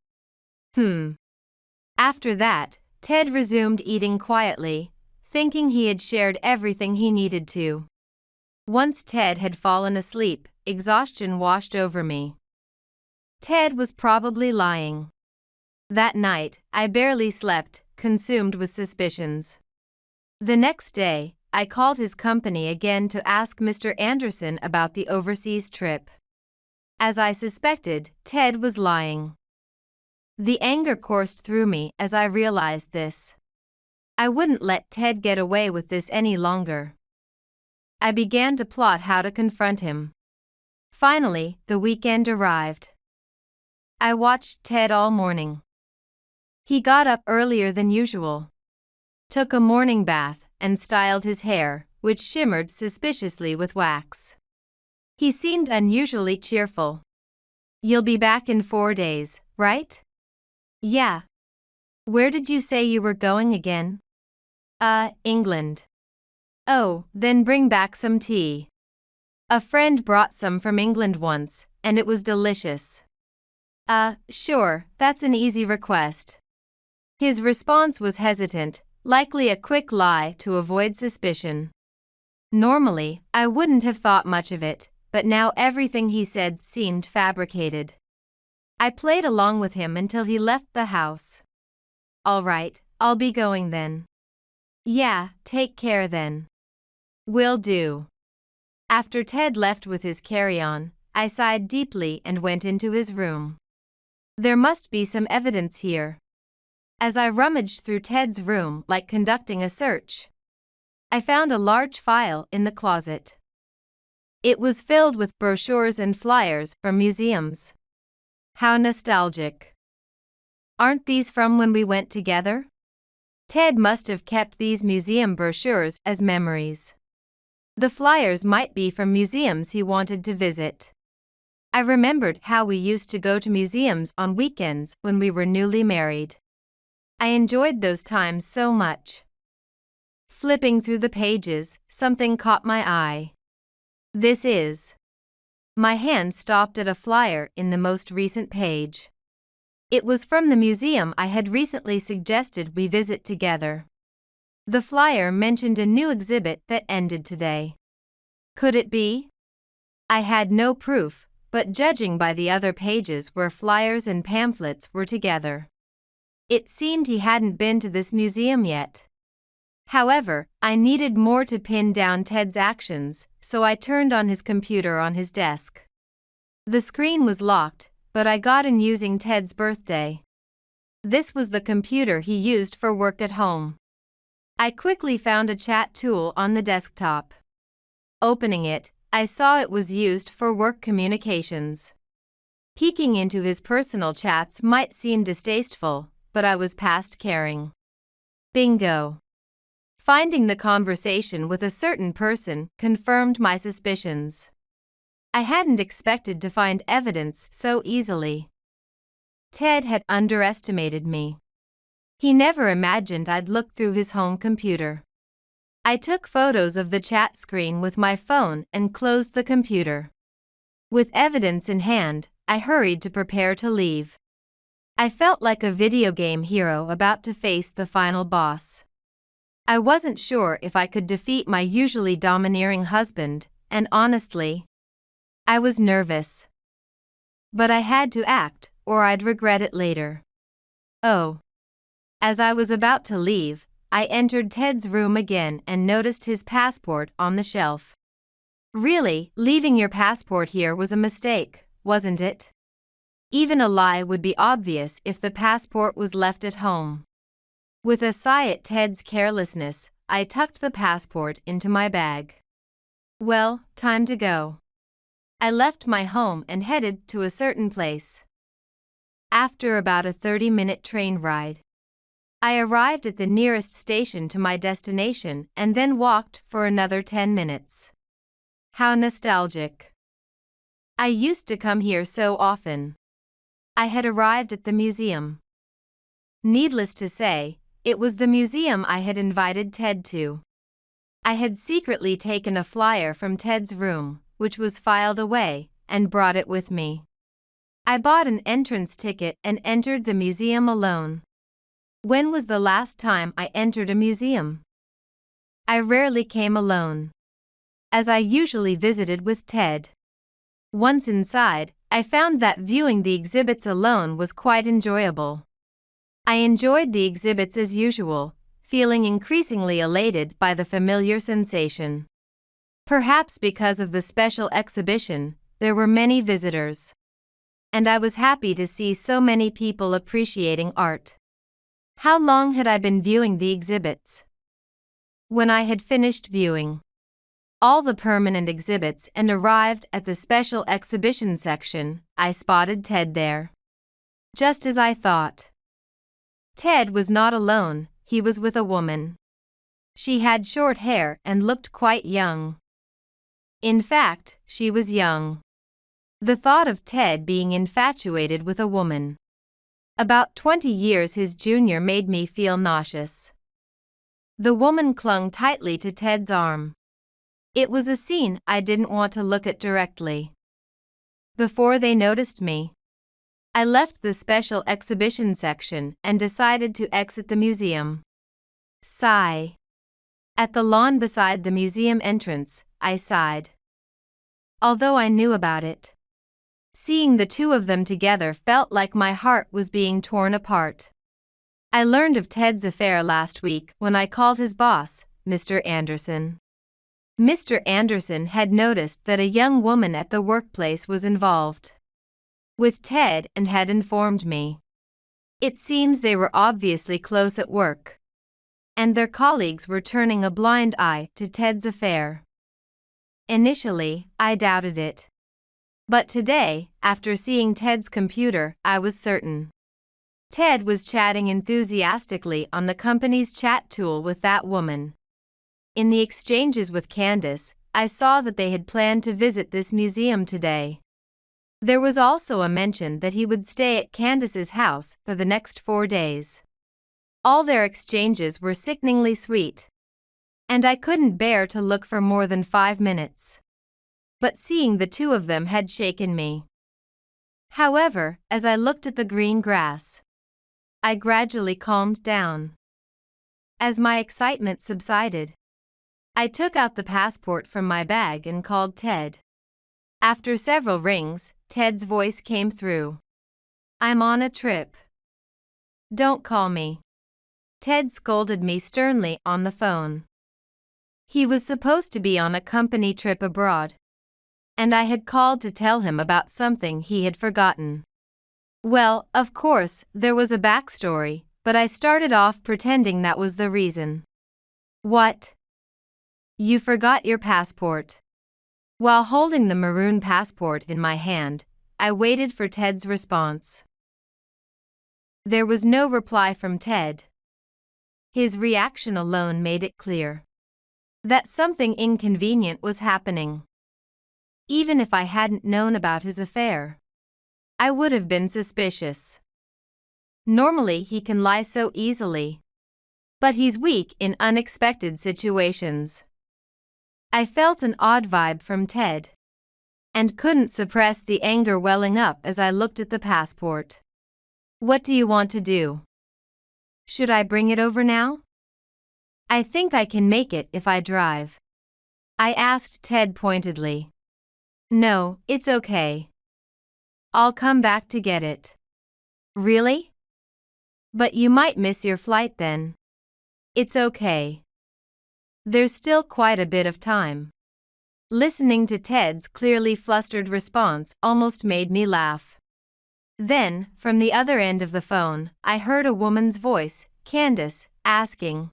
After that, Ted resumed eating quietly, thinking he had shared everything he needed to. Once Ted had fallen asleep, exhaustion washed over me. Ted was probably lying. That night, I barely slept, consumed with suspicions. The next day, I called his company again to ask Mr. Anderson about the overseas trip. As I suspected, Ted was lying. The anger coursed through me as I realized this. I wouldn't let Ted get away with this any longer. I began to plot how to confront him. Finally, the weekend arrived. I watched Ted all morning. He got up earlier than usual, took a morning bath, and styled his hair, which shimmered suspiciously with wax. He seemed unusually cheerful. You'll be back in 4 days, right? Yeah. Where did you say you were going again? England. Oh, then bring back some tea. A friend brought some from England once, and it was delicious. Sure, that's an easy request. His response was hesitant, likely a quick lie to avoid suspicion. Normally, I wouldn't have thought much of it, but now everything he said seemed fabricated. I played along with him until he left the house. All right, I'll be going then. Yeah, take care then. Will do. After Ted left with his carry-on, I sighed deeply and went into his room. There must be some evidence here. As I rummaged through Ted's room like conducting a search, I found a large file in the closet. It was filled with brochures and flyers from museums. How nostalgic. Aren't these from when we went together? Ted must have kept these museum brochures as memories. The flyers might be from museums he wanted to visit. I remembered how we used to go to museums on weekends when we were newly married. I enjoyed those times so much. Flipping through the pages, something caught my eye. This is. My hand stopped at a flyer in the most recent page. It was from the museum I had recently suggested we visit together. The flyer mentioned a new exhibit that ended today. Could it be? I had no proof, but judging by the other pages where flyers and pamphlets were together, it seemed he hadn't been to this museum yet. However, I needed more to pin down Ted's actions, so I turned on his computer on his desk. The screen was locked, but I got in using Ted's birthday. This was the computer he used for work at home. I quickly found a chat tool on the desktop. Opening it, I saw it was used for work communications. Peeking into his personal chats might seem distasteful, but I was past caring. Bingo. Finding the conversation with a certain person confirmed my suspicions. I hadn't expected to find evidence so easily. Ted had underestimated me. He never imagined I'd look through his home computer. I took photos of the chat screen with my phone and closed the computer. With evidence in hand, I hurried to prepare to leave. I felt like a video game hero about to face the final boss. I wasn't sure if I could defeat my usually domineering husband, and honestly, I was nervous. But I had to act, or I'd regret it later. Oh. As I was about to leave, I entered Ted's room again and noticed his passport on the shelf. Really, leaving your passport here was a mistake, wasn't it? Even a lie would be obvious if the passport was left at home. With a sigh at Ted's carelessness, I tucked the passport into my bag. Well, time to go. I left my home and headed to a certain place. After about a 30-minute train ride, I arrived at the nearest station to my destination and then walked for another 10 minutes. How nostalgic. I used to come here so often. I had arrived at the museum. Needless to say, it was the museum I had invited Ted to. I had secretly taken a flyer from Ted's room, which was filed away, and brought it with me. I bought an entrance ticket and entered the museum alone. When was the last time I entered a museum? I rarely came alone, as I usually visited with Ted. Once inside, I found that viewing the exhibits alone was quite enjoyable. I enjoyed the exhibits as usual, feeling increasingly elated by the familiar sensation. Perhaps because of the special exhibition, there were many visitors. And I was happy to see so many people appreciating art. How long had I been viewing the exhibits? When I had finished viewing all the permanent exhibits and arrived at the special exhibition section, I spotted Ted there. Just as I thought. Ted was not alone, he was with a woman. She had short hair and looked quite young. In fact, she was young. The thought of Ted being infatuated with a woman about 20 years his junior made me feel nauseous. The woman clung tightly to Ted's arm. It was a scene I didn't want to look at directly. Before they noticed me, I left the special exhibition section and decided to exit the museum. Sigh. At the lawn beside the museum entrance, I sighed. Although I knew about it, seeing the two of them together felt like my heart was being torn apart. I learned of Ted's affair last week when I called his boss, Mr. Anderson. Mr. Anderson had noticed that a young woman at the workplace was involved with Ted and had informed me. It seems they were obviously close at work, and their colleagues were turning a blind eye to Ted's affair. Initially, I doubted it. But today, after seeing Ted's computer, I was certain. Ted was chatting enthusiastically on the company's chat tool with that woman. In the exchanges with Candace, I saw that they had planned to visit this museum today. There was also a mention that he would stay at Candace's house for the next 4 days. All their exchanges were sickeningly sweet, and I couldn't bear to look for more than 5 minutes. But seeing the two of them had shaken me. However, as I looked at the green grass, I gradually calmed down. As my excitement subsided, I took out the passport from my bag and called Ted. After several rings, Ted's voice came through. I'm on a trip. Don't call me. Ted scolded me sternly on the phone. He was supposed to be on a company trip abroad, and I had called to tell him about something he had forgotten. Well, of course, there was a backstory, but I started off pretending that was the reason. What? You forgot your passport. While holding the maroon passport in my hand, I waited for Ted's response. There was no reply from Ted. His reaction alone made it clear that something inconvenient was happening. Even if I hadn't known about his affair, I would have been suspicious. Normally he can lie so easily. But he's weak in unexpected situations. I felt an odd vibe from Ted, and couldn't suppress the anger welling up as I looked at the passport. What do you want to do? Should I bring it over now? I think I can make it if I drive. I asked Ted pointedly. No, it's okay. I'll come back to get it. Really? But you might miss your flight then. It's okay. There's still quite a bit of time. Listening to Ted's clearly flustered response almost made me laugh. Then, from the other end of the phone, I heard a woman's voice, Candace, asking,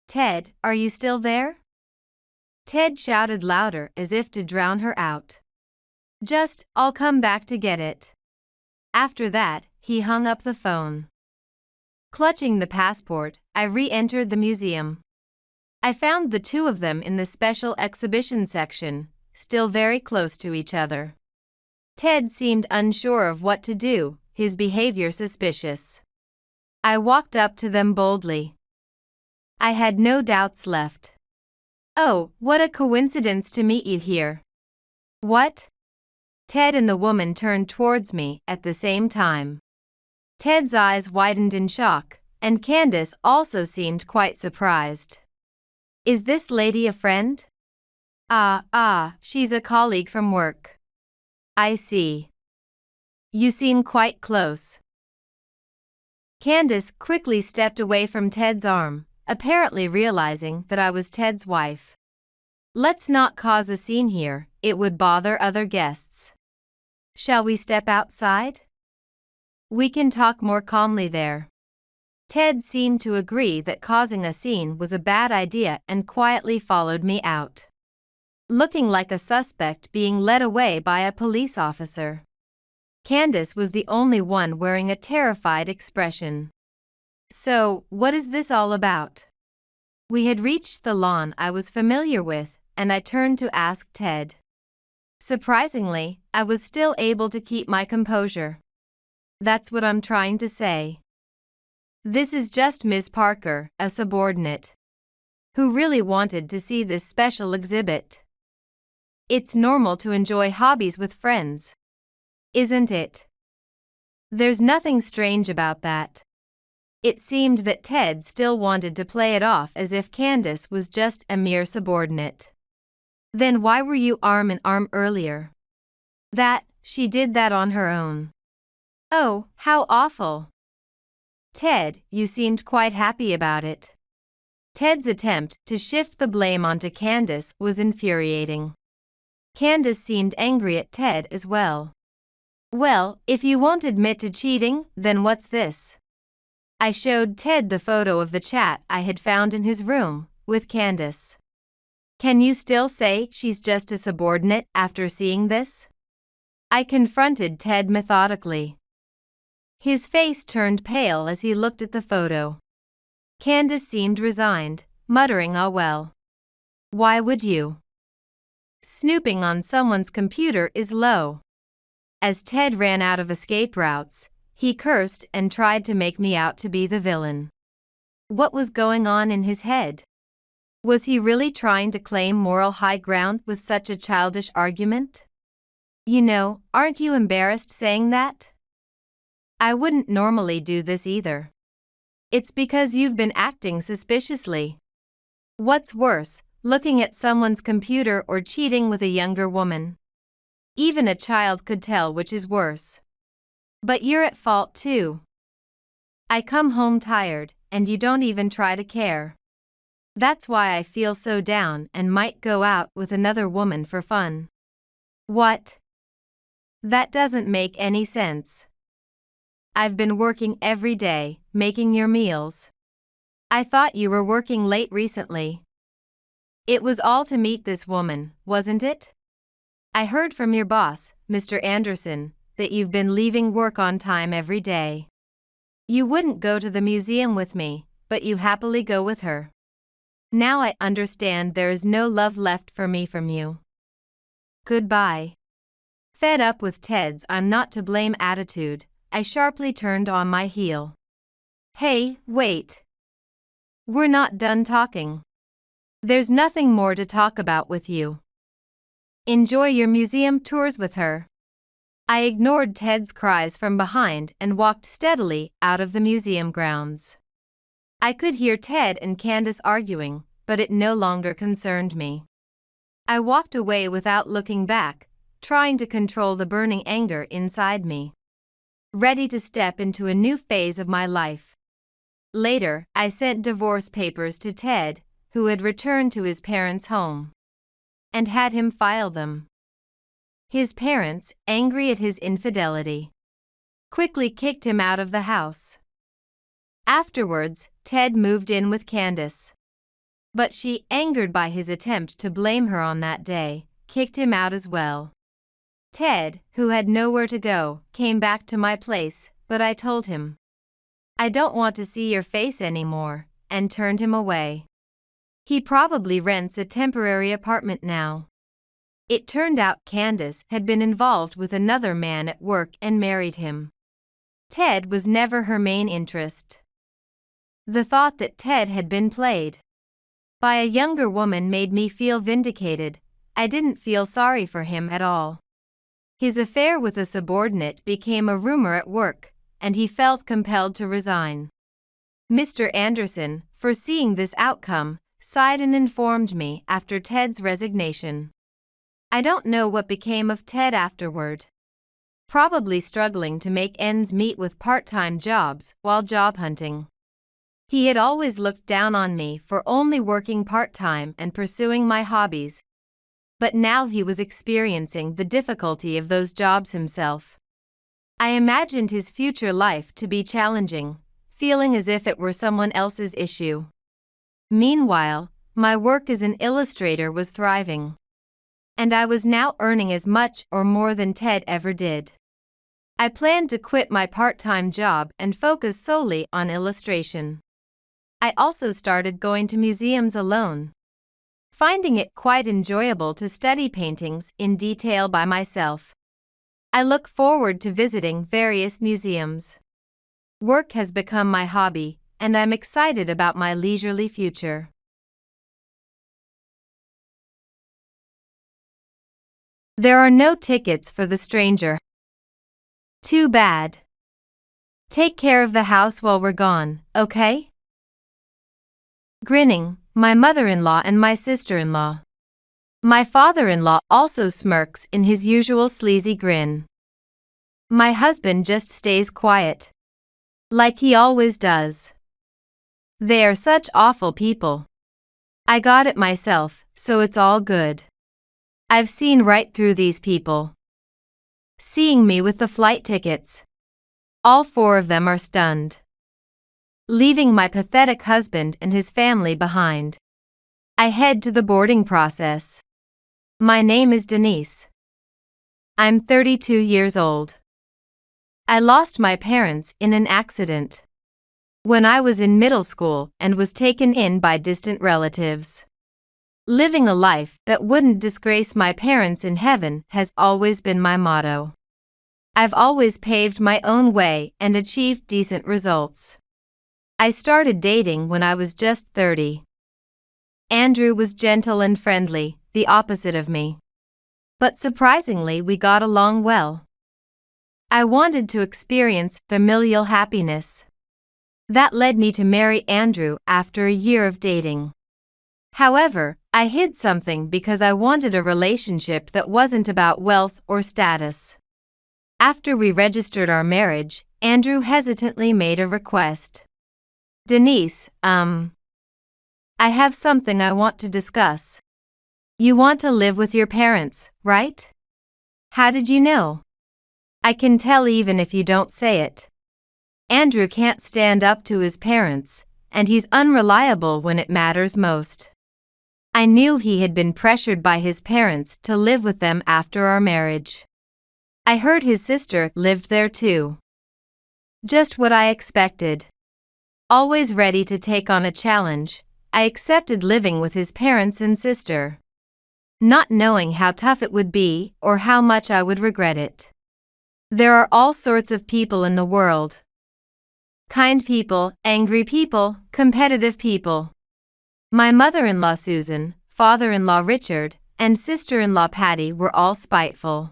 Ted, are you still there? Ted shouted louder as if to drown her out. Just, I'll come back to get it. After that, he hung up the phone. Clutching the passport, I re-entered the museum. I found the two of them in the special exhibition section, still very close to each other. Ted seemed unsure of what to do, his behavior suspicious. I walked up to them boldly. I had no doubts left. Oh, what a coincidence to meet you here. What? Ted and the woman turned towards me at the same time. Ted's eyes widened in shock, and Candace also seemed quite surprised. Is this lady a friend? She's a colleague from work. I see. You seem quite close. Candace quickly stepped away from Ted's arm, apparently realizing that I was Ted's wife. Let's not cause a scene here, it would bother other guests. Shall we step outside? We can talk more calmly there. Ted seemed to agree that causing a scene was a bad idea and quietly followed me out. Looking like a suspect being led away by a police officer. Candace was the only one wearing a terrified expression. So, what is this all about? We had reached the lawn I was familiar with, and I turned to ask Ted. Surprisingly, I was still able to keep my composure. That's what I'm trying to say. This is just Miss Parker, a subordinate, who really wanted to see this special exhibit. It's normal to enjoy hobbies with friends, isn't it? There's nothing strange about that. It seemed that Ted still wanted to play it off as if Candace was just a mere subordinate. Then why were you arm in arm earlier? She did that on her own. Oh, how awful. Ted, you seemed quite happy about it. Ted's attempt to shift the blame onto Candace was infuriating. Candace seemed angry at Ted as well. Well, if you won't admit to cheating, then what's this? I showed Ted the photo of the chat I had found in his room, with Candace. Can you still say she's just a subordinate after seeing this? I confronted Ted methodically. His face turned pale as he looked at the photo. Candace seemed resigned, muttering, "Oh well. Why would you? Snooping on someone's computer is low." As Ted ran out of escape routes, he cursed and tried to make me out to be the villain. What was going on in his head? Was he really trying to claim moral high ground with such a childish argument? You know, aren't you embarrassed saying that? I wouldn't normally do this either. It's because you've been acting suspiciously. What's worse, looking at someone's computer or cheating with a younger woman? Even a child could tell which is worse. But you're at fault too. I come home tired, and you don't even try to care. That's why I feel so down and might go out with another woman for fun. What? That doesn't make any sense. I've been working every day, making your meals. I thought you were working late recently. It was all to meet this woman, wasn't it? I heard from your boss, Mr. Anderson, that you've been leaving work on time every day. You wouldn't go to the museum with me, but you happily go with her. Now I understand there is no love left for me from you. Goodbye. Fed up with Ted's "I'm not to blame" attitude, I sharply turned on my heel. Hey, wait. We're not done talking. There's nothing more to talk about with you. Enjoy your museum tours with her. I ignored Ted's cries from behind and walked steadily out of the museum grounds. I could hear Ted and Candace arguing, but it no longer concerned me. I walked away without looking back, trying to control the burning anger inside me. Ready to step into a new phase of my life. Later, I sent divorce papers to Ted, who had returned to his parents' home, and had him file them. His parents, angry at his infidelity, quickly kicked him out of the house. Afterwards, Ted moved in with Candace. But she, angered by his attempt to blame her on that day, kicked him out as well. Ted, who had nowhere to go, came back to my place, but I told him, "I don't want to see your face anymore," and turned him away. He probably rents a temporary apartment now. It turned out Candace had been involved with another man at work and married him. Ted was never her main interest. The thought that Ted had been played by a younger woman made me feel vindicated. I didn't feel sorry for him at all. His affair with a subordinate became a rumor at work, and he felt compelled to resign. Mr. Anderson, foreseeing this outcome, sighed and informed me after Ted's resignation. I don't know what became of Ted afterward. Probably struggling to make ends meet with part-time jobs while job hunting. He had always looked down on me for only working part-time and pursuing my hobbies. But now he was experiencing the difficulty of those jobs himself. I imagined his future life to be challenging, feeling as if it were someone else's issue. Meanwhile, my work as an illustrator was thriving. And I was now earning as much or more than Ted ever did. I planned to quit my part-time job and focus solely on illustration. I also started going to museums alone, finding it quite enjoyable to study paintings in detail by myself. I look forward to visiting various museums. Work has become my hobby, and I'm excited about my leisurely future. There are no tickets for the stranger. Too bad. Take care of the house while we're gone, okay? Grinning, my mother-in-law and my sister-in-law. My father-in-law also smirks in his usual sleazy grin. My husband just stays quiet, like he always does. They are such awful people. I got it myself, so it's all good. I've seen right through these people. Seeing me with the flight tickets. All four of them are stunned. Leaving my pathetic husband and his family behind, I head to the boarding process. My name is Denise. I'm 32 years old. I lost my parents in an accident when I was in middle school and was taken in by distant relatives. Living a life that wouldn't disgrace my parents in heaven has always been my motto. I've always paved my own way and achieved decent results. I started dating when I was just 30. Andrew was gentle and friendly, the opposite of me. But surprisingly, we got along well. I wanted to experience familial happiness. That led me to marry Andrew after a year of dating. However, I hid something because I wanted a relationship that wasn't about wealth or status. After we registered our marriage, Andrew hesitantly made a request. "Denise, I have something I want to discuss. You want to live with your parents, right? How did you know?" "I can tell even if you don't say it. Andrew can't stand up to his parents, and he's unreliable when it matters most." I knew he had been pressured by his parents to live with them after our marriage. I heard his sister lived there too. Just what I expected. Always ready to take on a challenge, I accepted living with his parents and sister, not knowing how tough it would be or how much I would regret it. There are all sorts of people in the world. Kind people, angry people, competitive people. My mother-in-law Susan, father-in-law Richard, and sister-in-law Patty were all spiteful.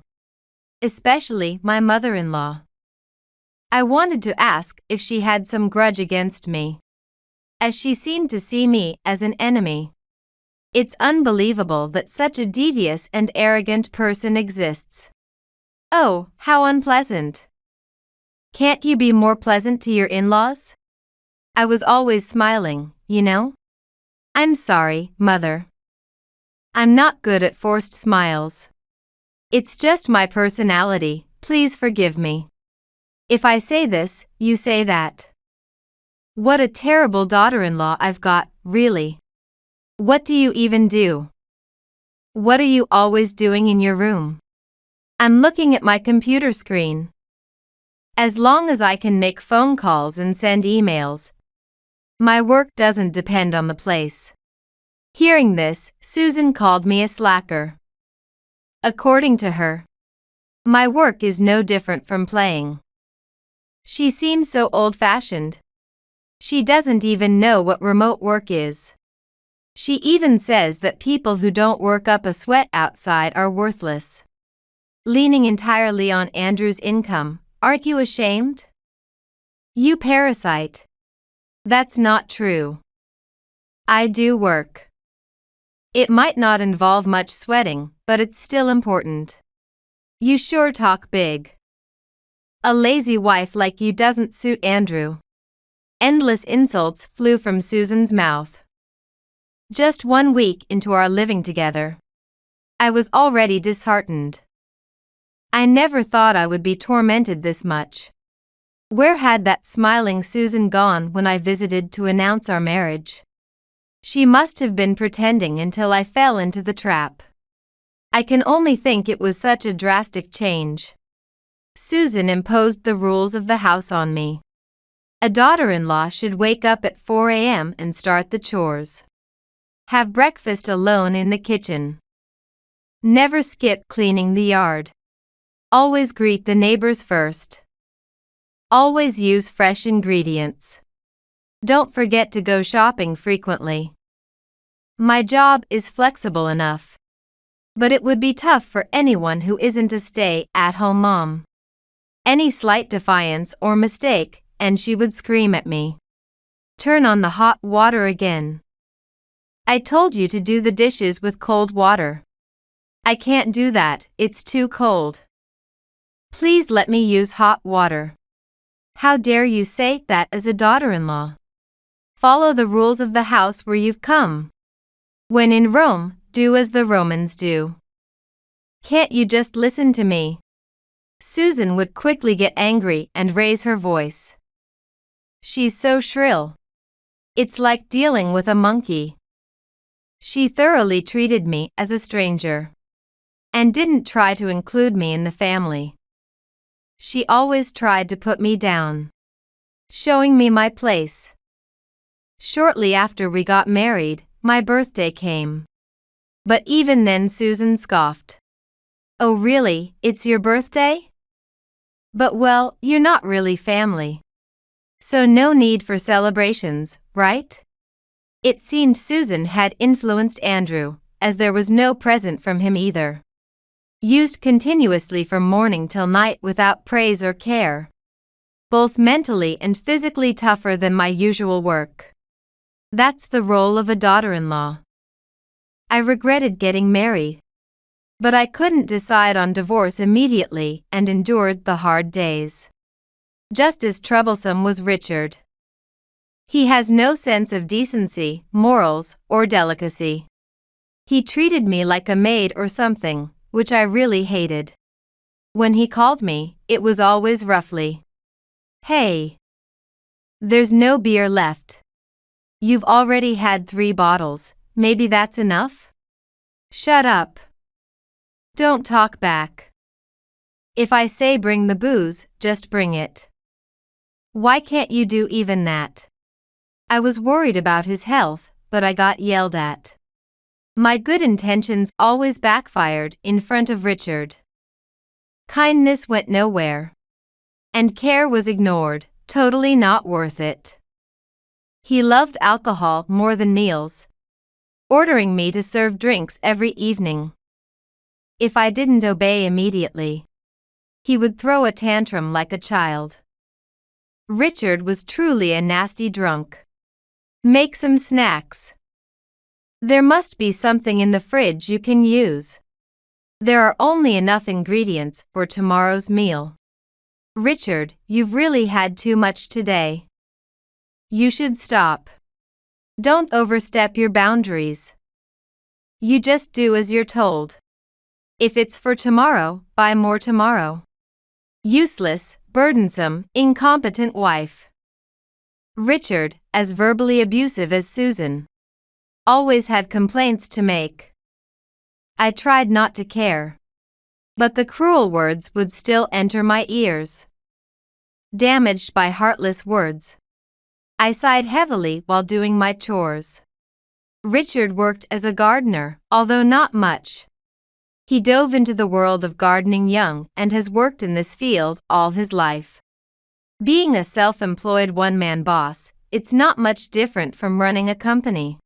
Especially my mother-in-law. I wanted to ask if she had some grudge against me, as she seemed to see me as an enemy. It's unbelievable that such a devious and arrogant person exists. Oh, how unpleasant. Can't you be more pleasant to your in-laws? I was always smiling, you know? I'm sorry, Mother. I'm not good at forced smiles. It's just my personality, please forgive me. If I say this, you say that. What a terrible daughter-in-law I've got, really. What do you even do? What are you always doing in your room? I'm looking at my computer screen. As long as I can make phone calls and send emails, my work doesn't depend on the place. Hearing this, Susan called me a slacker. According to her, my work is no different from playing. She seems so old-fashioned. She doesn't even know what remote work is. She even says that people who don't work up a sweat outside are worthless. Leaning entirely on Andrew's income, aren't you ashamed? You parasite. That's not true. I do work. It might not involve much sweating, but it's still important. You sure talk big. A lazy wife like you doesn't suit Andrew. Endless insults flew from Susan's mouth. Just 1 week into our living together, I was already disheartened. I never thought I would be tormented this much. Where had that smiling Susan gone when I visited to announce our marriage? She must have been pretending until I fell into the trap. I can only think it was such a drastic change. Susan imposed the rules of the house on me. A daughter-in-law should wake up at 4 a.m. and start the chores. Have breakfast alone in the kitchen. Never skip cleaning the yard. Always greet the neighbors first. Always use fresh ingredients. Don't forget to go shopping frequently. My job is flexible enough, but it would be tough for anyone who isn't a stay-at-home mom. Any slight defiance or mistake, and she would scream at me. Turn on the hot water again. I told you to do the dishes with cold water. I can't do that, it's too cold. Please let me use hot water. How dare you say that as a daughter-in-law? Follow the rules of the house where you've come. When in Rome, do as the Romans do. Can't you just listen to me? Susan would quickly get angry and raise her voice. She's so shrill. It's like dealing with a monkey. She thoroughly treated me as a stranger, and didn't try to include me in the family. She always tried to put me down, showing me my place. Shortly after we got married, my birthday came. But even then Susan scoffed. Oh really, it's your birthday? But well, you're not really family. So no need for celebrations, right? It seemed Susan had influenced Andrew, as there was no present from him either. Used continuously from morning till night without praise or care. Both mentally and physically tougher than my usual work. That's the role of a daughter-in-law. I regretted getting married, but I couldn't decide on divorce immediately and endured the hard days. Just as troublesome was Richard. He has no sense of decency, morals, or delicacy. He treated me like a maid or something, which I really hated. When he called me, it was always roughly. Hey, there's no beer left. You've already had 3 bottles, maybe that's enough? Shut up. Don't talk back. If I say bring the booze, just bring it. Why can't you do even that? I was worried about his health, but I got yelled at. My good intentions always backfired in front of Richard. Kindness went nowhere. And care was ignored, Totally not worth it. He loved alcohol more than meals, ordering me to serve drinks every evening. If I didn't obey immediately, he would throw a tantrum like a child. Richard was truly a nasty drunk. Make some snacks. There must be something in the fridge you can use. There are only enough ingredients for tomorrow's meal. Richard, you've really had too much today. You should stop. Don't overstep your boundaries. You just do as you're told. If it's for tomorrow, buy more tomorrow. Useless, burdensome, incompetent wife. Richard, as verbally abusive as Susan, always had complaints to make. I tried not to care, but the cruel words would still enter my ears. Damaged by heartless words, I sighed heavily while doing my chores. Richard worked as a gardener, although not much. He dove into the world of gardening young and has worked in this field all his life. Being a self-employed one-man boss, it's not much different from running a company.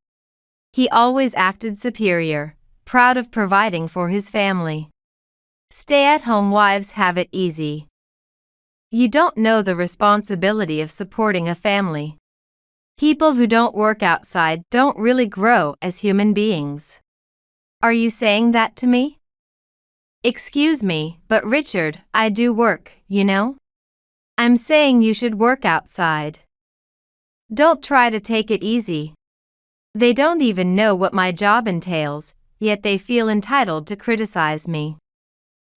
He always acted superior, proud of providing for his family. Stay-at-home wives have it easy. You don't know the responsibility of supporting a family. People who don't work outside don't really grow as human beings. Are you saying that to me? Excuse me, but Richard, I do work, you know? I'm saying you should work outside. Don't try to take it easy. They don't even know what my job entails, yet they feel entitled to criticize me.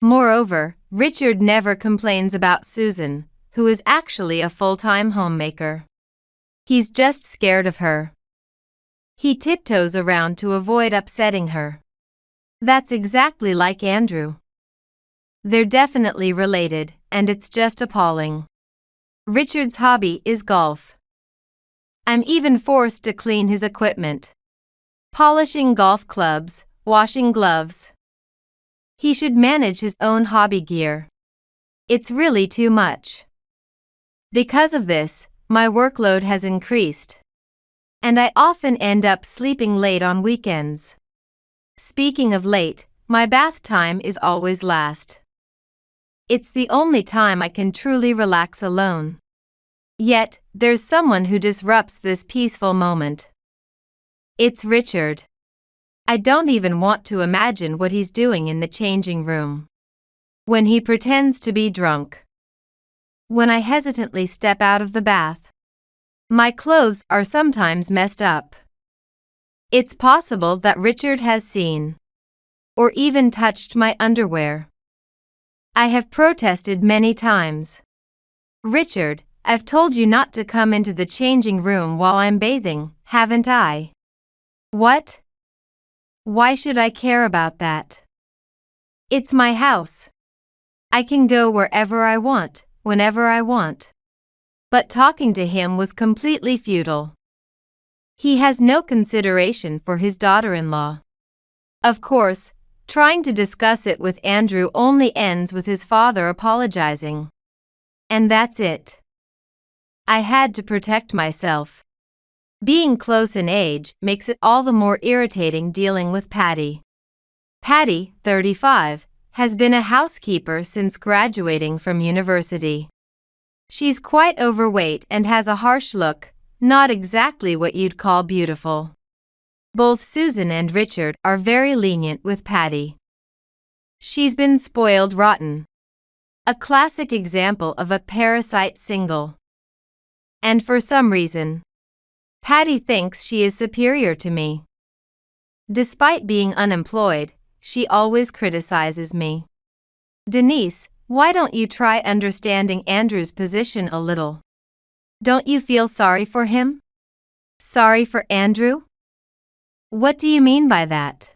Moreover, Richard never complains about Susan, who is actually a full-time homemaker. He's just scared of her. He tiptoes around to avoid upsetting her. That's exactly like Andrew. They're definitely related, and it's just appalling. Richard's hobby is golf. I'm even forced to clean his equipment. Polishing golf clubs, washing gloves. He should manage his own hobby gear. It's really too much. Because of this, my workload has increased, and I often end up sleeping late on weekends. Speaking of late, my bath time is always last. It's the only time I can truly relax alone. Yet, there's someone who disrupts this peaceful moment. It's Richard. I don't even want to imagine what he's doing in the changing room. When he pretends to be drunk. When I hesitantly step out of the bath, my clothes are sometimes messed up. It's possible that Richard has seen, or even touched my underwear. I have protested many times. Richard, I've told you not to come into the changing room while I'm bathing, haven't I? What? Why should I care about that? It's my house. I can go wherever I want, whenever I want. But talking to him was completely futile. He has no consideration for his daughter-in-law. Of course, trying to discuss it with Andrew only ends with his father apologizing. And that's it. I had to protect myself. Being close in age makes it all the more irritating dealing with Patty. Patty, 35, has been a housekeeper since graduating from university. She's quite overweight and has a harsh look, not exactly what you'd call beautiful. Both Susan and Richard are very lenient with Patty. She's been spoiled rotten. A classic example of a parasite single. And for some reason, Patty thinks she is superior to me. Despite being unemployed, she always criticizes me. Denise, why don't you try understanding Andrew's position a little? Don't you feel sorry for him? Sorry for Andrew? What do you mean by that?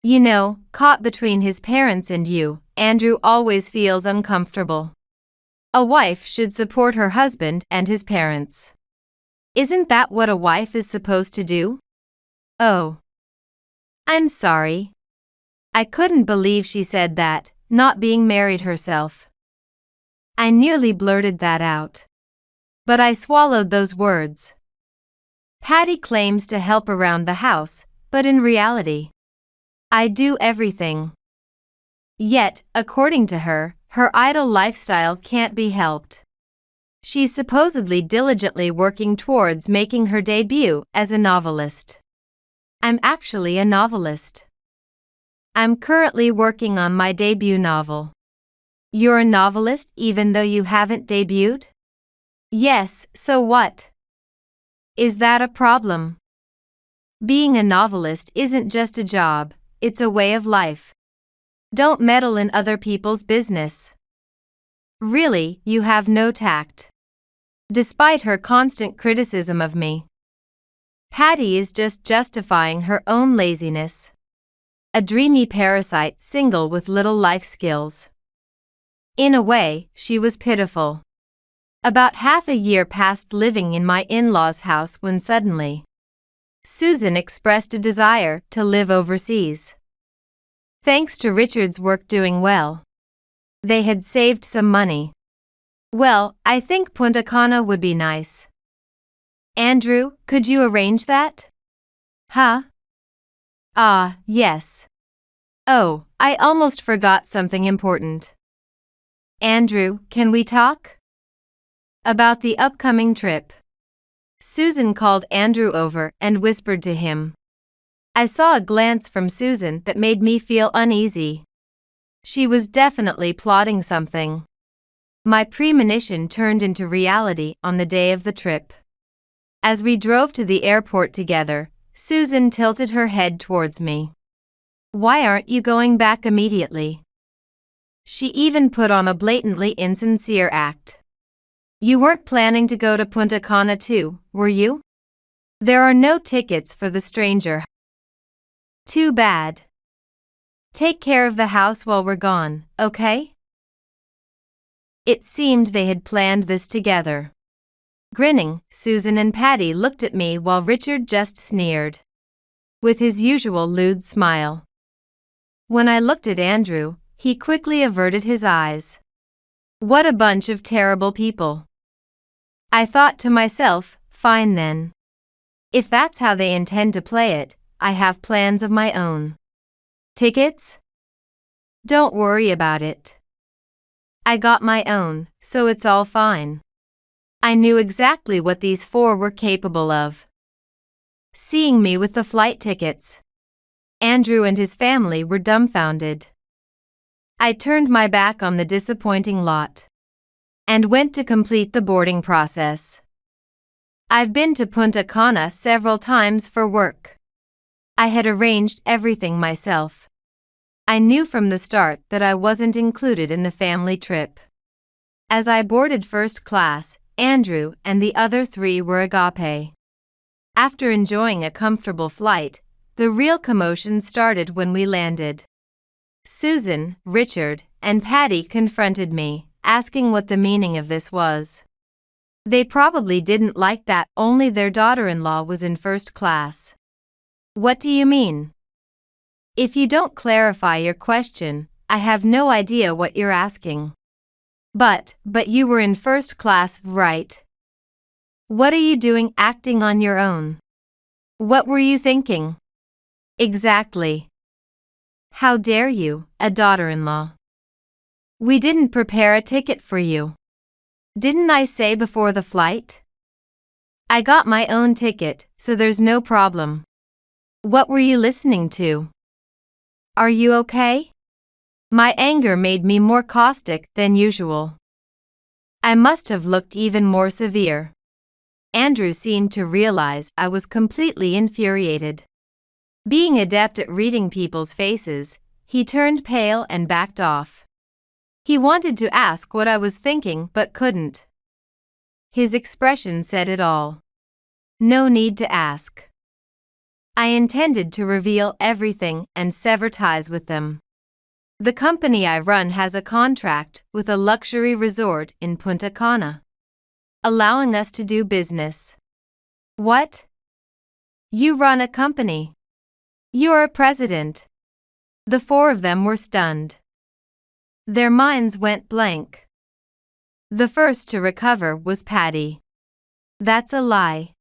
You know, caught between his parents and you, Andrew always feels uncomfortable. A wife should support her husband and his parents. Isn't that what a wife is supposed to do? Oh. I'm sorry. I couldn't believe she said that, not being married herself. I nearly blurted that out. but I swallowed those words. Patty claims to help around the house, but in reality, I do everything. Yet, according to her, her idle lifestyle can't be helped. She's supposedly diligently working towards making her debut as a novelist. I'm actually a novelist. I'm currently working on my debut novel. You're a novelist even though you haven't debuted? Yes, so what? Is that a problem? Being a novelist isn't just a job, it's a way of life. Don't meddle in other people's business. Really, you have no tact. Despite her constant criticism of me, Patty is just justifying her own laziness. A dreamy parasite single with little life skills. In a way, she was pitiful. About half a year passed living in my in-laws' house when suddenly, Susan expressed a desire to live overseas. Thanks to Richard's work doing well, they had saved some money. Well, I think Punta Cana would be nice. Andrew, could you arrange that? Huh? Ah, yes. Oh, I almost forgot something important. Andrew, can we talk? About the upcoming trip. Susan called Andrew over and whispered to him. I saw a glance from Susan that made me feel uneasy. She was definitely plotting something. My premonition turned into reality on the day of the trip. As we drove to the airport together, Susan tilted her head towards me. Why aren't you going back immediately? She even put on a blatantly insincere act. You weren't planning to go to Punta Cana too, were you? There are no tickets for the stranger. Too bad. Take care of the house while we're gone, okay? It seemed they had planned this together. Grinning, Susan and Patty looked at me while Richard just sneered, with his usual lewd smile. When I looked at Andrew, he quickly averted his eyes. What a bunch of terrible people. I thought to myself, fine then. If that's how they intend to play it, I have plans of my own. Tickets? Don't worry about it. I got my own, so it's all fine. I knew exactly what these four were capable of. Seeing me with the flight tickets, Andrew and his family were dumbfounded. I turned my back on the disappointing lot and went to complete the boarding process. I've been to Punta Cana several times for work. I had arranged everything myself. I knew from the start that I wasn't included in the family trip. As I boarded first class, Andrew and the other three were agape. After enjoying a comfortable flight, the real commotion started when we landed. Susan, Richard, and Patty confronted me, asking what the meaning of this was. They probably didn't like that only their daughter-in-law was in first class. What do you mean? If you don't clarify your question, I have no idea what you're asking. But you were in first class, right? What are you doing acting on your own? What were you thinking? Exactly. How dare you, a daughter-in-law? We didn't prepare a ticket for you. Didn't I say before the flight? I got my own ticket, so there's no problem. What were you listening to? Are you okay? My anger made me more caustic than usual. I must have looked even more severe. Andrew seemed to realize I was completely infuriated. Being adept at reading people's faces, he turned pale and backed off. He wanted to ask what I was thinking but couldn't. His expression said it all. No need to ask. I intended to reveal everything and sever ties with them. The company I run has a contract with a luxury resort in Punta Cana, allowing us to do business. What? You run a company? You're a president. The four of them were stunned. Their minds went blank. The first to recover was Patty. That's a lie.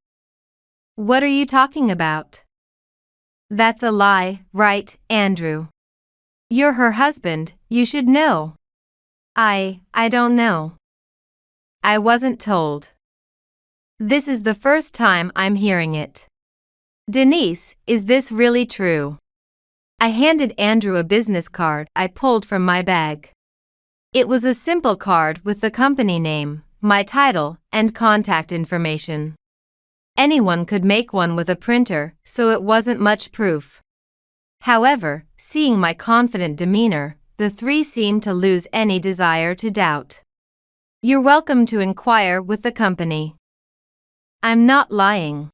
What are you talking about? That's a lie, right, Andrew? You're her husband, you should know. I don't know. I wasn't told. This is the first time I'm hearing it. Denise, is this really true? I handed Andrew a business card I pulled from my bag. It was a simple card with the company name, my title, and contact information. Anyone could make one with a printer, so it wasn't much proof. However, seeing my confident demeanor, the three seemed to lose any desire to doubt. You're welcome to inquire with the company. I'm not lying.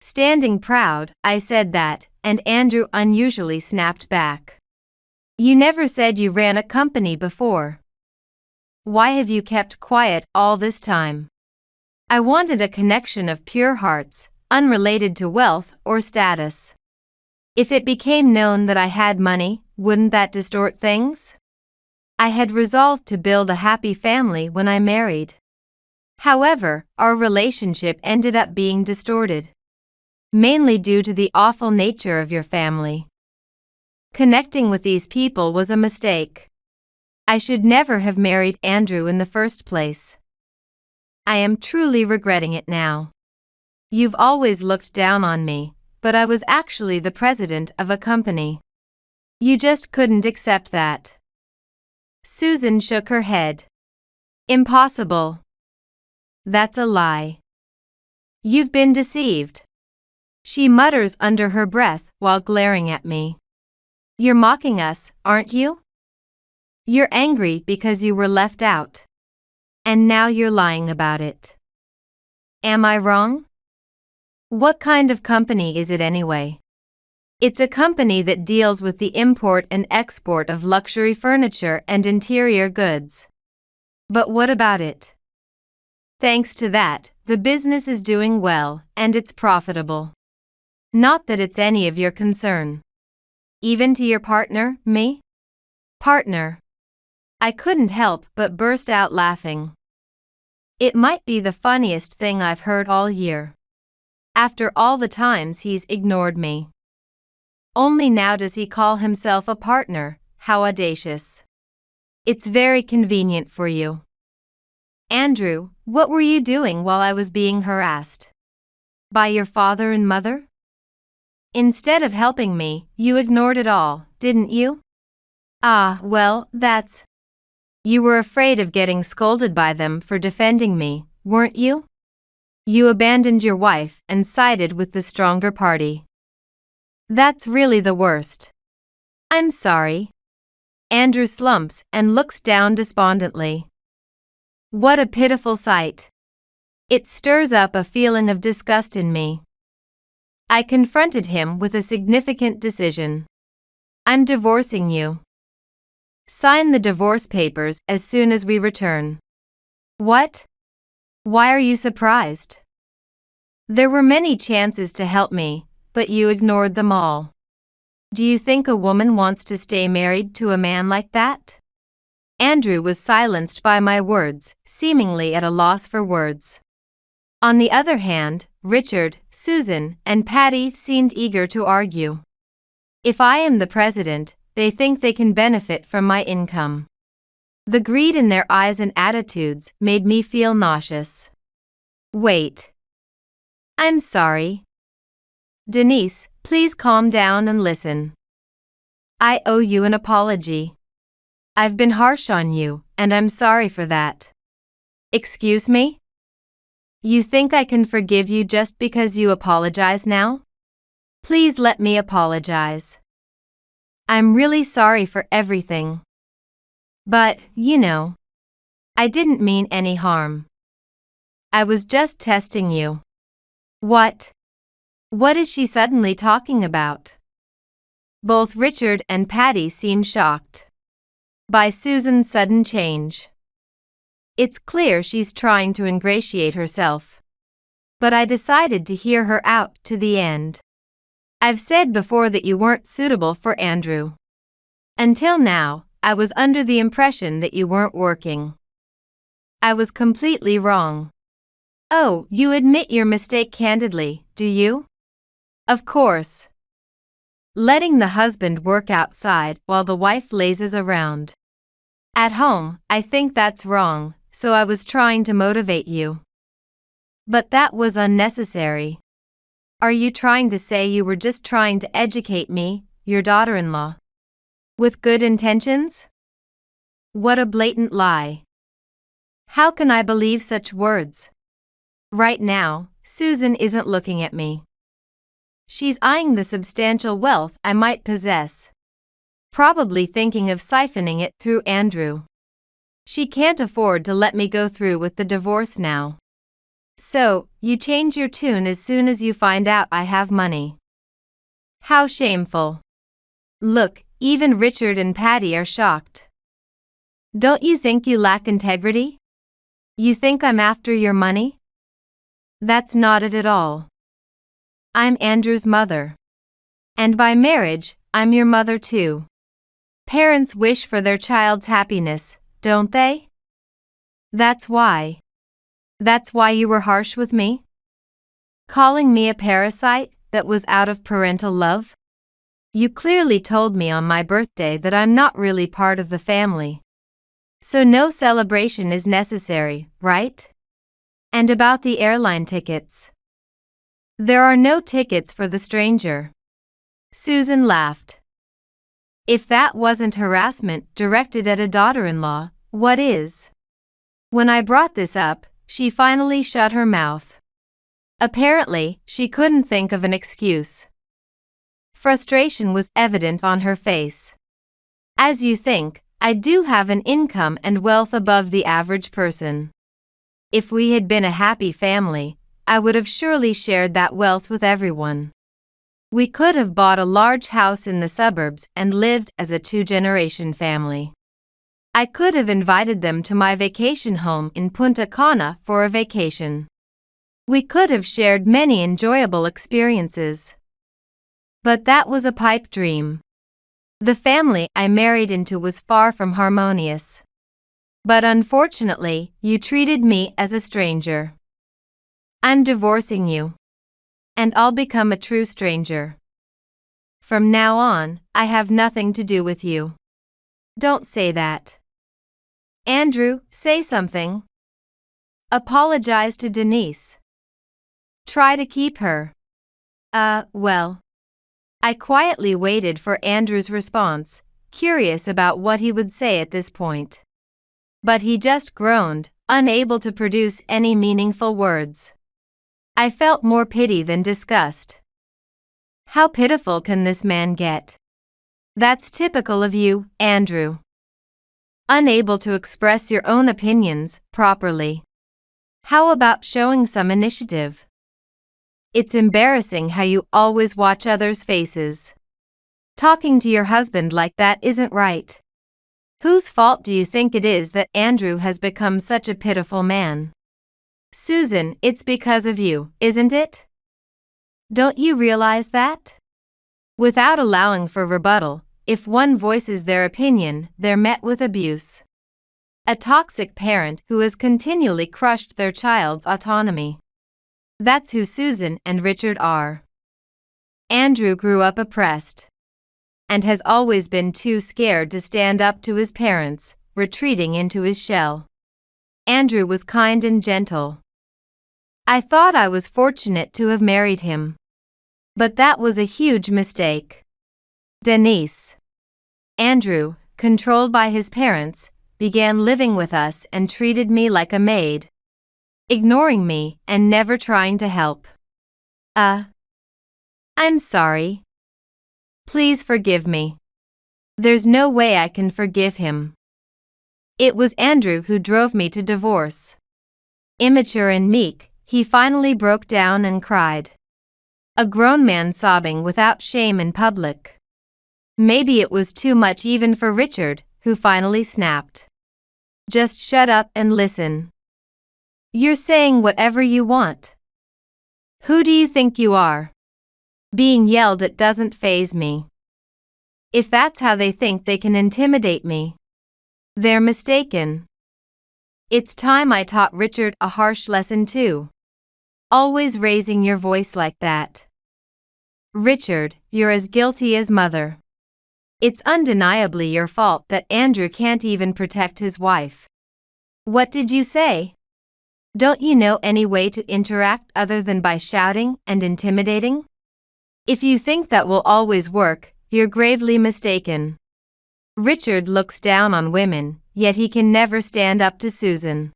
Standing proud, I said that, and Andrew unusually snapped back. You never said you ran a company before. Why have you kept quiet all this time? I wanted a connection of pure hearts, unrelated to wealth or status. If it became known that I had money, wouldn't that distort things? I had resolved to build a happy family when I married. However, our relationship ended up being distorted. Mainly due to the awful nature of your family. Connecting with these people was a mistake. I should never have married Andrew in the first place. I am truly regretting it now. You've always looked down on me, but I was actually the president of a company. You just couldn't accept that. Susan shook her head. Impossible. That's a lie. You've been deceived. She mutters under her breath while glaring at me. You're mocking us, aren't you? You're angry because you were left out. And now you're lying about it. Am I wrong? What kind of company is it anyway? It's a company that deals with the import and export of luxury furniture and interior goods. But what about it? Thanks to that, the business is doing well and it's profitable. Not that it's any of your concern. Even to your partner, me? Partner. I couldn't help but burst out laughing. It might be the funniest thing I've heard all year. After all the times he's ignored me. Only now does he call himself a partner, how audacious. It's very convenient for you. Andrew, what were you doing while I was being harassed? By your father and mother? Instead of helping me, you ignored it all, didn't you? Ah, well, that's... You were afraid of getting scolded by them for defending me, weren't you? You abandoned your wife and sided with the stronger party. That's really the worst. I'm sorry. Andrew slumps and looks down despondently. What a pitiful sight. It stirs up a feeling of disgust in me. I confronted him with a significant decision. I'm divorcing you. Sign the divorce papers as soon as we return. What? Why are you surprised? There were many chances to help me, but you ignored them all. Do you think a woman wants to stay married to a man like that? Andrew was silenced by my words, seemingly at a loss for words. On the other hand, Richard, Susan, and Patty seemed eager to argue. If I am the president, they think they can benefit from my income. The greed in their eyes and attitudes made me feel nauseous. Wait. I'm sorry. Denise, please calm down and listen. I owe you an apology. I've been harsh on you, and I'm sorry for that. Excuse me? You think I can forgive you just because you apologize now? Please let me apologize. I'm really sorry for everything. But, you know, I didn't mean any harm. I was just testing you. What? What is she suddenly talking about? Both Richard and Patty seem shocked by Susan's sudden change. It's clear she's trying to ingratiate herself. But I decided to hear her out to the end. I've said before that you weren't suitable for Andrew. Until now, I was under the impression that you weren't working. I was completely wrong. Oh, you admit your mistake candidly, do you? Of course. Letting the husband work outside while the wife lazes around. At home, I think that's wrong, so I was trying to motivate you. But that was unnecessary. Are you trying to say you were just trying to educate me, your daughter-in-law? With good intentions? What a blatant lie. How can I believe such words? Right now, Susan isn't looking at me. She's eyeing the substantial wealth I might possess. Probably thinking of siphoning it through Andrew. She can't afford to let me go through with the divorce now. So, you change your tune as soon as you find out I have money. How shameful. Look, even Richard and Patty are shocked. Don't you think you lack integrity? You think I'm after your money? That's not it at all. I'm Andrew's mother. And by marriage, I'm your mother too. Parents wish for their child's happiness, don't they? That's why. That's why you were harsh with me? Calling me a parasite that was out of parental love? You clearly told me on my birthday that I'm not really part of the family. So no celebration is necessary, right? And about the airline tickets. There are no tickets for the stranger. Susan laughed. If that wasn't harassment directed at a daughter-in-law, what is? When I brought this up, she finally shut her mouth. Apparently, she couldn't think of an excuse. Frustration was evident on her face. As you think, I do have an income and wealth above the average person. If we had been a happy family, I would have surely shared that wealth with everyone. We could have bought a large house in the suburbs and lived as a two-generation family. I could have invited them to my vacation home in Punta Cana for a vacation. We could have shared many enjoyable experiences. But that was a pipe dream. The family I married into was far from harmonious. But unfortunately, you treated me as a stranger. I'm divorcing you. And I'll become a true stranger. From now on, I have nothing to do with you. Don't say that. Andrew, say something. Apologize to Denise. Try to keep her. Well. I quietly waited for Andrew's response, curious about what he would say at this point. But he just groaned, unable to produce any meaningful words. I felt more pity than disgust. How pitiful can this man get? That's typical of you, Andrew. Unable to express your own opinions properly. How about showing some initiative? It's embarrassing how you always watch others' faces. Talking to your husband like that isn't right. Whose fault do you think it is that Andrew has become such a pitiful man? Susan, it's because of you, isn't it? Don't you realize that? Without allowing for rebuttal, if one voices their opinion, they're met with abuse. A toxic parent who has continually crushed their child's autonomy. That's who Susan and Richard are. Andrew grew up oppressed. And has always been too scared to stand up to his parents, retreating into his shell. Andrew was kind and gentle. I thought I was fortunate to have married him. But that was a huge mistake. Denise. Andrew, controlled by his parents, began living with us and treated me like a maid. Ignoring me and never trying to help. I'm sorry. Please forgive me. There's no way I can forgive him. It was Andrew who drove me to divorce. Immature and meek, he finally broke down and cried. A grown man sobbing without shame in public. Maybe it was too much even for Richard, who finally snapped. Just shut up and listen. You're saying whatever you want. Who do you think you are? Being yelled at doesn't faze me. If that's how they think they can intimidate me, they're mistaken. It's time I taught Richard a harsh lesson too. always raising your voice like that. Richard, you're as guilty as mother. It's undeniably your fault that Andrew can't even protect his wife. What did you say? Don't you know any way to interact other than by shouting and intimidating? If you think that will always work, you're gravely mistaken. Richard looks down on women, yet he can never stand up to Susan.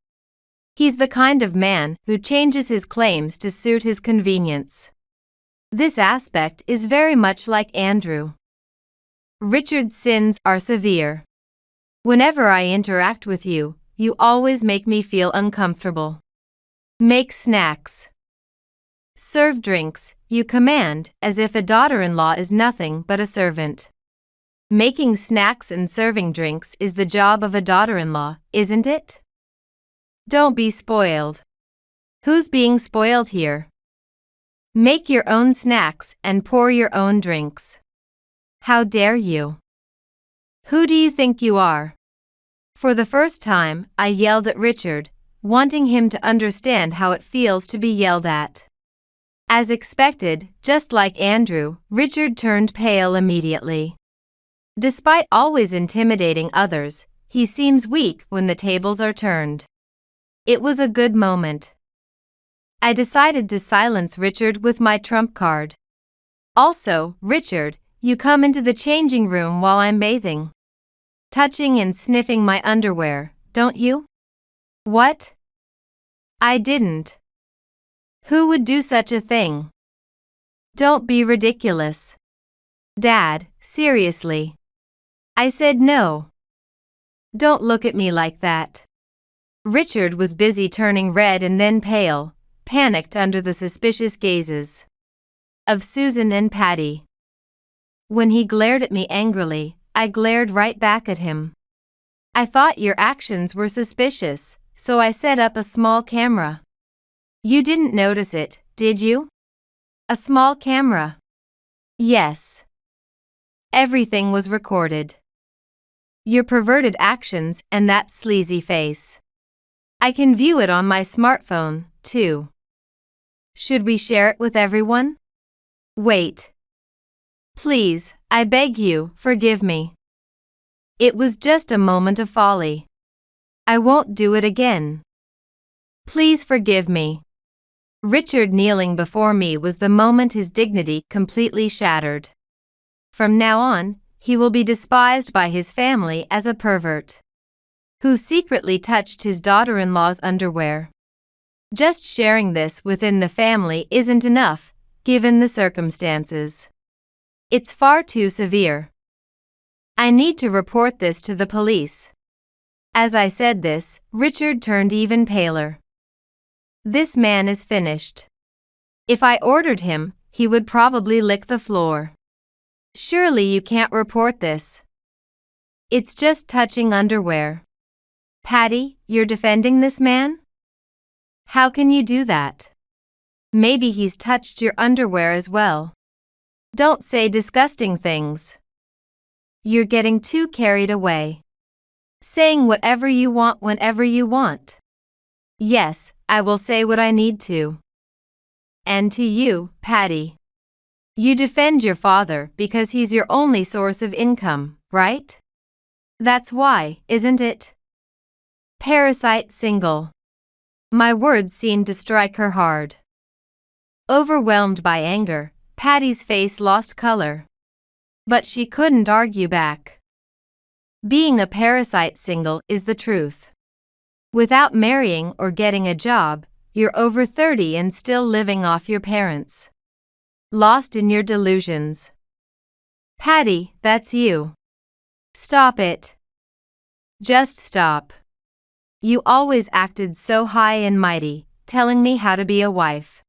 He's the kind of man who changes his claims to suit his convenience. This aspect is very much like Andrew. Richard's sins are severe. Whenever I interact with you, you always make me feel uncomfortable. Make snacks. Serve drinks, you command, as if a daughter-in-law is nothing but a servant. Making snacks and serving drinks is the job of a daughter-in-law, isn't it? Don't be spoiled. Who's being spoiled here? Make your own snacks and pour your own drinks. How dare you? Who do you think you are? For the first time, I yelled at Richard, wanting him to understand how it feels to be yelled at. As expected, just like Andrew, Richard turned pale immediately. Despite always intimidating others, he seems weak when the tables are turned. It was a good moment. I decided to silence Richard with my trump card. Also, Richard, you come into the changing room while I'm bathing. Touching and sniffing my underwear, don't you? What? I didn't. Who would do such a thing? Don't be ridiculous. Dad, seriously. I said no. Don't look at me like that. Richard was busy turning red and then pale, panicked under the suspicious gazes of Susan and Patty. When he glared at me angrily, I glared right back at him. I thought your actions were suspicious, so I set up a small camera. You didn't notice it, did you? A small camera. Yes. Everything was recorded. Your perverted actions and that sleazy face. I can view it on my smartphone, too. Should we share it with everyone? Wait. Please, I beg you, forgive me. It was just a moment of folly. I won't do it again. Please forgive me. Richard kneeling before me was the moment his dignity completely shattered. From now on, he will be despised by his family as a pervert who secretly touched his daughter-in-law's underwear. Just sharing this within the family isn't enough, given the circumstances. It's far too severe. I need to report this to the police. As I said this, Richard turned even paler. This man is finished. If I ordered him, he would probably lick the floor. Surely you can't report this. It's just touching underwear. Patty, you're defending this man? How can you do that? Maybe he's touched your underwear as well. Don't say disgusting things. You're getting too carried away. Saying whatever you want whenever you want. Yes, I will say what I need to. And to you, Patty. You defend your father because he's your only source of income, right? That's why, isn't it? Parasite single. My words seemed to strike her hard. Overwhelmed by anger, Patty's face lost color. But she couldn't argue back. Being a parasite single is the truth. Without marrying or getting a job, you're over 30 and still living off your parents. Lost in your delusions. Patty, that's you. Stop it. Just stop. You always acted so high and mighty, telling me how to be a wife.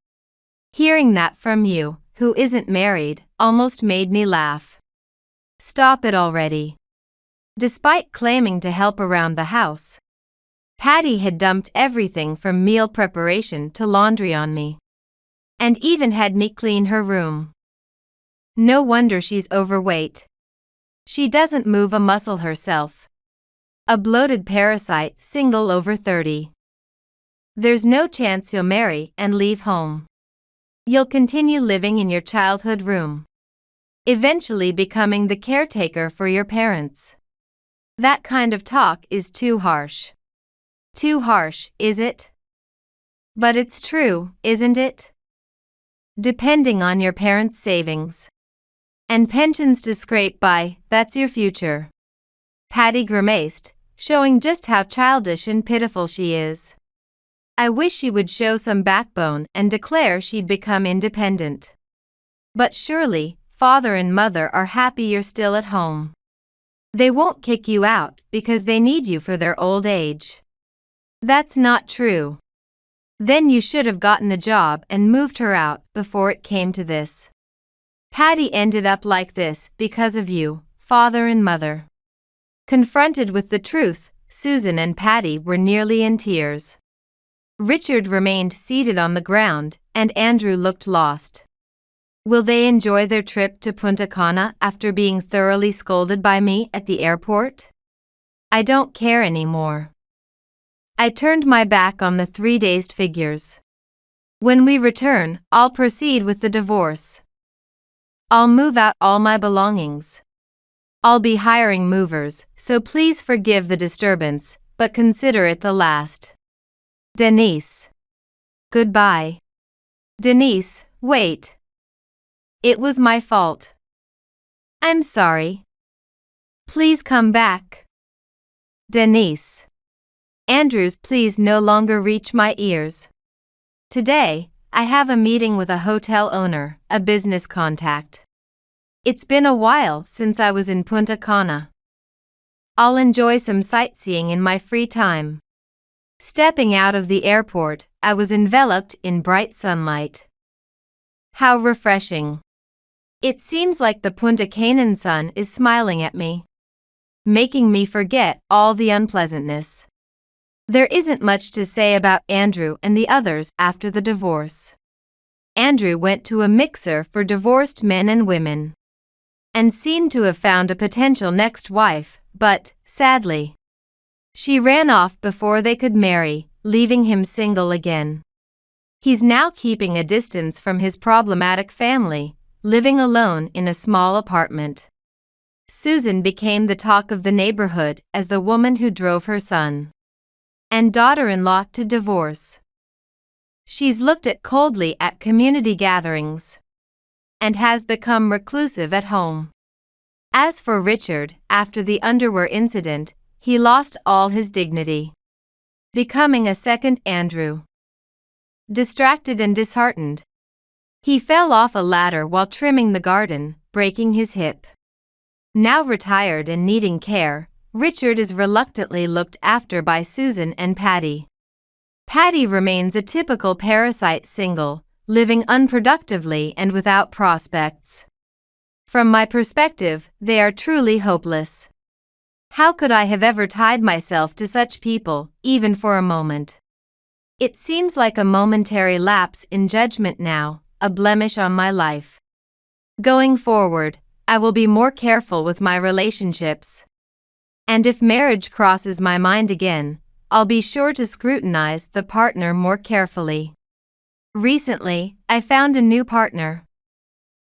Hearing that from you, who isn't married, almost made me laugh. Stop it already. Despite claiming to help around the house, Patty had dumped everything from meal preparation to laundry on me. And even had me clean her room. No wonder she's overweight. She doesn't move a muscle herself. A bloated parasite single over 30. There's no chance you'll marry and leave home. You'll continue living in your childhood room, eventually becoming the caretaker for your parents. That kind of talk is too harsh. Too harsh, is it? But it's true, isn't it? Depending on your parents' savings and pensions to scrape by, that's your future. Patty grimaced, showing just how childish and pitiful she is. I wish she would show some backbone and declare she'd become independent. But surely, father and mother are happy you're still at home. They won't kick you out because they need you for their old age. That's not true. Then you should have gotten a job and moved her out before it came to this. Patty ended up like this because of you, father and mother. Confronted with the truth, Susan and Patty were nearly in tears. Richard remained seated on the ground, and Andrew looked lost. Will they enjoy their trip to Punta Cana after being thoroughly scolded by me at the airport? I don't care anymore. I turned my back on the 3 dazed figures. When we return, I'll proceed with the divorce. I'll move out all my belongings. I'll be hiring movers, so please forgive the disturbance, but consider it the last. Denise. Goodbye. Denise, wait. It was my fault. I'm sorry. Please come back. Denise. Andrew's pleas no longer reach my ears. Today, I have a meeting with a hotel owner, a business contact. It's been a while since I was in Punta Cana. I'll enjoy some sightseeing in my free time. Stepping out of the airport, I was enveloped in bright sunlight. How refreshing. It seems like the Punta Cana sun is smiling at me, making me forget all the unpleasantness. There isn't much to say about Andrew and the others after the divorce. Andrew went to a mixer for divorced men and women, and seemed to have found a potential next wife, but, sadly, she ran off before they could marry, leaving him single again. He's now keeping a distance from his problematic family, living alone in a small apartment. Susan became the talk of the neighborhood as the woman who drove her son and daughter-in-law to divorce. She's looked at coldly at community gatherings and has become reclusive at home. As for Richard, after the underwear incident, he lost all his dignity, becoming a second Andrew. Distracted and disheartened, he fell off a ladder while trimming the garden, breaking his hip. Now retired and needing care, Richard is reluctantly looked after by Susan and Patty. Patty remains a typical parasite single, living unproductively and without prospects. From my perspective, they are truly hopeless. How could I have ever tied myself to such people, even for a moment? It seems like a momentary lapse in judgment now, a blemish on my life. Going forward, I will be more careful with my relationships. And if marriage crosses my mind again, I'll be sure to scrutinize the partner more carefully. Recently, I found a new partner.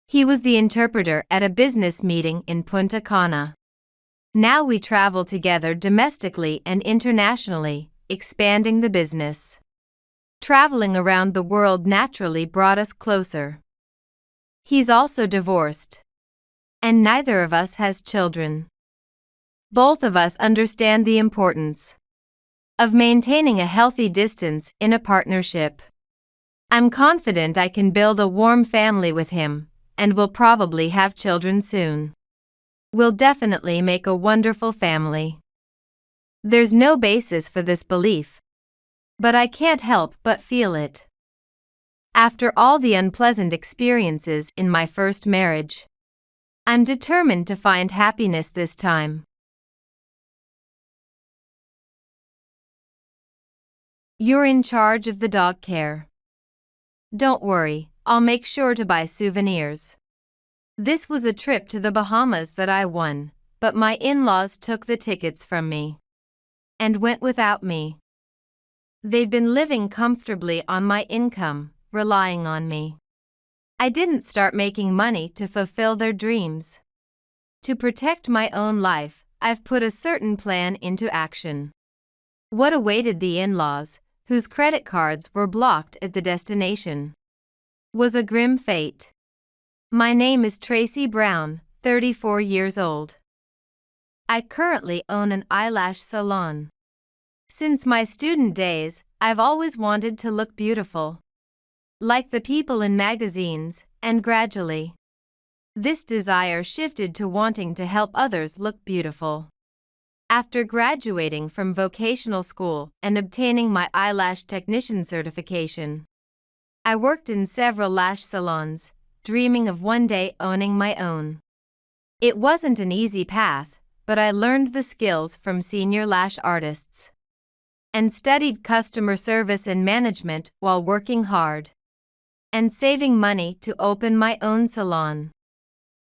He was the interpreter at a business meeting in Punta Cana. Now we travel together domestically and internationally, expanding the business. Traveling around the world naturally brought us closer. He's also divorced, and neither of us has children. Both of us understand the importance of maintaining a healthy distance in a partnership. I'm confident I can build a warm family with him, and will probably have children soon. We'll definitely make a wonderful family. There's no basis for this belief, but I can't help but feel it. After all the unpleasant experiences in my first marriage, I'm determined to find happiness this time. You're in charge of the dog care. Don't worry, I'll make sure to buy souvenirs. This was a trip to the Bahamas that I won, but my in-laws took the tickets from me and went without me. They've been living comfortably on my income, relying on me. I didn't start making money to fulfill their dreams. To protect my own life, I've put a certain plan into action. What awaited the in-laws, whose credit cards were blocked at the destination, was a grim fate. My name is Tracy Brown, 34 years old. I currently own an eyelash salon. Since my student days, I've always wanted to look beautiful, like the people in magazines, and gradually, this desire shifted to wanting to help others look beautiful. After graduating from vocational school and obtaining my eyelash technician certification, I worked in several lash salons, dreaming of one day owning my own. It wasn't an easy path, but I learned the skills from senior lash artists and studied customer service and management while working hard and saving money to open my own salon.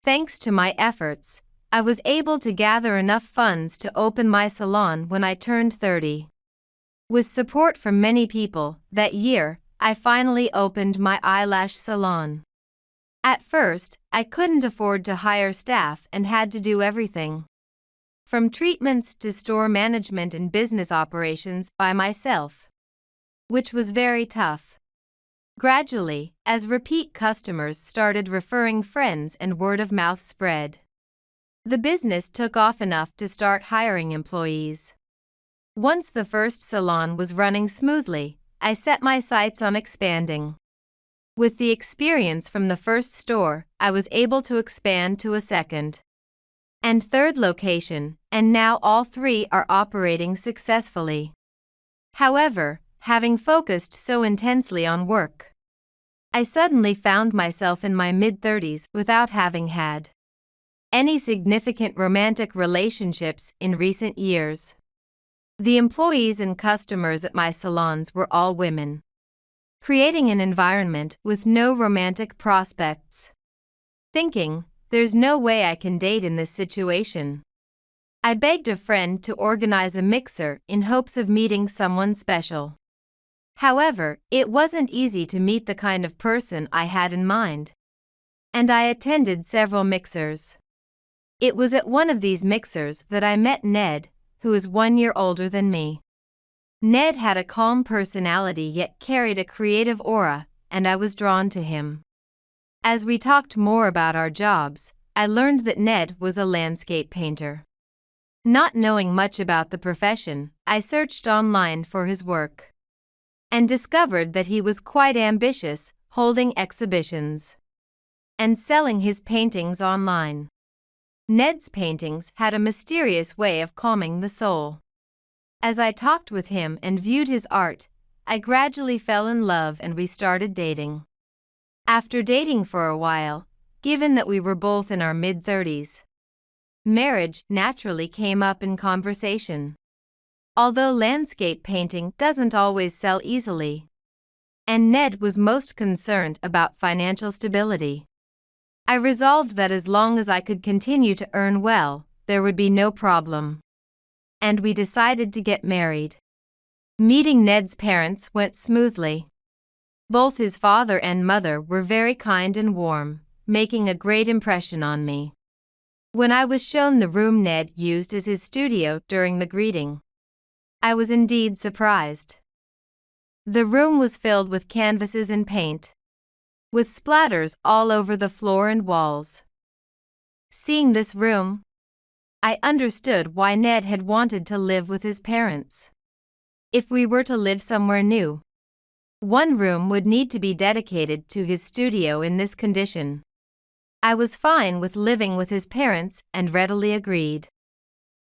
Thanks to my efforts, I was able to gather enough funds to open my salon when I turned 30. With support from many people, that year, I finally opened my eyelash salon. At first, I couldn't afford to hire staff and had to do everything, from treatments to store management and business operations, by myself, which was very tough. Gradually, as repeat customers started referring friends and word of mouth spread, the business took off enough to start hiring employees. Once the first salon was running smoothly, I set my sights on expanding. With the experience from the first store, I was able to expand to a second and third location, and now all three are operating successfully. However, having focused so intensely on work, I suddenly found myself in my mid-30s without having had any significant romantic relationships in recent years. The employees and customers at my salons were all women, creating an environment with no romantic prospects. Thinking, there's no way I can date in this situation, I begged a friend to organize a mixer in hopes of meeting someone special. However, it wasn't easy to meet the kind of person I had in mind, and I attended several mixers. It was at one of these mixers that I met Ned, who is 1 year older than me. Ned had a calm personality yet carried a creative aura, and I was drawn to him. As we talked more about our jobs, I learned that Ned was a landscape painter. Not knowing much about the profession, I searched online for his work and discovered that he was quite ambitious, holding exhibitions and selling his paintings online. Ned's paintings had a mysterious way of calming the soul. As I talked with him and viewed his art, I gradually fell in love and we started dating. After dating for a while, given that we were both in our mid-30s, marriage naturally came up in conversation. Although landscape painting doesn't always sell easily, and Ned was most concerned about financial stability, I resolved that as long as I could continue to earn well, there would be no problem. And we decided to get married. Meeting Ned's parents went smoothly. Both his father and mother were very kind and warm, making a great impression on me. When I was shown the room Ned used as his studio during the greeting, I was indeed surprised. The room was filled with canvases and paint, with splatters all over the floor and walls. Seeing this room, I understood why Ned had wanted to live with his parents. If we were to live somewhere new, one room would need to be dedicated to his studio in this condition. I was fine with living with his parents and readily agreed.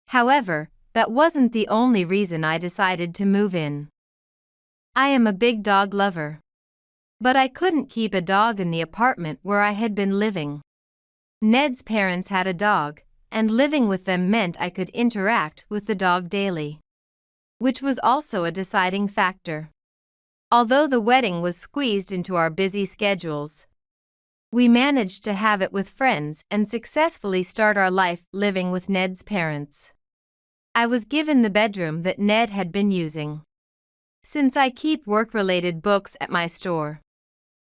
However, that wasn't the only reason I decided to move in. I am a big dog lover, but I couldn't keep a dog in the apartment where I had been living. Ned's parents had a dog, and living with them meant I could interact with the dog daily, which was also a deciding factor. Although the wedding was squeezed into our busy schedules, we managed to have it with friends and successfully start our life living with Ned's parents. I was given the bedroom that Ned had been using. since I keep work-related books at my store.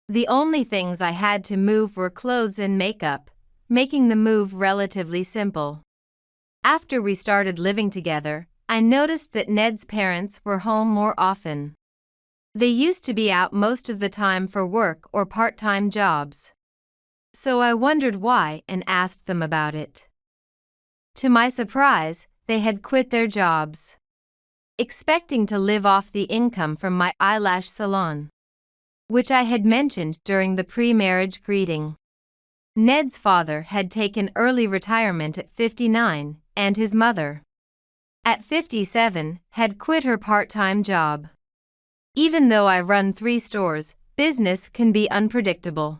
The only things I had to move were clothes and makeup, making the move relatively simple. After we started living together, I noticed that Ned's parents were home more often. They used to be out most of the time for work or part-time jobs. So I wondered why and asked them about it. To my surprise, they had quit their jobs, expecting to live off the income from my eyelash salon, which I had mentioned during the pre-marriage greeting. Ned's father had taken early retirement at 59, and his mother, at 57, had quit her part-time job. Even though I run 3 stores, business can be unpredictable.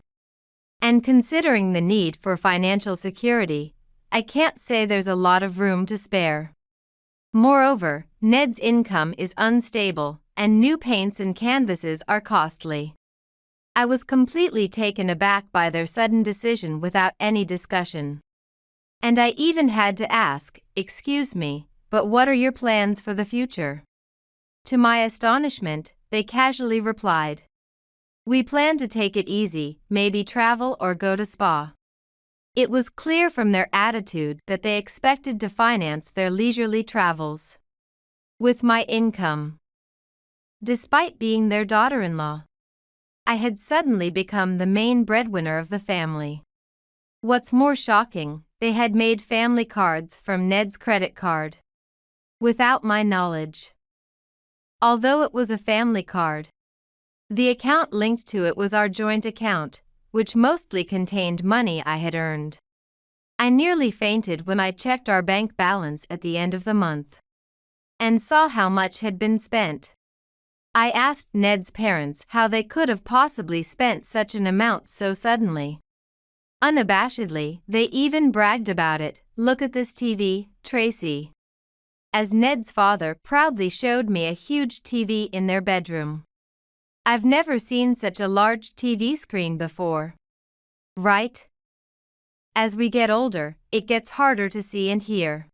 And considering the need for financial security, I can't say there's a lot of room to spare. Moreover, Ned's income is unstable, and new paints and canvases are costly. I was completely taken aback by their sudden decision without any discussion. And I even had to ask, "Excuse me, but what are your plans for the future?" To my astonishment, they casually replied, "We plan to take it easy, maybe travel or go to spa." It was clear from their attitude that they expected to finance their leisurely travels with my income. Despite being their daughter-in-law, I had suddenly become the main breadwinner of the family. What's more shocking, they had made family cards from Ned's credit card without my knowledge. Although it was a family card, the account linked to it was our joint account, which mostly contained money I had earned. I nearly fainted when I checked our bank balance at the end of the month and saw how much had been spent. I asked Ned's parents how they could have possibly spent such an amount so suddenly. Unabashedly, they even bragged about it. "Look at this TV, Tracy." As Ned's father proudly showed me a huge TV in their bedroom. "I've never seen such a large TV screen before." Right? As we get older, it gets harder to see and hear.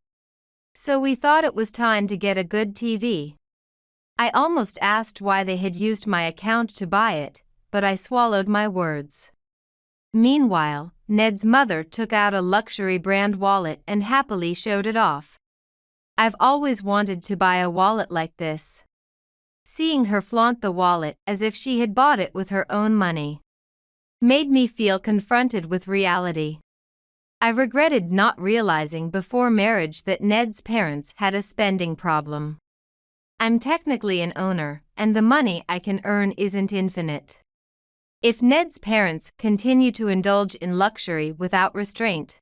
So we thought it was time to get a good TV. I almost asked why they had used my account to buy it, but I swallowed my words. Meanwhile, Ned's mother took out a luxury brand wallet and happily showed it off. I've always wanted to buy a wallet like this. Seeing her flaunt the wallet as if she had bought it with her own money made me feel confronted with reality. I regretted not realizing before marriage that Ned's parents had a spending problem. I'm technically an owner, and the money I can earn isn't infinite. If Ned's parents continue to indulge in luxury without restraint,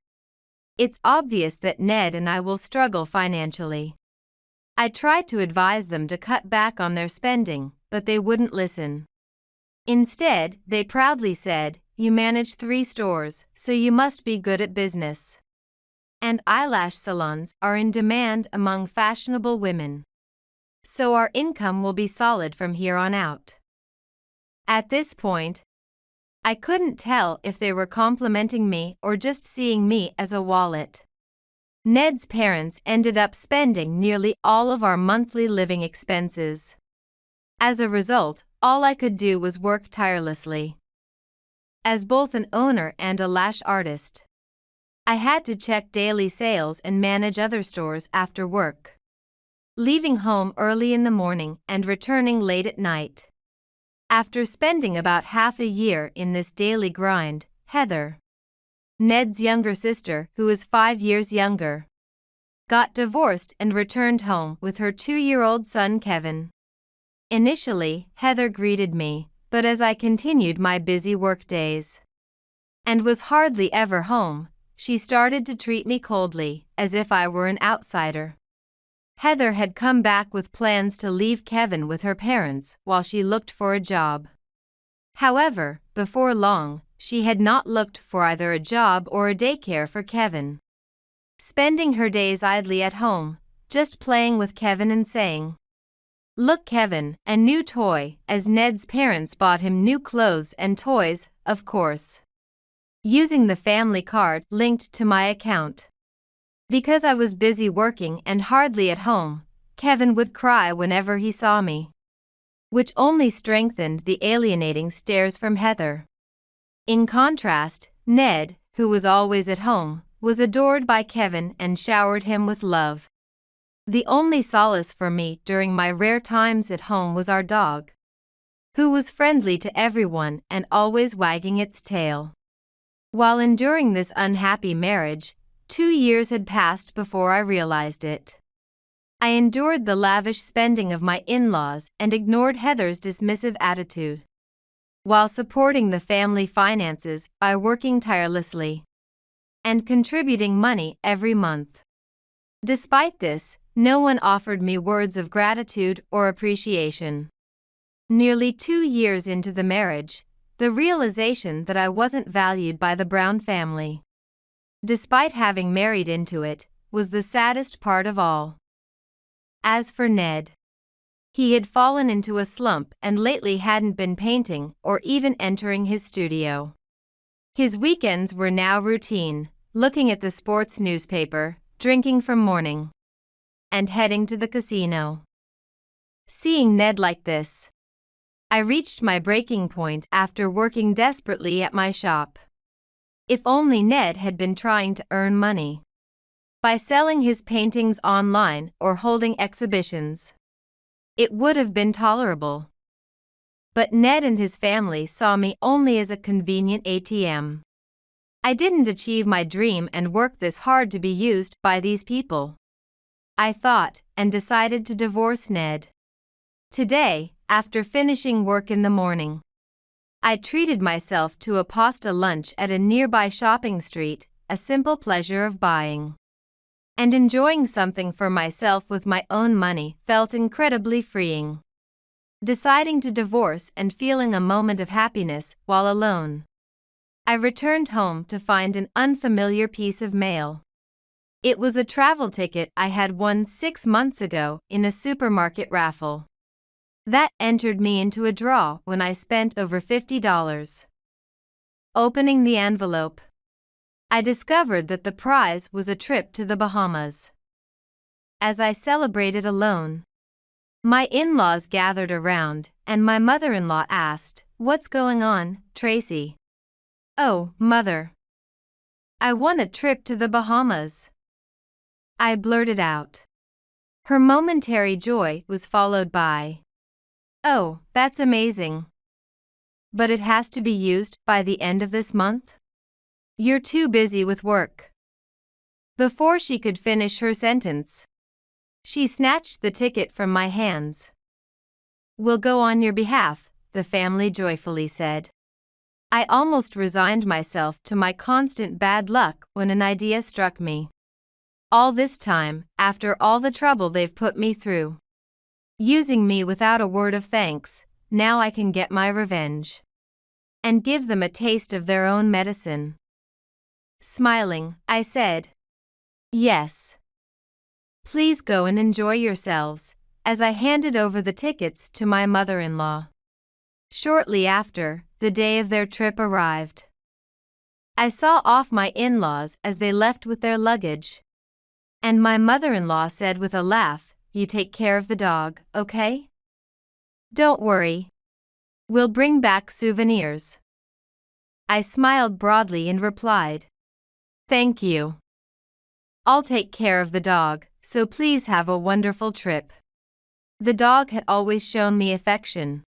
it's obvious that Ned and I will struggle financially. I tried to advise them to cut back on their spending, but they wouldn't listen. Instead, they proudly said, "You manage 3 stores, so you must be good at business. And eyelash salons are in demand among fashionable women. So our income will be solid from here on out." At this point, I couldn't tell if they were complimenting me or just seeing me as a wallet. Ned's parents ended up spending nearly all of our monthly living expenses. As a result, all I could do was work tirelessly. As both an owner and a lash artist, I had to check daily sales and manage other stores after work, leaving home early in the morning and returning late at night. After spending about half a year in this daily grind, Heather, Ned's younger sister, who is 5 years younger, got divorced and returned home with her 2-year-old son Kevin. Initially, Heather greeted me, but as I continued my busy work days and was hardly ever home, she started to treat me coldly, as if I were an outsider. Heather had come back with plans to leave Kevin with her parents while she looked for a job. However, before long, she had not looked for either a job or a daycare for Kevin, spending her days idly at home, just playing with Kevin and saying, "Look, Kevin, a new toy," as Ned's parents bought him new clothes and toys, of course, using the family card linked to my account. Because I was busy working and hardly at home, Kevin would cry whenever he saw me. which only strengthened the alienating stares from Heather. In contrast, Ned, who was always at home, was adored by Kevin and showered him with love. The only solace for me during my rare times at home was our dog, who was friendly to everyone and always wagging its tail. While enduring this unhappy marriage, 2 years had passed before I realized it. I endured the lavish spending of my in-laws and ignored Heather's dismissive attitude, while supporting the family finances by working tirelessly and contributing money every month. Despite this, no one offered me words of gratitude or appreciation. Nearly 2 years into the marriage, the realization that I wasn't valued by the Brown family, despite having married into it, was the saddest part of all. As for Ned, he had fallen into a slump and lately hadn't been painting or even entering his studio. His weekends were now routine, looking at the sports newspaper, drinking from morning, and heading to the casino. Seeing Ned like this, I reached my breaking point after working desperately at my shop. If only Ned had been trying to earn money by selling his paintings online or holding exhibitions, it would have been tolerable. But Ned and his family saw me only as a convenient ATM. I didn't achieve my dream and work this hard to be used by these people, I thought, and decided to divorce Ned. Today, after finishing work in the morning, I treated myself to a pasta lunch at a nearby shopping street, a simple pleasure of buying and enjoying something for myself with my own money felt incredibly freeing. Deciding to divorce and feeling a moment of happiness while alone, I returned home to find an unfamiliar piece of mail. It was a travel ticket I had won 6 months ago in a supermarket raffle that entered me into a draw when I spent over $50. Opening the envelope, I discovered that the prize was a trip to the Bahamas. As I celebrated alone, my in-laws gathered around, and my mother-in-law asked, "What's going on, Tracy?" "Oh, Mother, I won a trip to the Bahamas," I blurted out. Her momentary joy was followed by, "Oh, that's amazing. But it has to be used by the end of this month? You're too busy with work." Before she could finish her sentence, she snatched the ticket from my hands. "We'll go on your behalf," the family joyfully said. I almost resigned myself to my constant bad luck when an idea struck me. All this time, after all the trouble they've put me through, using me without a word of thanks, now I can get my revenge and give them a taste of their own medicine. Smiling, I said, "Yes. Please go and enjoy yourselves," as I handed over the tickets to my mother-in-law. Shortly after, the day of their trip arrived. I saw off my in-laws as they left with their luggage, and my mother-in-law said with a laugh, "You take care of the dog, okay? Don't worry. We'll bring back souvenirs." I smiled broadly and replied, "Thank you. I'll take care of the dog, so please have a wonderful trip." The dog had always shown me affection,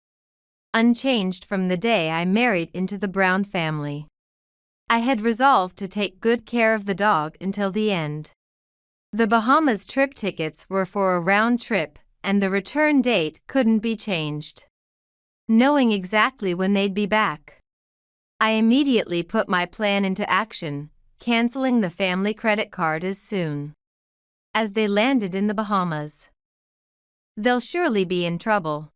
unchanged from the day I married into the Brown family. I had resolved to take good care of the dog until the end. The Bahamas trip tickets were for a round trip, and the return date couldn't be changed. Knowing exactly when they'd be back, I immediately put my plan into action, canceling the family credit card as soon as they landed in the Bahamas. "They'll surely be in trouble,"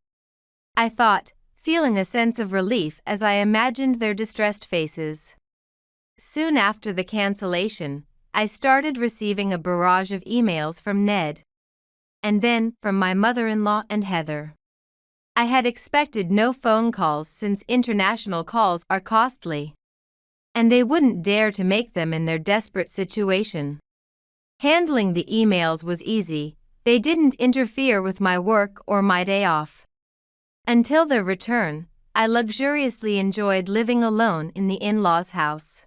I thought, feeling a sense of relief as I imagined their distressed faces. Soon after the cancellation, I started receiving a barrage of emails from Ned, and then from my mother-in-law and Heather. I had expected no phone calls since international calls are costly, and they wouldn't dare to make them in their desperate situation. Handling the emails was easy, they didn't interfere with my work or my day off. Until their return, I luxuriously enjoyed living alone in the in-laws' house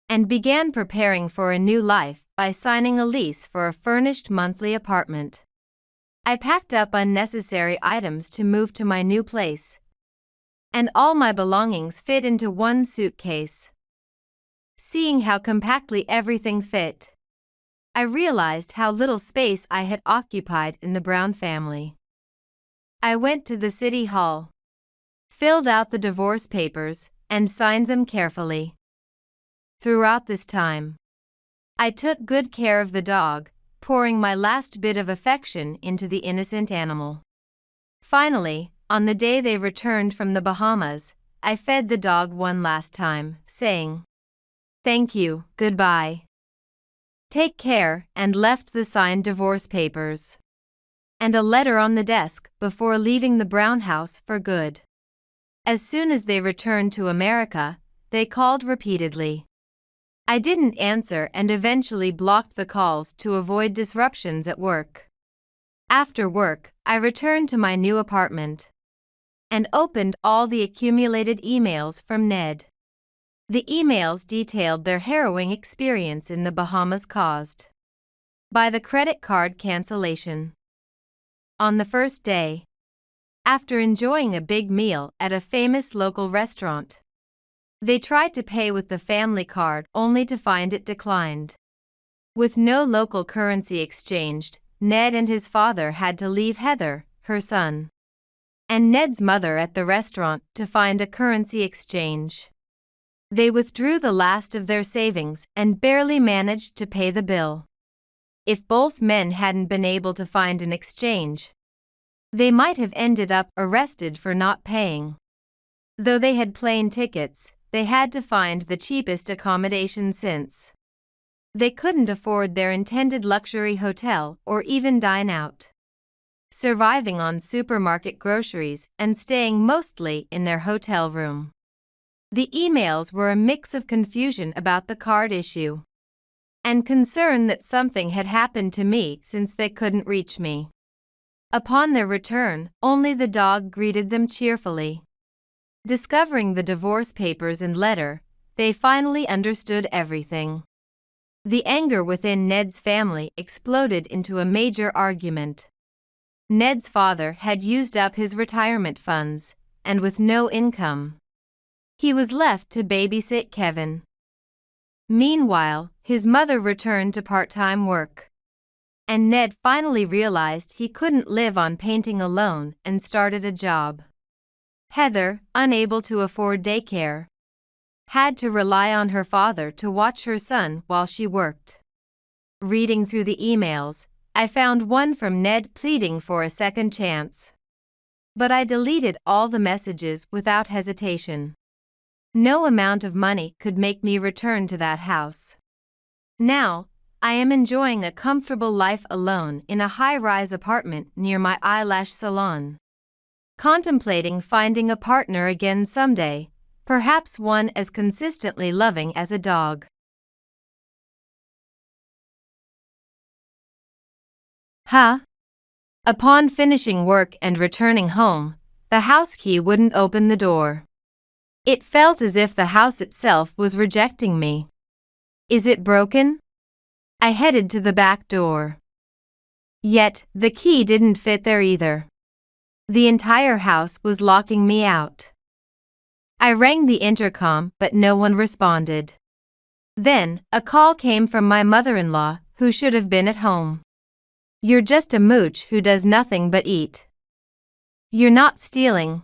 and began preparing for a new life by signing a lease for a furnished monthly apartment. I packed up unnecessary items to move to my new place, and all my belongings fit into one suitcase. Seeing how compactly everything fit, I realized how little space I had occupied in the Brown family. I went to the city hall, filled out the divorce papers, and signed them carefully. Throughout this time, I took good care of the dog, pouring my last bit of affection into the innocent animal. Finally, on the day they returned from the Bahamas, I fed the dog one last time, saying, "Thank you, goodbye. Take care," and left the signed divorce papers and a letter on the desk before leaving the Brown house for good. As soon as they returned to America, they called repeatedly. I didn't answer and eventually blocked the calls to avoid disruptions at work. After work, I returned to my new apartment and opened all the accumulated emails from Ned. The emails detailed their harrowing experience in the Bahamas caused by the credit card cancellation. On the first day, after enjoying a big meal at a famous local restaurant, they tried to pay with the family card only to find it declined. With no local currency exchanged, Ned and his father had to leave Heather, her son, and Ned's mother at the restaurant to find a currency exchange. They withdrew the last of their savings and barely managed to pay the bill. If both men hadn't been able to find an exchange, they might have ended up arrested for not paying. Though they had plane tickets, they had to find the cheapest accommodation since they couldn't afford their intended luxury hotel or even dine out, surviving on supermarket groceries and staying mostly in their hotel room. The emails were a mix of confusion about the card issue and concern that something had happened to me since they couldn't reach me. Upon their return, only the dog greeted them cheerfully. Discovering the divorce papers and letter, they finally understood everything. The anger within Ned's family exploded into a major argument. Ned's father had used up his retirement funds, and with no income, he was left to babysit Kevin. Meanwhile, his mother returned to part-time work, and Ned finally realized he couldn't live on painting alone and started a job. Heather, unable to afford daycare, had to rely on her father to watch her son while she worked. Reading through the emails, I found one from Ned pleading for a second chance. But I deleted all the messages without hesitation. No amount of money could make me return to that house. Now, I am enjoying a comfortable life alone in a high-rise apartment near my eyelash salon, contemplating finding a partner again someday, perhaps one as consistently loving as a dog. Upon finishing work and returning home, the house key wouldn't open the door. It felt as if the house itself was rejecting me. Is it broken? I headed to the back door. Yet, the key didn't fit there either. The entire house was locking me out. I rang the intercom, but no one responded. Then, a call came from my mother-in-law, who should have been at home. "You're just a mooch who does nothing but eat. You're not stealing.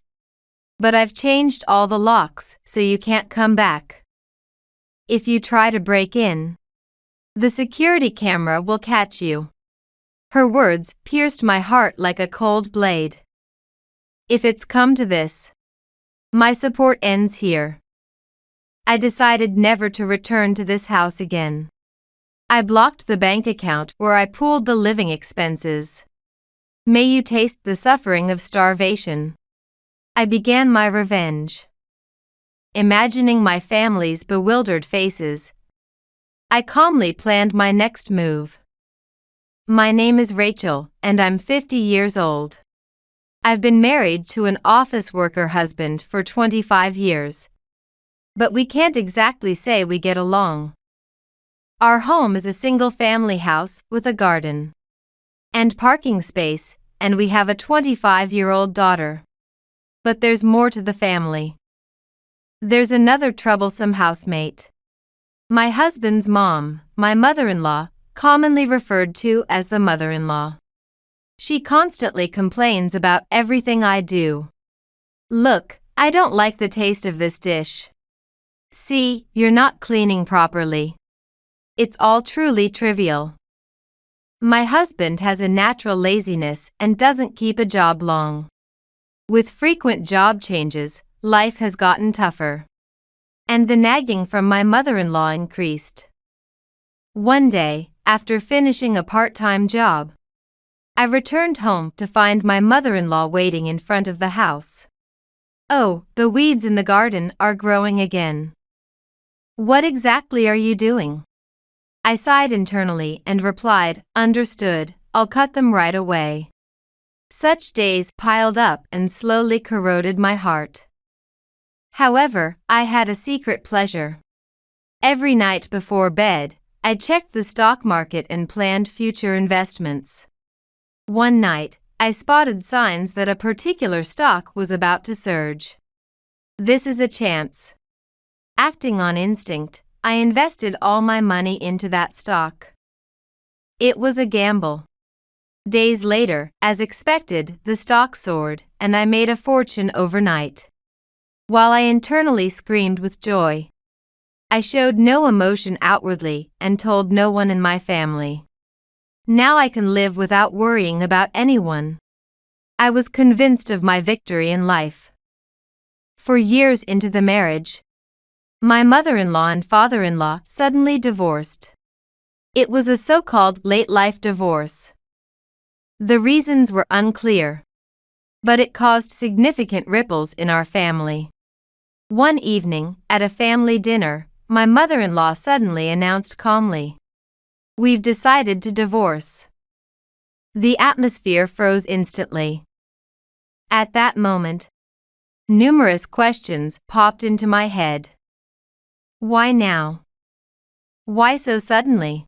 But I've changed all the locks, so you can't come back. If you try to break in, the security camera will catch you." Her words pierced my heart like a cold blade. If it's come to this, my support ends here. I decided never to return to this house again. I blocked the bank account where I pooled the living expenses. May you taste the suffering of starvation. I began my revenge. Imagining my family's bewildered faces, I calmly planned my next move. "My name is Rachel, and I'm 50 years old. I've been married to an office worker husband for 25 years. But we can't exactly say we get along. Our home is a single-family house with a garden and parking space, and we have a 25-year-old daughter. But there's more to the family. There's another troublesome housemate. My husband's mom, my mother-in-law, commonly referred to as the mother-in-law. She constantly complains about everything I do. Look, I don't like the taste of this dish. See, you're not cleaning properly. It's all truly trivial. My husband has a natural laziness and doesn't keep a job long. With frequent job changes, life has gotten tougher. And the nagging from my mother-in-law increased. One day, after finishing a part-time job, I returned home to find my mother-in-law waiting in front of the house. Oh, the weeds in the garden are growing again. What exactly are you doing? I sighed internally and replied, understood, I'll cut them right away. Such days piled up and slowly corroded my heart. However, I had a secret pleasure. Every night before bed, I checked the stock market and planned future investments. One night, I spotted signs that a particular stock was about to surge. This is a chance. Acting on instinct, I invested all my money into that stock. It was a gamble. Days later, as expected, the stock soared, and I made a fortune overnight. While I internally screamed with joy, I showed no emotion outwardly and told no one in my family. Now I can live without worrying about anyone. I was convinced of my victory in life. For years into the marriage, my mother-in-law and father-in-law suddenly divorced. It was a so-called late-life divorce. The reasons were unclear, but it caused significant ripples in our family. One evening, at a family dinner, my mother-in-law suddenly announced calmly, "We've decided to divorce." The atmosphere froze instantly. At that moment, numerous questions popped into my head. Why now? Why so suddenly?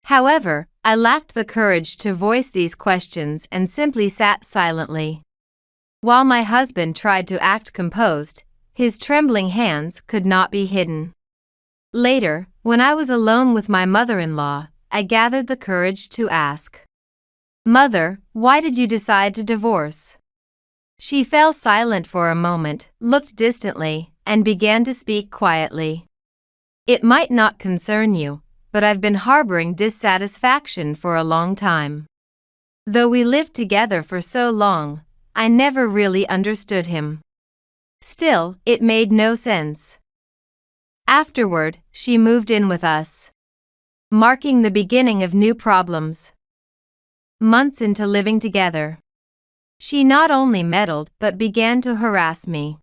However, I lacked the courage to voice these questions and simply sat silently. While my husband tried to act composed, his trembling hands could not be hidden. Later, when I was alone with my mother-in-law, I gathered the courage to ask, "Mother, why did you decide to divorce?" She fell silent for a moment, looked distantly, and began to speak quietly. "It might not concern you, but I've been harboring dissatisfaction for a long time. Though we lived together for so long, I never really understood him. Still, it made no sense." Afterward, she moved in with us, marking the beginning of new problems. Months into living together, she not only meddled but began to harass me.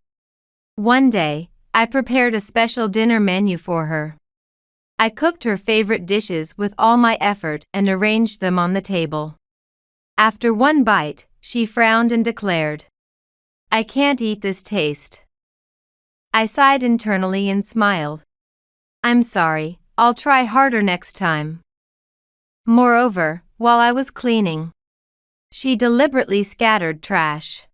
One day, I prepared a special dinner menu for her. I cooked her favorite dishes with all my effort and arranged them on the table. After one bite, she frowned and declared, "I can't eat this taste." I sighed internally and smiled. "I'm sorry, I'll try harder next time." Moreover, while I was cleaning, she deliberately scattered trash.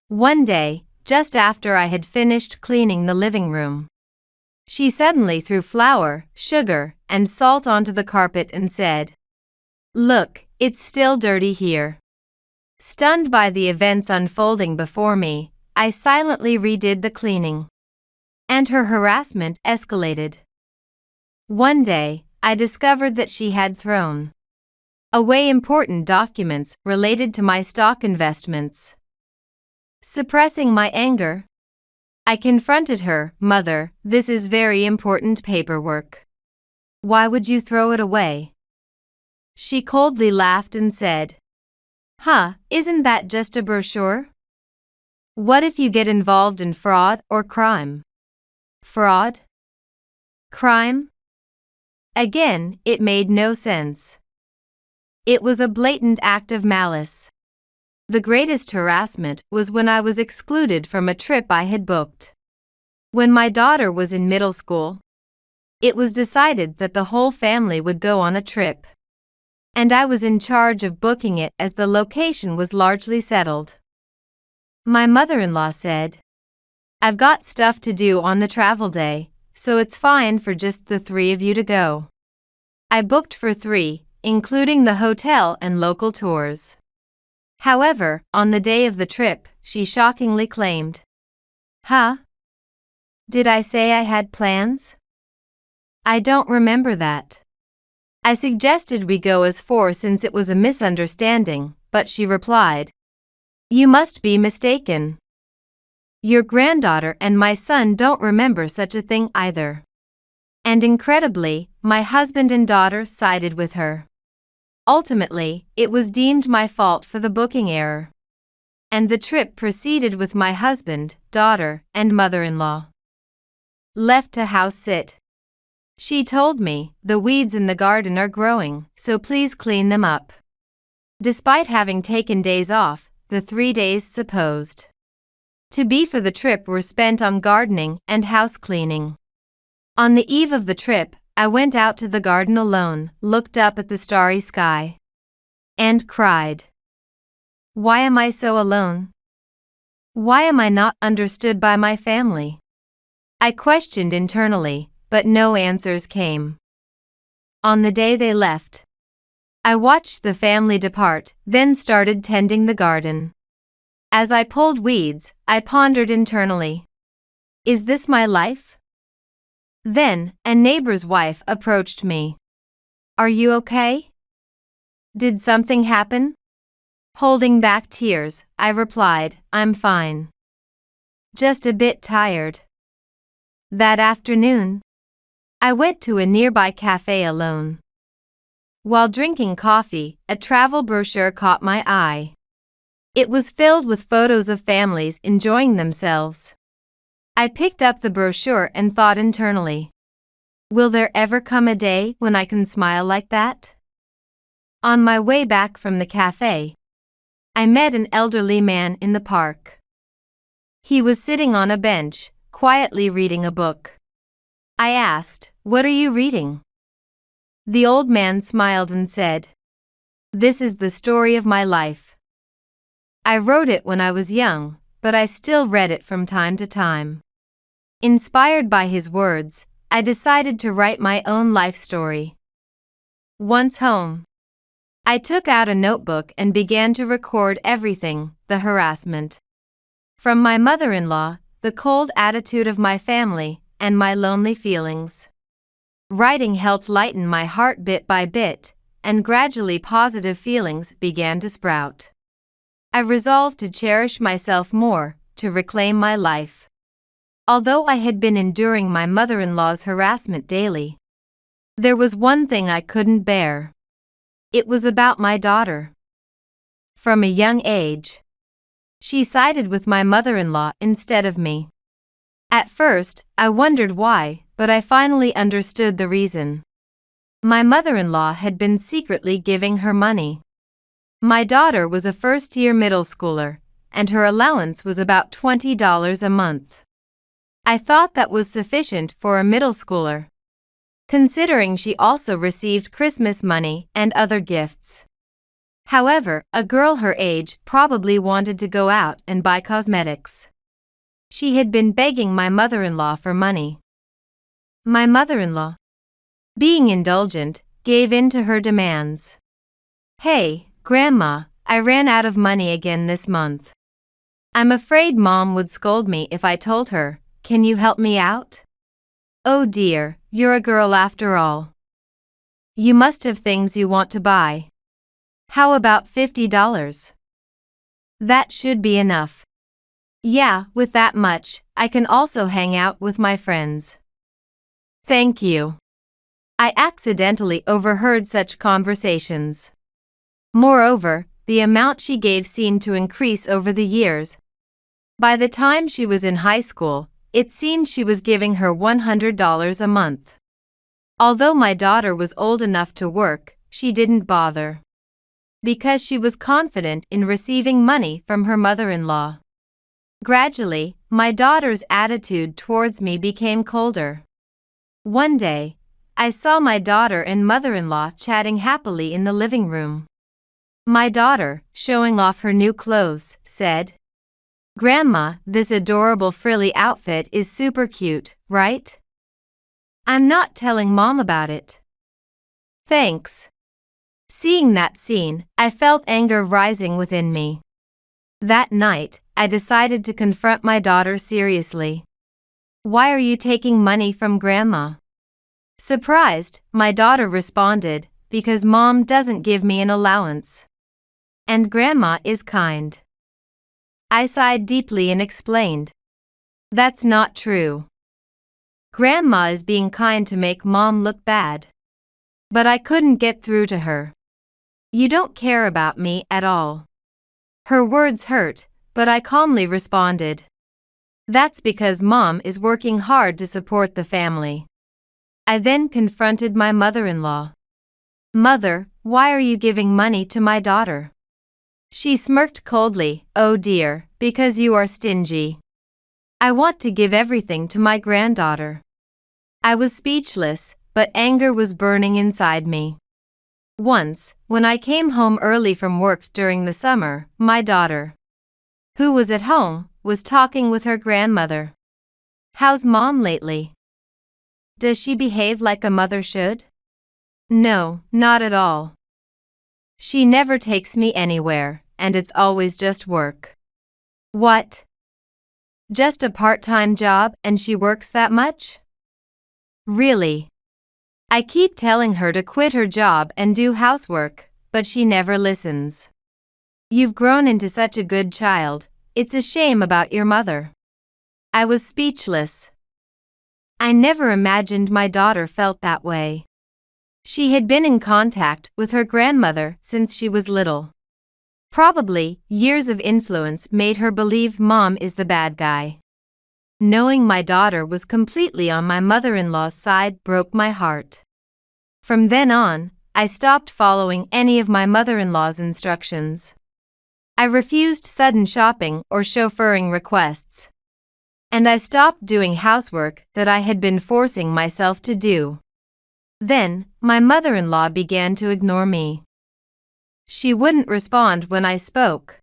One day, just after I had finished cleaning the living room, she suddenly threw flour, sugar, and salt onto the carpet and said, "Look, it's still dirty here." Stunned by the events unfolding before me, I silently redid the cleaning. And her harassment escalated. One day, I discovered that she had thrown away important documents related to my stock investments. Suppressing my anger, I confronted her, "Mother, this is very important paperwork. Why would you throw it away?" She coldly laughed and said, Isn't that just a brochure? What if you get involved in fraud or crime?" Fraud? Crime? Again, it made no sense. It was a blatant act of malice. The greatest harassment was when I was excluded from a trip I had booked. When my daughter was in middle school, it was decided that the whole family would go on a trip, and I was in charge of booking it as the location was largely settled. My mother-in-law said, "I've got stuff to do on the travel day, so it's fine for just the three of you to go." I booked for 3, including the hotel and local tours. However, on the day of the trip, she shockingly claimed, "Huh? Did I say I had plans? I don't remember that." I suggested we go as 4 since it was a misunderstanding, but she replied, "You must be mistaken. Your granddaughter and my son don't remember such a thing either." And incredibly, my husband and daughter sided with her. Ultimately, it was deemed my fault for the booking error, and the trip proceeded with my husband, daughter, and mother-in-law. Left to house sit. She told me, "The weeds in the garden are growing, so please clean them up." Despite having taken days off, the 3 days supposed to be for the trip were spent on gardening and house cleaning. On the eve of the trip, I went out to the garden alone, looked up at the starry sky, and cried. Why am I so alone? Why am I not understood by my family? I questioned internally, but no answers came. On the day they left, I watched the family depart, then started tending the garden. As I pulled weeds, I pondered internally. Is this my life? Then, a neighbor's wife approached me. Are you okay? Did something happen? Holding back tears, I replied, I'm fine. Just a bit tired. That afternoon, I went to a nearby cafe alone. While drinking coffee, a travel brochure caught my eye. It was filled with photos of families enjoying themselves. I picked up the brochure and thought internally, will there ever come a day when I can smile like that? On my way back from the cafe, I met an elderly man in the park. He was sitting on a bench, quietly reading a book. I asked, what are you reading? The old man smiled and said, this is the story of my life. I wrote it when I was young, but I still read it from time to time. Inspired by his words, I decided to write my own life story. Once home, I took out a notebook and began to record everything, the harassment from my mother-in-law, the cold attitude of my family, and my lonely feelings. Writing helped lighten my heart bit by bit, and gradually positive feelings began to sprout. I resolved to cherish myself more, to reclaim my life. Although I had been enduring my mother-in-law's harassment daily, there was one thing I couldn't bear. It was about my daughter. From a young age, she sided with my mother-in-law instead of me. At first, I wondered why, but I finally understood the reason. My mother-in-law had been secretly giving her money. My daughter was a first-year middle schooler, and her allowance was about $20 a month. I thought that was sufficient for a middle schooler, considering she also received Christmas money and other gifts. However, a girl her age probably wanted to go out and buy cosmetics. She had been begging my mother-in-law for money. My mother-in-law, being indulgent, gave in to her demands. Hey, Grandma, I ran out of money again this month. I'm afraid Mom would scold me if I told her, can you help me out? Oh dear, you're a girl after all. You must have things you want to buy. How about $50? That should be enough. Yeah, with that much, I can also hang out with my friends. Thank you. I accidentally overheard such conversations. Moreover, the amount she gave seemed to increase over the years. By the time she was in high school, it seemed she was giving her $100 a month. Although my daughter was old enough to work, she didn't bother. because she was confident in receiving money from her mother-in-law. Gradually, my daughter's attitude towards me became colder. One day, I saw my daughter and mother-in-law chatting happily in the living room. My daughter, showing off her new clothes, said, "Grandma, this adorable frilly outfit is super cute, right? I'm not telling Mom about it." Thanks. Seeing that scene, I felt anger rising within me. That night, I decided to confront my daughter seriously. "Why are you taking money from Grandma?" Surprised, my daughter responded, "Because Mom doesn't give me an allowance. And Grandma is kind." I sighed deeply and explained, "That's not true. Grandma is being kind to make Mom look bad." But I couldn't get through to her. "You don't care about me at all." Her words hurt, but I calmly responded, "That's because Mom is working hard to support the family." I then confronted my mother-in-law. "Mother, why are you giving money to my daughter?" She smirked coldly, "Oh dear, because you are stingy. I want to give everything to my granddaughter." I was speechless, but anger was burning inside me. Once, when I came home early from work during the summer, my daughter, who was at home, was talking with her grandmother. "How's Mom lately? Does she behave like a mother should?" "No, not at all. She never takes me anywhere, and it's always just work." "What? Just a part-time job and she works that much? Really? I keep telling her to quit her job and do housework, but she never listens. You've grown into such a good child, it's a shame about your mother." I was speechless. I never imagined my daughter felt that way. She had been in contact with her grandmother since she was little. Probably, years of influence made her believe Mom is the bad guy. Knowing my daughter was completely on my mother-in-law's side broke my heart. From then on, I stopped following any of my mother-in-law's instructions. I refused sudden shopping or chauffeuring requests. And I stopped doing housework that I had been forcing myself to do. Then, my mother-in-law began to ignore me. She wouldn't respond when I spoke.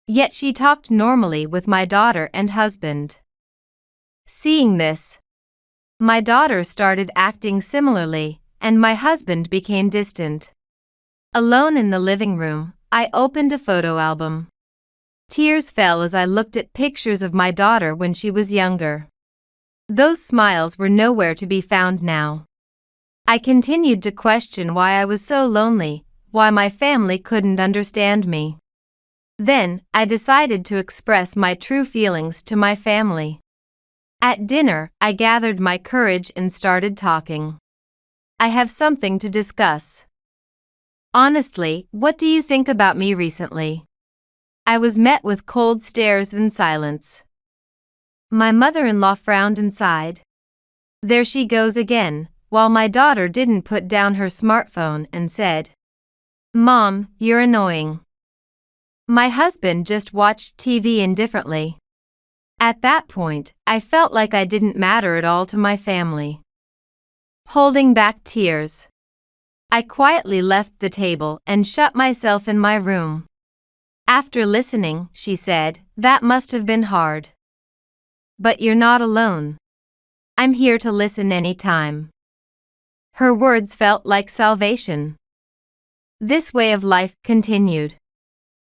Yet she talked normally with my daughter and husband. Seeing this, my daughter started acting similarly, and my husband became distant. Alone in the living room, I opened a photo album. Tears fell as I looked at pictures of my daughter when she was younger. Those smiles were nowhere to be found now. I continued to question why I was so lonely, why my family couldn't understand me. Then, I decided to express my true feelings to my family. At dinner, I gathered my courage and started talking. "I have something to discuss. Honestly, what do you think about me recently?" I was met with cold stares and silence. My mother-in-law frowned and sighed. "There she goes again," while my daughter didn't put down her smartphone and said, "Mom, you're annoying." My husband just watched TV indifferently. At that point, I felt like I didn't matter at all to my family. Holding back tears, I quietly left the table and shut myself in my room. After listening, she said, "That must have been hard. But you're not alone. I'm here to listen anytime." Her words felt like salvation. This way of life continued.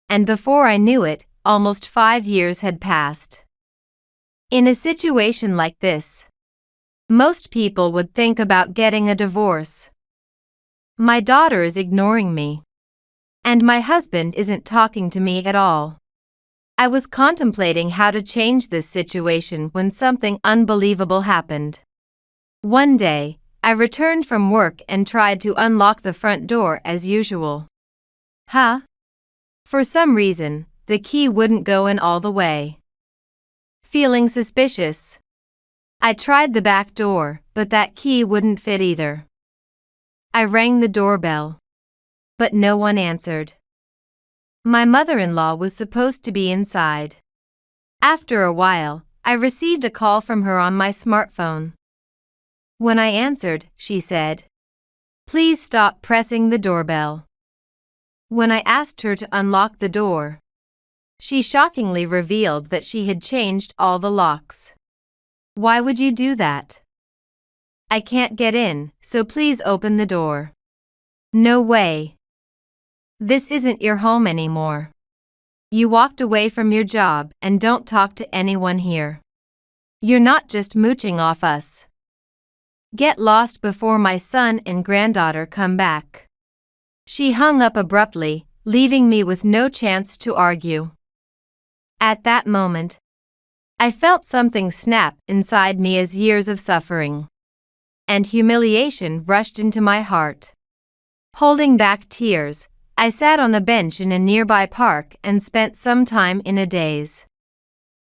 And before I knew it, almost 5 years had passed. In a situation like this, most people would think about getting a divorce. My daughter is ignoring me. And my husband isn't talking to me at all. I was contemplating how to change this situation when something unbelievable happened. One day, I returned from work and tried to unlock the front door as usual. For some reason, the key wouldn't go in all the way. Feeling suspicious, I tried the back door, but that key wouldn't fit either. I rang the doorbell, but no one answered. My mother-in-law was supposed to be inside. After a while, I received a call from her on my smartphone. When I answered, she said, "Please stop pressing the doorbell." When I asked her to unlock the door, she shockingly revealed that she had changed all the locks. "Why would you do that? I can't get in, so please open the door." "No way. This isn't your home anymore. You walked away from your job and don't talk to anyone here. You're not just mooching off us. Get lost before my son and granddaughter come back." She hung up abruptly, leaving me with no chance to argue. At that moment, I felt something snap inside me as years of suffering and humiliation rushed into my heart. Holding back tears, I sat on a bench in a nearby park and spent some time in a daze.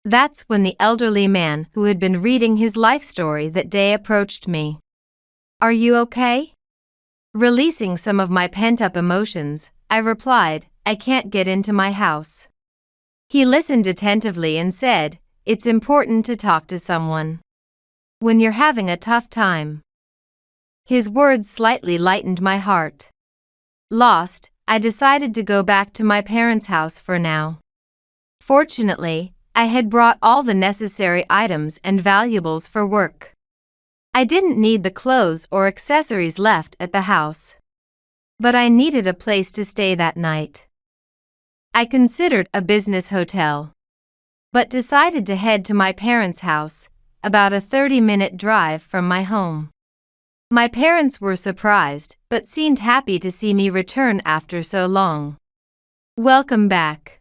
That's when the elderly man who had been reading his life story that day approached me. "Are you okay?" Releasing some of my pent-up emotions, I replied, "I can't get into my house." He listened attentively and said, "It's important to talk to someone when you're having a tough time." His words slightly lightened my heart. Lost, I decided to go back to my parents' house for now. Fortunately, I had brought all the necessary items and valuables for work. I didn't need the clothes or accessories left at the house, but I needed a place to stay that night. I considered a business hotel, but decided to head to my parents' house, about a 30-minute drive from my home. My parents were surprised, but seemed happy to see me return after so long. "Welcome back.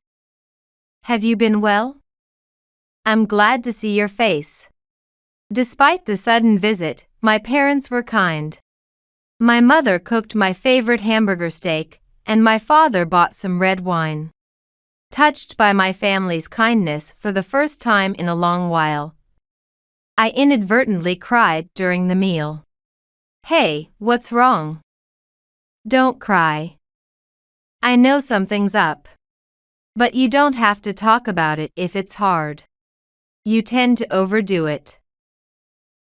Have you been well? I'm glad to see your face." Despite the sudden visit, my parents were kind. My mother cooked my favorite hamburger steak, and my father bought some red wine. Touched by my family's kindness for the first time in a long while, I inadvertently cried during the meal. "Hey, what's wrong?" "Don't cry. I know something's up. But you don't have to talk about it if it's hard. You tend to overdo it.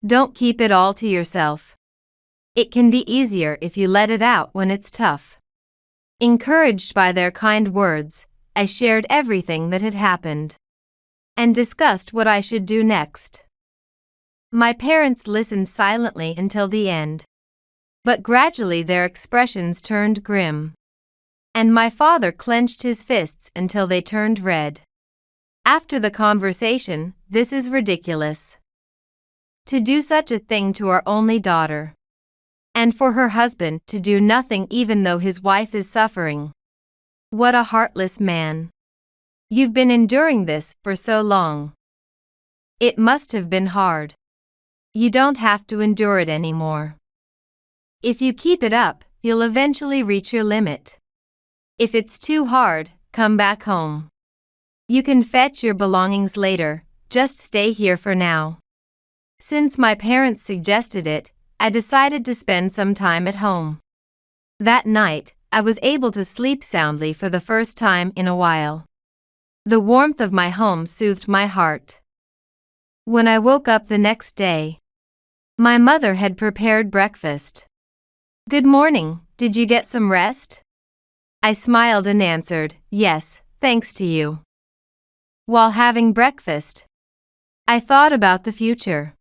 Don't keep it all to yourself. It can be easier if you let it out when it's tough." Encouraged by their kind words, I shared everything that had happened and discussed what I should do next. My parents listened silently until the end, but gradually their expressions turned grim, and my father clenched his fists until they turned red. After the conversation, "This is ridiculous. To do such a thing to our only daughter. And for her husband to do nothing even though his wife is suffering. What a heartless man. You've been enduring this for so long. It must have been hard. You don't have to endure it anymore. If you keep it up, you'll eventually reach your limit. If it's too hard, come back home. You can fetch your belongings later, just stay here for now." Since my parents suggested it, I decided to spend some time at home. That night, I was able to sleep soundly for the first time in a while. The warmth of my home soothed my heart. When I woke up the next day, my mother had prepared breakfast. "Good morning, did you get some rest?" I smiled and answered, "Yes, thanks to you." While having breakfast, I thought about the future.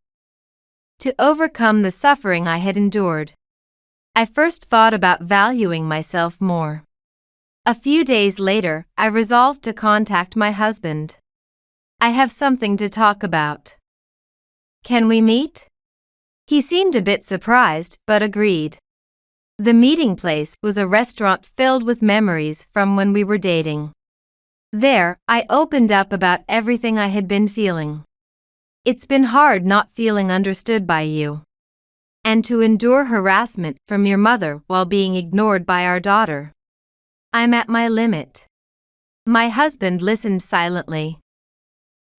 To overcome the suffering I had endured, I first thought about valuing myself more. A few days later, I resolved to contact my husband. "I have something to talk about. Can we meet?" He seemed a bit surprised, but agreed. The meeting place was a restaurant filled with memories from when we were dating. There, I opened up about everything I had been feeling. "It's been hard not feeling understood by you. And to endure harassment from your mother while being ignored by our daughter. I'm at my limit." My husband listened silently.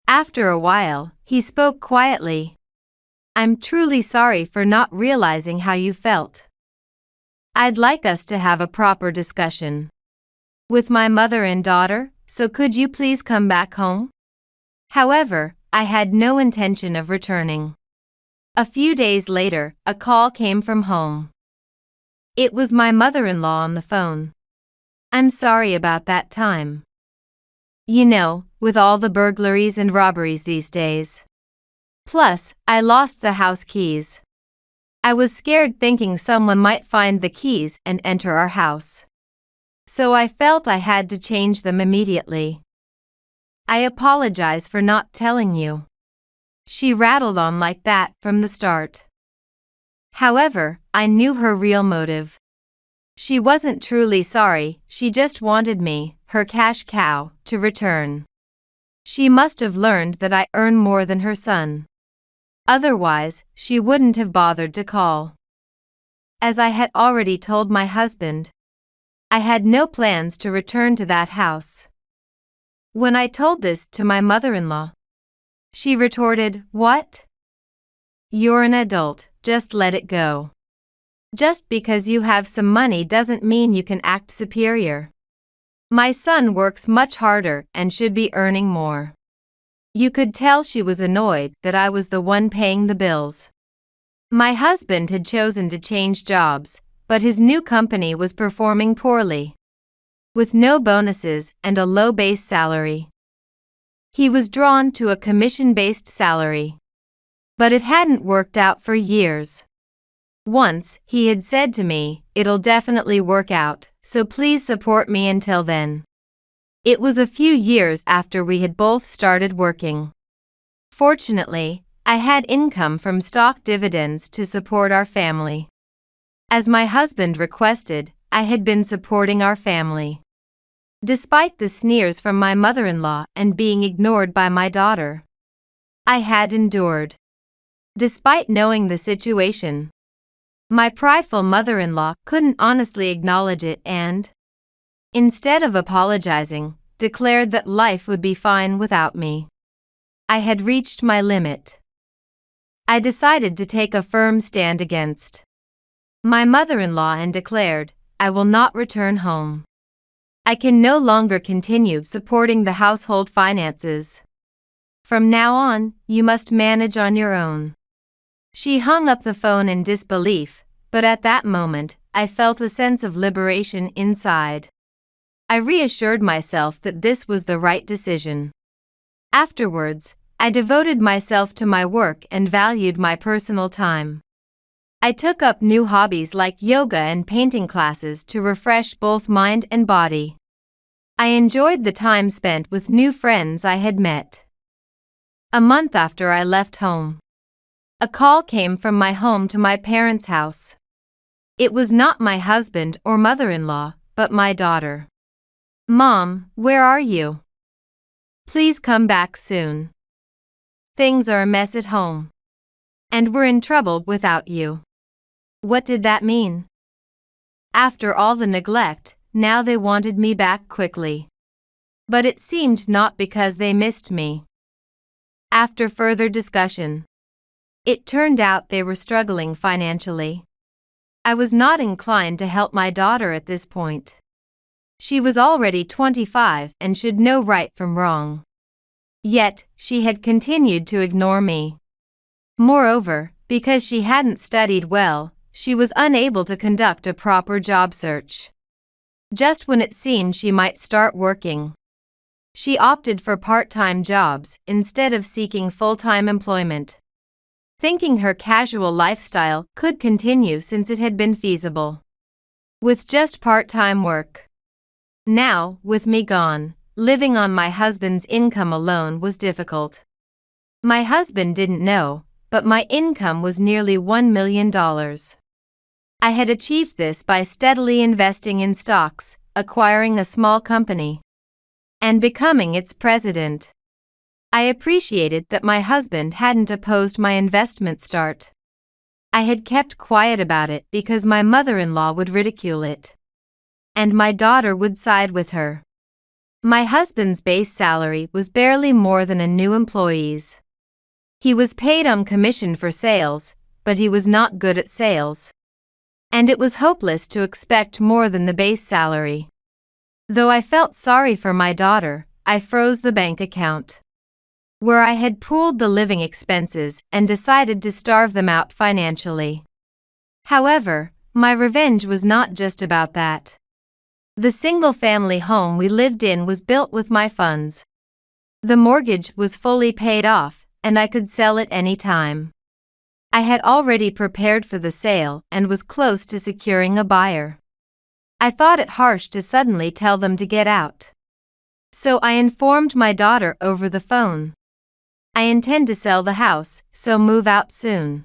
After a while, he spoke quietly. "I'm truly sorry for not realizing how you felt. I'd like us to have a proper discussion. with my mother and daughter, so could you please come back home? However, I had no intention of returning. A few days later, a call came from home. It was my mother-in-law on the phone. I'm sorry about that time. You know, with all the burglaries and robberies these days. Plus, I lost the house keys. I was scared thinking someone might find the keys and enter our house. So I felt I had to change them immediately. I apologize for not telling you. She rattled on like that from the start. However, I knew her real motive. She wasn't truly sorry, she just wanted me, her cash cow, to return. She must have learned that I earn more than her son. Otherwise, she wouldn't have bothered to call. As I had already told my husband, I had no plans to return to that house. When I told this to my mother-in-law, she retorted, "What? You're an adult, just let it go. Just because you have some money doesn't mean you can act superior. My son works much harder and should be earning more." You could tell she was annoyed that I was the one paying the bills. My husband had chosen to change jobs, but his new company was performing poorly, with no bonuses and a low base salary. He was drawn to a commission-based salary, but it hadn't worked out for years. Once, he had said to me, "It'll definitely work out, so please support me until then." It was a few years after we had both started working. Fortunately, I had income from stock dividends to support our family. As my husband requested, I had been supporting our family. Despite the sneers from my mother-in-law and being ignored by my daughter, I had endured. Despite knowing the situation, my prideful mother-in-law couldn't honestly acknowledge it and, instead of apologizing, declared that life would be fine without me. I had reached my limit. I decided to take a firm stand against my mother-in-law and declared, "I will not return home. I can no longer continue supporting the household finances. From now on, you must manage on your own." She hung up the phone in disbelief, but at that moment, I felt a sense of liberation inside. I reassured myself that this was the right decision. Afterwards, I devoted myself to my work and valued my personal time. I took up new hobbies like yoga and painting classes to refresh both mind and body. I enjoyed the time spent with new friends I had met. A month after I left home, a call came from my home to my parents' house. It was not my husband or mother-in-law, but my daughter. "Mom, where are you? Please come back soon. Things are a mess at home, and we're in trouble without you." What did that mean? After all the neglect, now they wanted me back quickly. But it seemed not because they missed me. After further discussion, it turned out they were struggling financially. I was not inclined to help my daughter at this point. She was already 25 and should know right from wrong. Yet, she had continued to ignore me. Moreover, because she hadn't studied well, she was unable to conduct a proper job search. Just when it seemed she might start working, she opted for part-time jobs instead of seeking full-time employment, thinking her casual lifestyle could continue since it had been feasible with just part-time work. Now, with me gone, living on my husband's income alone was difficult. My husband didn't know, but my income was nearly $1 million. I had achieved this by steadily investing in stocks, acquiring a small company, and becoming its president. I appreciated that my husband hadn't opposed my investment start. I had kept quiet about it because my mother-in-law would ridicule it, and my daughter would side with her. My husband's base salary was barely more than a new employee's. He was paid on commission for sales, but he was not good at sales, and it was hopeless to expect more than the base salary. Though I felt sorry for my daughter, I froze the bank account where I had pooled the living expenses and decided to starve them out financially. However, my revenge was not just about that. The single-family home we lived in was built with my funds. The mortgage was fully paid off, and I could sell it any time. I had already prepared for the sale and was close to securing a buyer. I thought it harsh to suddenly tell them to get out. So I informed my daughter over the phone. I intend to sell the house, so move out soon.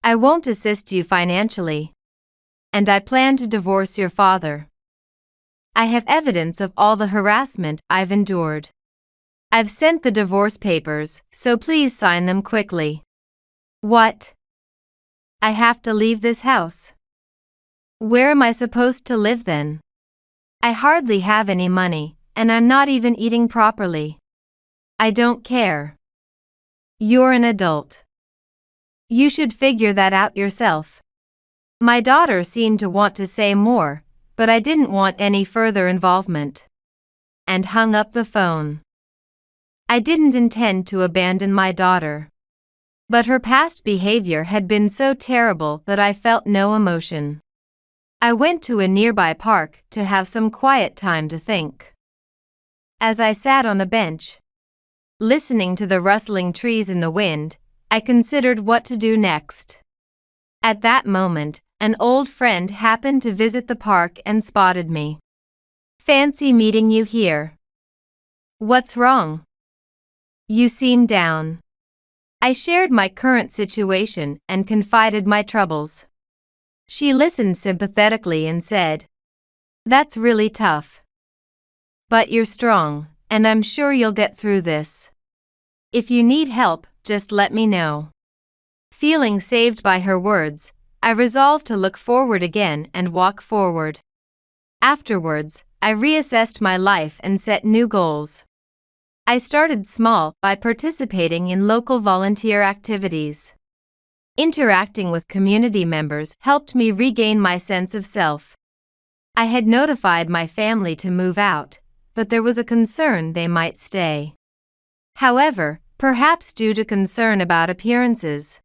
I won't assist you financially. And I plan to divorce your father. I have evidence of all the harassment I've endured. I've sent the divorce papers, so please sign them quickly. What? I have to leave this house. Where am I supposed to live then? I hardly have any money, and I'm not even eating properly. I don't care. You're an adult. You should figure that out yourself. My daughter seemed to want to say more, but I didn't want any further involvement. And hung up the phone. I didn't intend to abandon my daughter. But her past behavior had been so terrible that I felt no emotion. I went to a nearby park to have some quiet time to think. As I sat on a bench, listening to the rustling trees in the wind, I considered what to do next. At that moment, an old friend happened to visit the park and spotted me. Fancy meeting you here. What's wrong? You seem down. I shared my current situation and confided my troubles. She listened sympathetically and said, "That's really tough. But you're strong, and I'm sure you'll get through this. If you need help, just let me know." Feeling saved by her words, I resolved to look forward again and walk forward. Afterwards, I reassessed my life and set new goals. I started small by participating in local volunteer activities. Interacting with community members helped me regain my sense of self. I had notified my family to move out, but there was a concern they might stay. However, perhaps due to concern about appearances,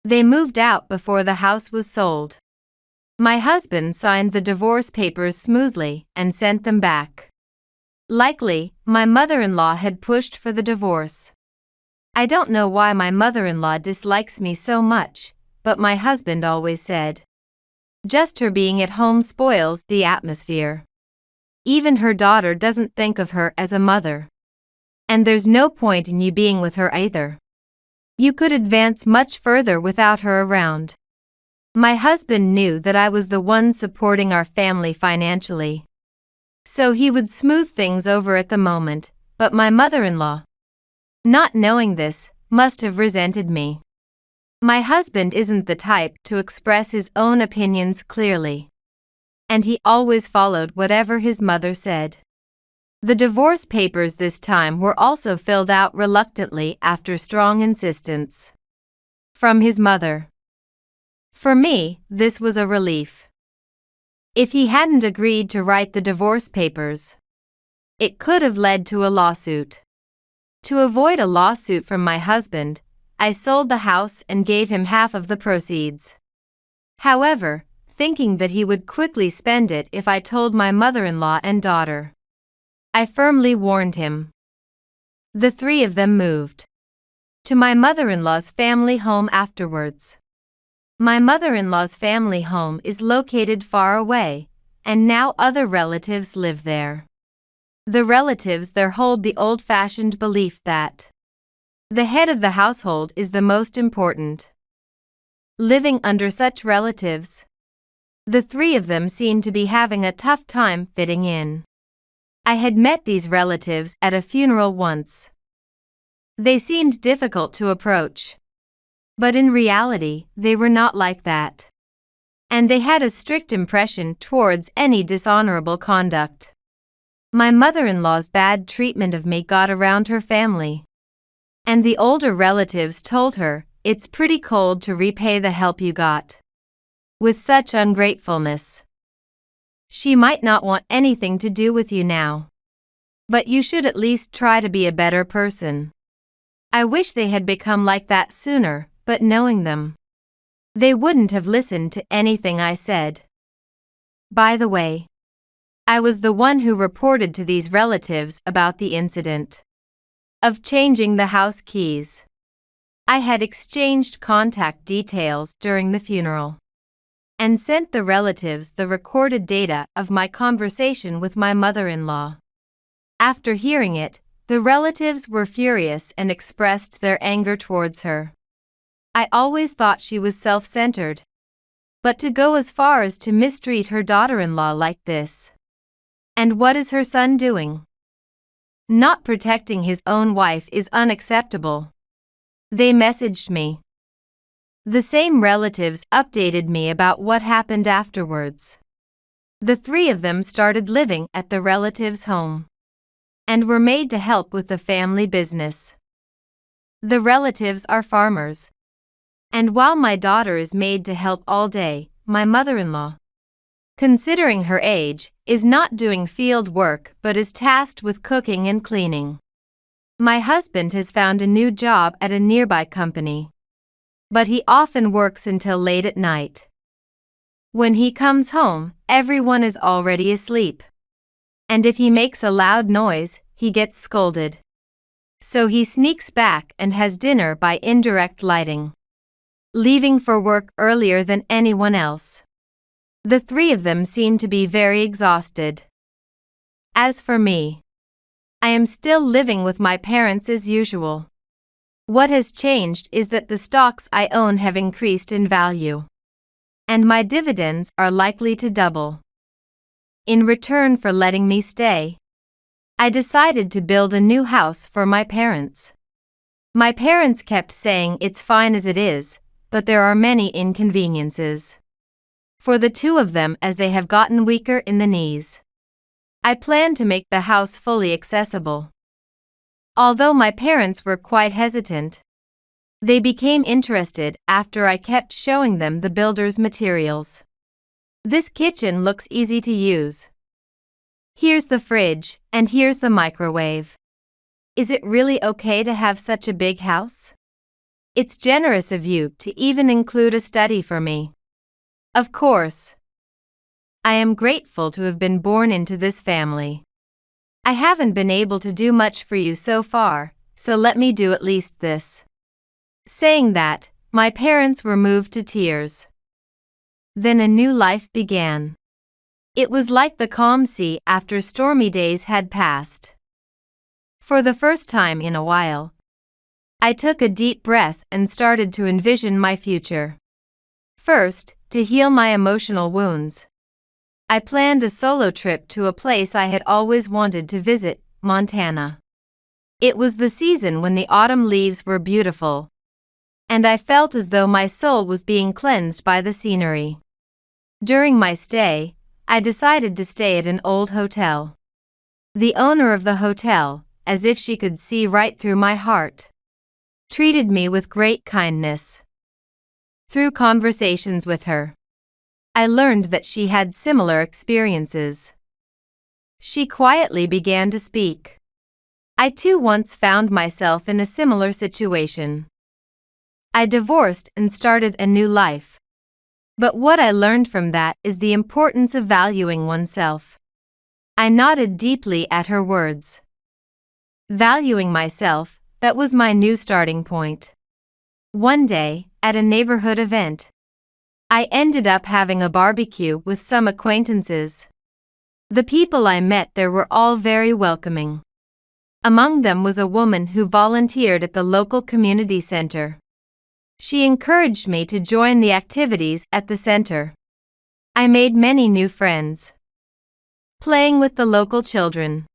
they moved out before the house was sold. My husband signed the divorce papers smoothly and sent them back. Likely, my mother-in-law had pushed for the divorce. I don't know why my mother-in-law dislikes me so much, but my husband always said, "Just her being at home spoils the atmosphere. Even her daughter doesn't think of her as a mother. And there's no point in you being with her either. You could advance much further without her around." My husband knew that I was the one supporting our family financially. So he would smooth things over at the moment, but my mother-in-law, not knowing this, must have resented me. My husband isn't the type to express his own opinions clearly. And he always followed whatever his mother said. The divorce papers this time were also filled out reluctantly after strong insistence from his mother. For me, this was a relief. If he hadn't agreed to write the divorce papers, it could have led to a lawsuit. To avoid a lawsuit from my husband, I sold the house and gave him half of the proceeds. However, thinking that he would quickly spend it if I told my mother-in-law and daughter, I firmly warned him. The three of them moved to my mother-in-law's family home afterwards. My mother-in-law's family home is located far away, and now other relatives live there. The relatives there hold the old-fashioned belief that the head of the household is the most important. Living under such relatives, the three of them seemed to be having a tough time fitting in. I had met these relatives at a funeral once. They seemed difficult to approach. But in reality, they were not like that. And they had a strict impression towards any dishonorable conduct. My mother-in-law's bad treatment of me got around her family. And the older relatives told her, "It's pretty cold to repay the help you got with such ungratefulness." She might not want anything to do with you now. But you should at least try to be a better person. I wish they had become like that sooner, but knowing them, they wouldn't have listened to anything I said. By the way, I was the one who reported to these relatives about the incident of changing the house keys. I had exchanged contact details during the funeral and sent the relatives the recorded data of my conversation with my mother-in-law. After hearing it, the relatives were furious and expressed their anger towards her. I always thought she was self-centered. But to go as far as to mistreat her daughter-in-law like this. And what is her son doing? Not protecting his own wife is unacceptable. They messaged me. The same relatives updated me about what happened afterwards. The three of them started living at the relative's home and were made to help with the family business. The relatives are farmers. And while my daughter is made to help all day, my mother-in-law, considering her age, is not doing field work but is tasked with cooking and cleaning. My husband has found a new job at a nearby company, but he often works until late at night. When he comes home, everyone is already asleep. And if he makes a loud noise, he gets scolded. So he sneaks back and has dinner by indirect lighting, leaving for work earlier than anyone else. The three of them seem to be very exhausted. As for me, I am still living with my parents as usual. What has changed is that the stocks I own have increased in value, and my dividends are likely to double. In return for letting me stay, I decided to build a new house for my parents. My parents kept saying it's fine as it is, but there are many inconveniences for the two of them as they have gotten weaker in the knees. I plan to make the house fully accessible. Although my parents were quite hesitant, they became interested after I kept showing them the builder's materials. This kitchen looks easy to use. Here's the fridge, and here's the microwave. Is it really okay to have such a big house? It's generous of you to even include a study for me. Of course. I am grateful to have been born into this family. I haven't been able to do much for you so far, so let me do at least this. Saying that, my parents were moved to tears. Then a new life began. It was like the calm sea after stormy days had passed. For the first time in a while, I took a deep breath and started to envision my future. First, to heal my emotional wounds, I planned a solo trip to a place I had always wanted to visit, Montana. It was the season when the autumn leaves were beautiful, and I felt as though my soul was being cleansed by the scenery. During my stay, I decided to stay at an old hotel. The owner of the hotel, as if she could see right through my heart, treated me with great kindness. Through conversations with her, I learned that she had similar experiences. She quietly began to speak. I too once found myself in a similar situation. I divorced and started a new life. But what I learned from that is the importance of valuing oneself. I nodded deeply at her words. Valuing myself, that was my new starting point. One day, at a neighborhood event, I ended up having a barbecue with some acquaintances. The people I met there were all very welcoming. Among them was a woman who volunteered at the local community center. She encouraged me to join the activities at the center. I made many new friends, playing with the local children,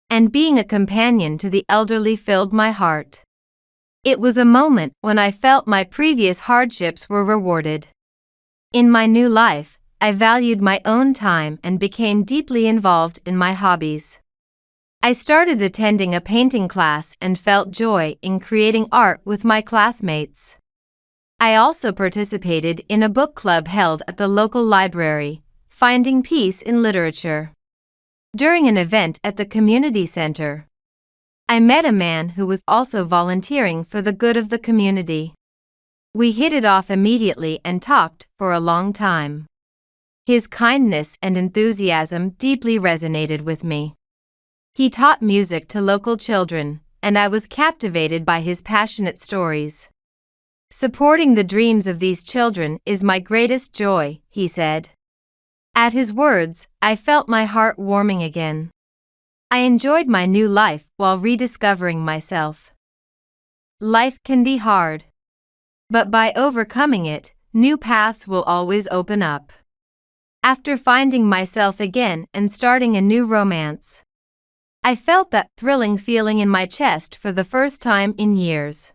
and being a companion to the elderly filled my heart. It was a moment when I felt my previous hardships were rewarded. In my new life, I valued my own time and became deeply involved in my hobbies. I started attending a painting class and felt joy in creating art with my classmates. I also participated in a book club held at the local library, Finding Peace in Literature. During an event at the community center, I met a man who was also volunteering for the good of the community. We hit it off immediately and talked for a long time. His kindness and enthusiasm deeply resonated with me. He taught music to local children, and I was captivated by his passionate stories. Supporting the dreams of these children is my greatest joy, he said. At his words, I felt my heart warming again. I enjoyed my new life while rediscovering myself. Life can be hard, but by overcoming it, new paths will always open up. After finding myself again and starting a new romance, I felt that thrilling feeling in my chest for the first time in years.